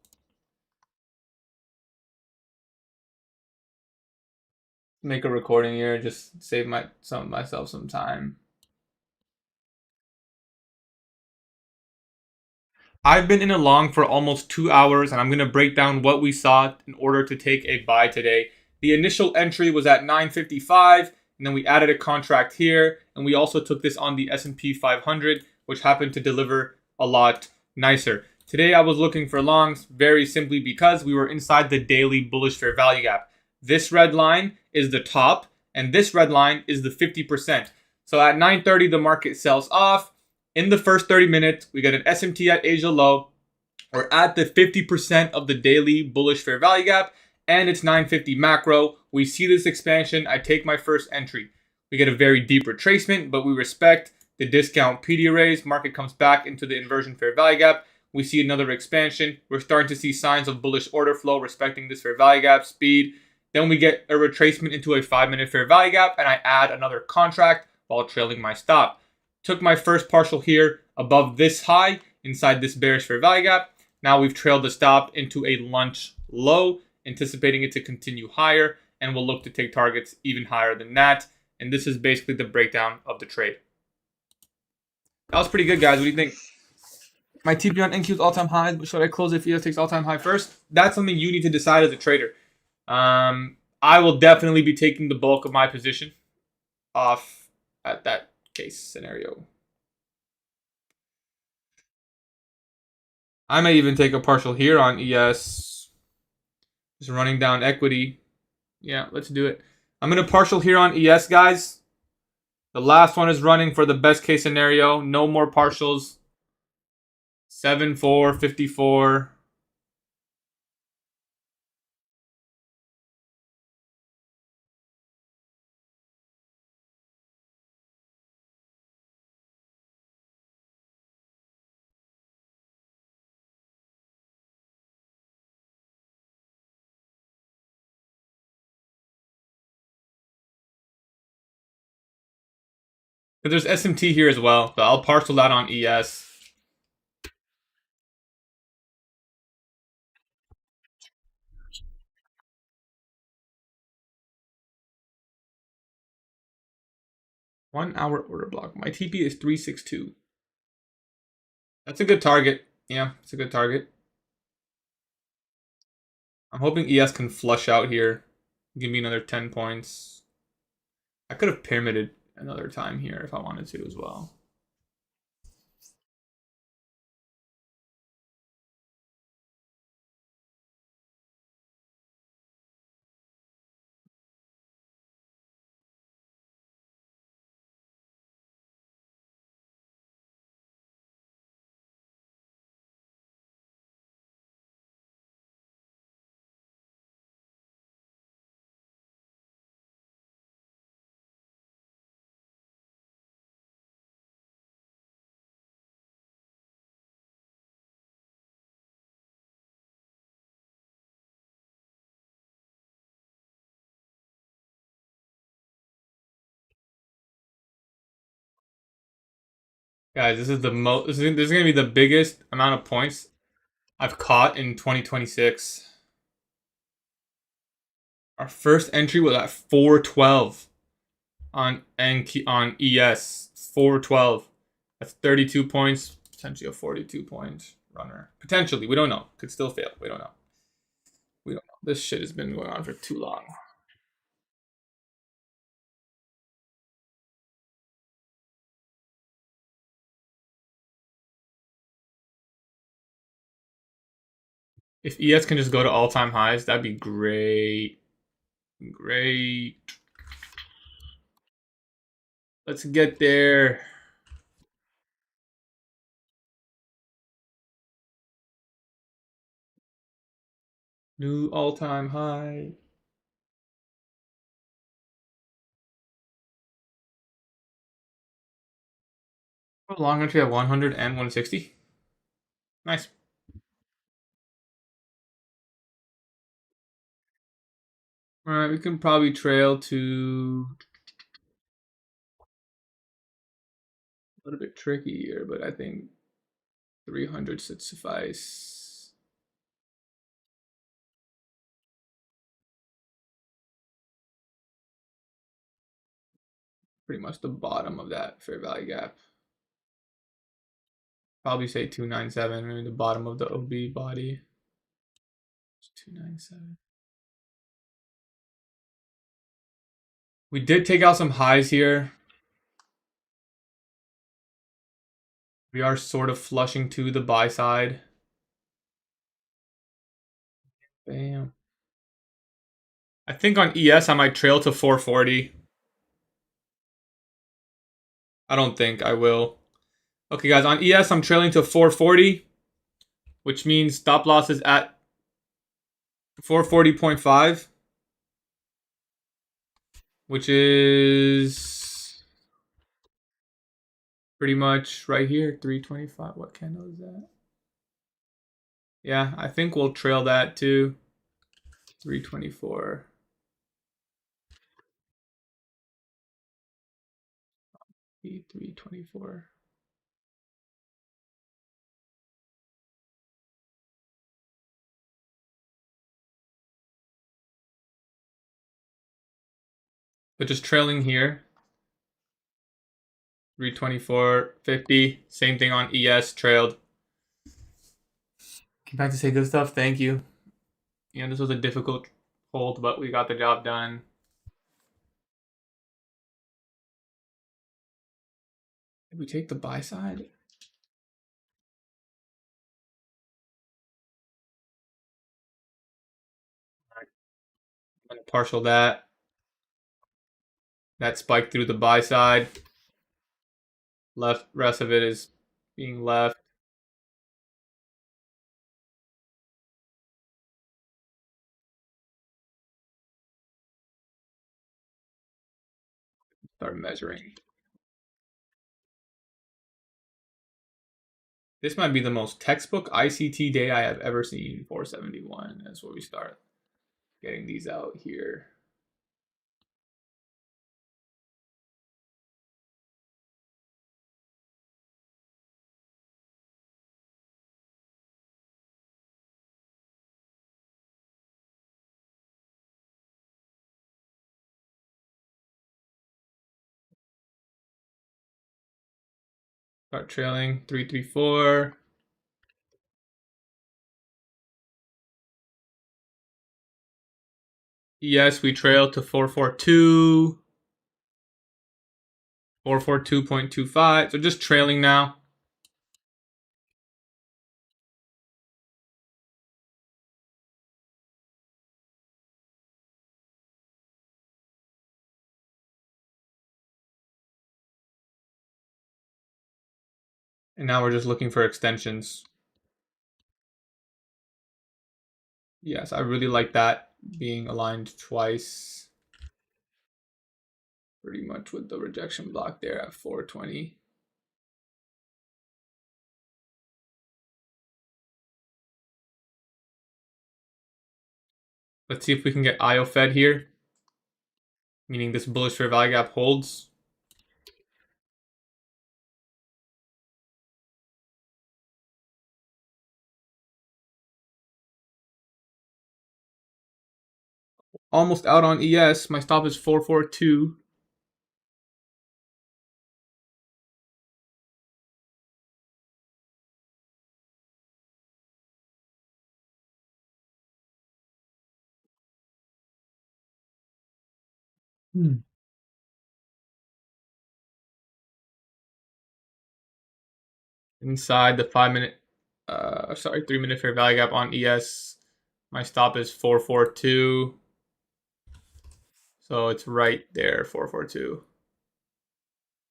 Make a recording here, just save myself some time. I've been in a long for almost 2 hours, and I'm going to break down what we saw in order to take a buy today. The initial entry was at 955, and then we added a contract here, and we also took this on the S&P 500, which happened to deliver a lot nicer. Today I was looking for longs very simply because we were inside the daily bullish fair value gap. This red line is the top, and this red line is the 50%. So at 9:30 the market sells off. In the first 30 minutes, we got an SMT at Asia low. We're at the 50% of the daily bullish fair value gap, and it's 950 macro. We see this expansion. I take my first entry. We get a very deep retracement, but we respect the discount PD raise. Market comes back into the inversion fair value gap. We see another expansion. We're starting to see signs of bullish order flow respecting this fair value gap speed. Then we get a retracement into a 5-minute fair value gap, and I add another contract while trailing my stop. Took my first partial here above this high inside this bearish fair value gap. Now we've trailed the stop into a lunch low, anticipating it to continue higher, and we'll look to take targets even higher than that. And this is basically the breakdown of the trade. That was pretty good, guys. What do you think? My TP on NQ is all-time high. Should I close if ES takes all-time high first? That's something you need to decide as a trader. I will definitely be taking the bulk of my position off at that case scenario. I may even take a partial here on ES. Just running down equity. Yeah, let's do it. I'm going to partial here on ES, guys. The last one is running for the best case scenario. No more partials. 7-4, 54. But there's SMT here as well, but I'll partial that on ES. One hour order block. My TP is 362. That's a good target. Yeah, it's a good target. I'm hoping ES can flush out here. Give me another 10 points. I could have pyramided another time here if I wanted to as well. Guys, this is the most. This is gonna be the biggest amount of points I've caught in 2026. Our first entry was at 412 on ES. 412. That's 32 points. Potentially a 42 point runner. Potentially, we don't know. Could still fail. We don't know. We don't know. This shit has been going on for too long. If ES can just go to all-time highs, that'd be great. Great. Let's get there. New all-time high. Long entry at 100 and 160. Nice. All right, we can probably trail to a little bit tricky here, but I think 300 should suffice. Pretty much the bottom of that fair value gap. Probably say 297, maybe the bottom of the OB body. 297. We did take out some highs here. We are sort of flushing to the buy side. Bam. I think on ES I might trail to 440. I don't think I will. Okay, guys, on ES I'm trailing to 440, which means stop loss is at 440.5, which is pretty much right here, 325. What candle is that? Yeah, I think we'll trail that too. 324. 324. But just trailing here. 324.50. Same thing on ES, trailed. Came back to say good stuff. Thank you. Yeah, this was a difficult hold, but we got the job done. Did we take the buy side? I'm gonna partial that. That spike through the buy side. Rest of it is being left. Start measuring. This might be the most textbook ICT day I have ever seen. 471. That's where we start getting these out here. Start trailing 334. Yes, we trail to 442. 442.25. So just trailing now. And now we're just looking for extensions. Yes, I really like that being aligned twice. Pretty much with the rejection block there at 420. Let's see if we can get IO fed here, meaning this bullish fair value gap holds. Almost out on ES. My stop is 442. Inside the 3-minute fair value gap on ES. My stop is 442. So it's right there, 442.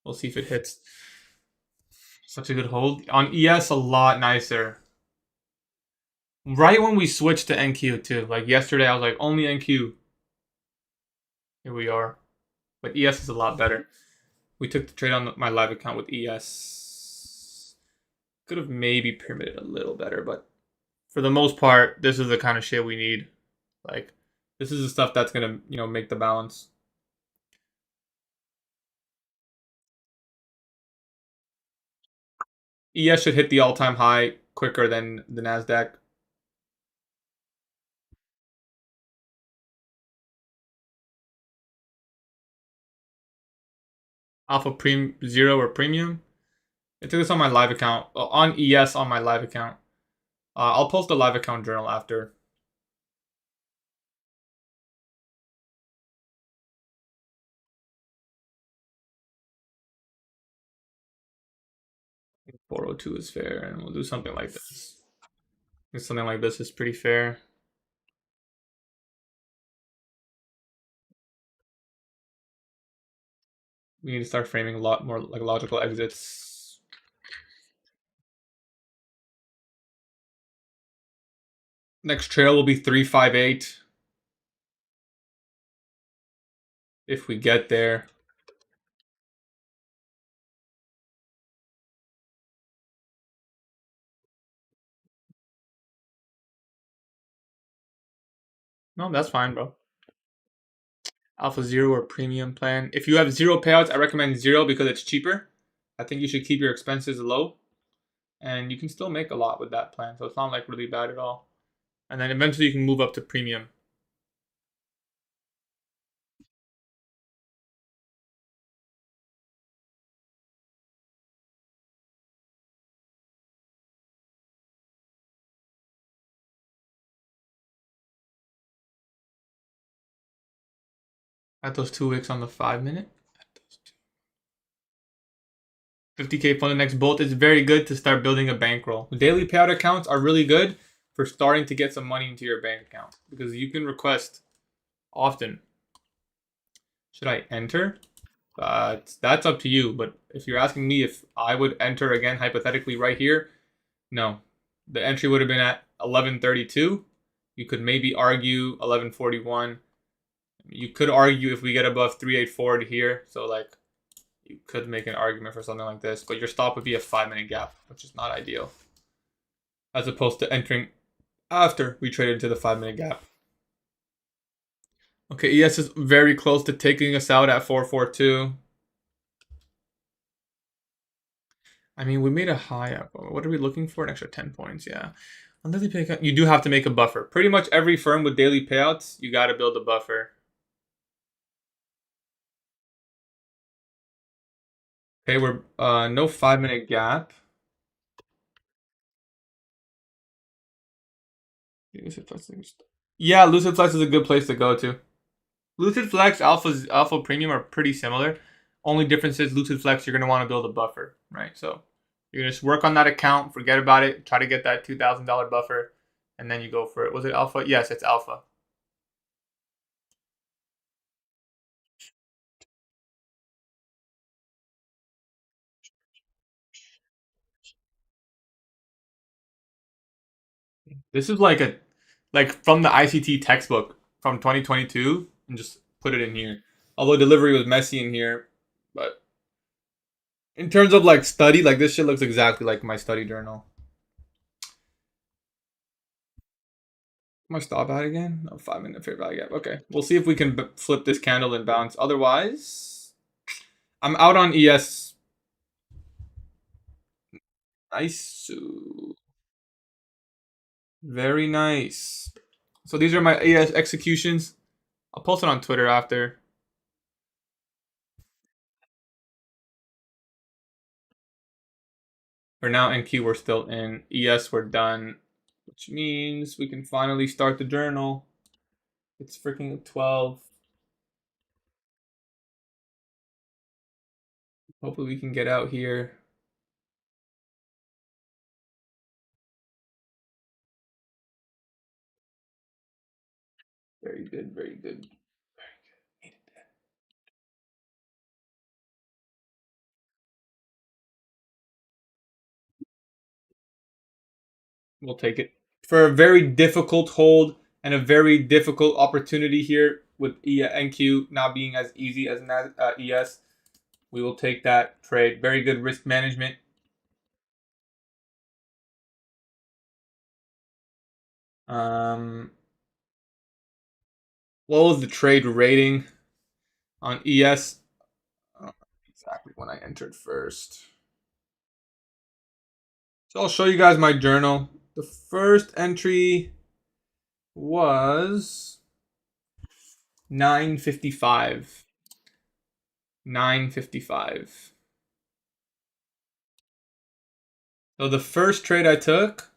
We'll see if it hits. Such a good hold. On ES, a lot nicer. Right when we switched to NQ too. Like yesterday, I was like, only NQ. Here we are. But ES is a lot better. We took the trade on my live account with ES. Could have maybe pyramided a little better, but for the most part, this is the kind of shit we need. Like, this is the stuff that's gonna, make the balance. ES should hit the all-time high quicker than the NASDAQ. Alpha Zero or Premium. I took this on my live account. On ES on my live account. I'll post the live account journal after. I think 402 is fair, and we'll do something like this. Something like this is pretty fair. We need to start framing a lot more like logical exits. Next trail will be 358. If we get there. No, that's fine, bro. Alpha Zero or Premium plan. If you have zero payouts, I recommend zero because it's cheaper. I think you should keep your expenses low. And you can still make a lot with that plan. So it's not like really bad at all. And then eventually you can move up to Premium. At those 2 wicks on the 5-minute. 50K for the next bolt is very good to start building a bankroll. Daily payout accounts are really good for starting to get some money into your bank account because you can request often. Should I enter? That's up to you. But if you're asking me if I would enter again, hypothetically, right here, no. The entry would have been at 1132. You could maybe argue 1141. You could argue if we get above 384 to here. So, like, you could make an argument for something like this. But your stop would be a 5-minute gap, which is not ideal. As opposed to entering after we traded into the 5-minute gap. Okay, ES is very close to taking us out at 442. I mean, we made a high up. What are we looking for? An extra 10 points, yeah. On daily payout, you do have to make a buffer. Pretty much every firm with daily payouts, you got to build a buffer. Okay, we're no 5-minute gap. Yeah, Lucid Flex is a good place to go to. Lucid Flex, Alpha Premium are pretty similar. Only difference is Lucid Flex, you're gonna want to build a buffer, right? So you're gonna just work on that account, forget about it, try to get that $2,000 buffer, and then you go for it. Was it Alpha? Yes, it's Alpha. This is like from the ICT textbook from 2022, and just put it in here. Although delivery was messy in here, but in terms of like study, like this shit looks exactly like my study journal. Am I stop at again? No, 5-minute fair value gap. Okay, we'll see if we can flip this candle and bounce. Otherwise, I'm out on ES. Nice. Very nice. So these are my ES executions. I'll post it on Twitter after. For now, NQ we're still in. ES we're done, which means we can finally start the journal. It's freaking 12. Hopefully we can get out here. Very good, very good. We'll take it. For a very difficult hold and a very difficult opportunity here with NQ not being as easy as ES, we will take that trade. Very good risk management. What was the trade rating on ES? Exactly when I entered first. So I'll show you guys my journal. The first entry was 955. 955. So the first trade I took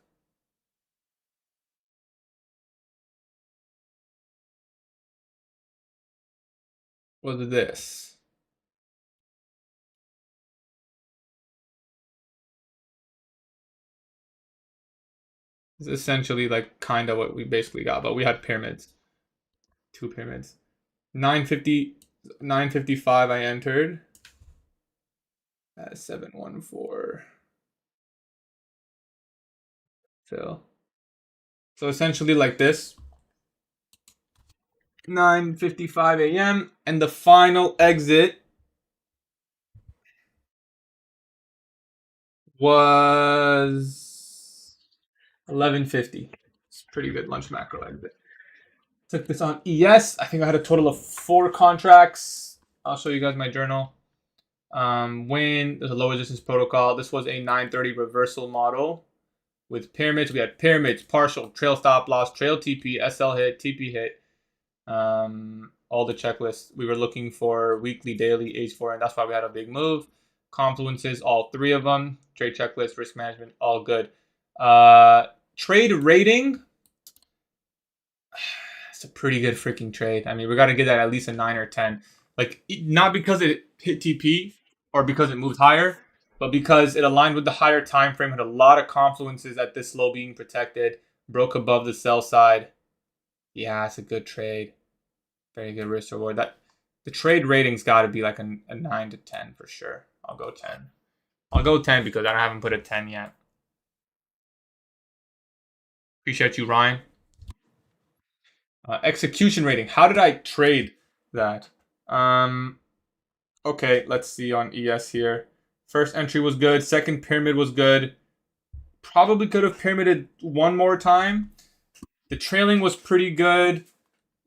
was this. It's essentially like kind of what we basically got, but we had pyramids. 2 pyramids. 950, 955 I entered. At 714. Fill. So essentially like this. 9:55 a.m. and the final exit was 11:50. It's pretty good lunch macro exit. Took this on ES. I think I had a total of 4 contracts. I'll show you guys my journal. When there's a low resistance protocol. This was a 930 reversal model with pyramids. We had pyramids, partial, trail stop loss, trail TP, SL hit, TP hit. All the checklists. We were looking for weekly, daily, H4, and that's why we had a big move. Confluences, all 3 of them. Trade checklist, risk management, all good. Trade rating. It's a pretty good freaking trade. I mean, we got to get that at least a 9 or 10. Like, not because it hit TP or because it moved higher, but because it aligned with the higher time frame, had a lot of confluences at this low being protected, broke above the sell side. Yeah, it's a good trade. Very good risk reward. The trade rating's got to be like a 9 to 10 for sure. I'll go 10. I'll go 10 because I haven't put a 10 yet. Appreciate you, Ryan. Execution rating. How did I trade that? Okay, let's see on ES here. First entry was good. Second pyramid was good. Probably could have pyramided one more time. The trailing was pretty good.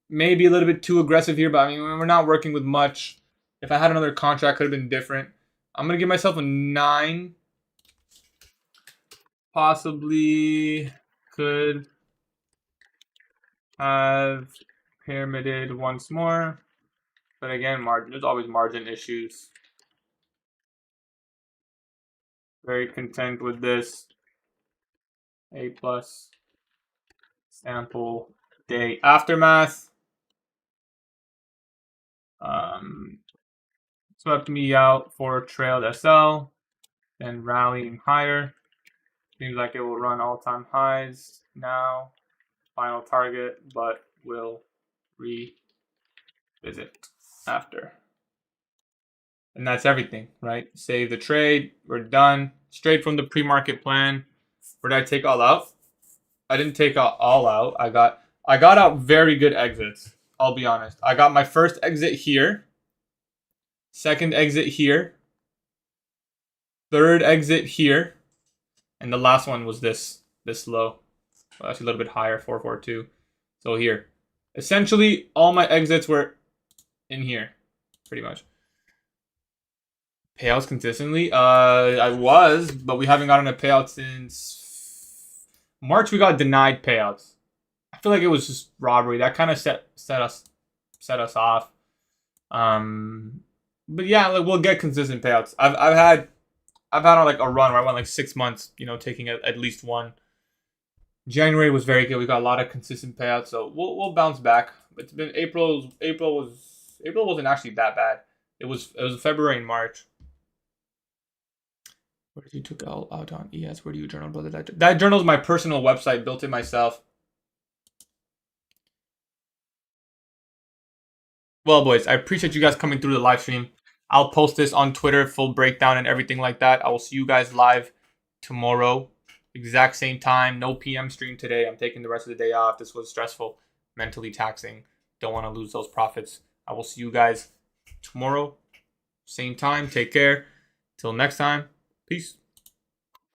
Maybe a little bit too aggressive here, but I mean, we're not working with much. If I had another contract, could have been different. I'm going to give myself a 9. Possibly could have pyramided once more. But again, margin. There's always margin issues. Very content with this. A+. Sample day aftermath. Swept me out for trailed SL. Then rallying higher. Seems like it will run all-time highs now. Final target, but will revisit after. And that's everything, right? Save the trade. We're done. Straight from the pre-market plan. Where did I take all out? I didn't take all out. I got out very good exits. I'll be honest. I got my first exit here. Second exit here. Third exit here. And the last one was this low. Well, actually a little bit higher, 442. So here. Essentially, all my exits were in here, pretty much. Payouts consistently? I was, but we haven't gotten a payout since March. We got denied payouts. I feel like it was just robbery. That kind of set us off. But yeah, like we'll get consistent payouts. I've had like a run where I went like 6 months, taking at least one. January was very good. We got a lot of consistent payouts, so we'll bounce back. It's been April wasn't actually that bad. It was February and March. Where did you took out on ES? Where do you journal, brother? That journal is my personal website. Built it myself. Well, boys, I appreciate you guys coming through the live stream. I'll post this on Twitter, full breakdown and everything like that. I will see you guys live tomorrow. Exact same time. No PM stream today. I'm taking the rest of the day off. This was stressful, mentally taxing. Don't want to lose those profits. I will see you guys tomorrow. Same time. Take care. Till next time. Peace.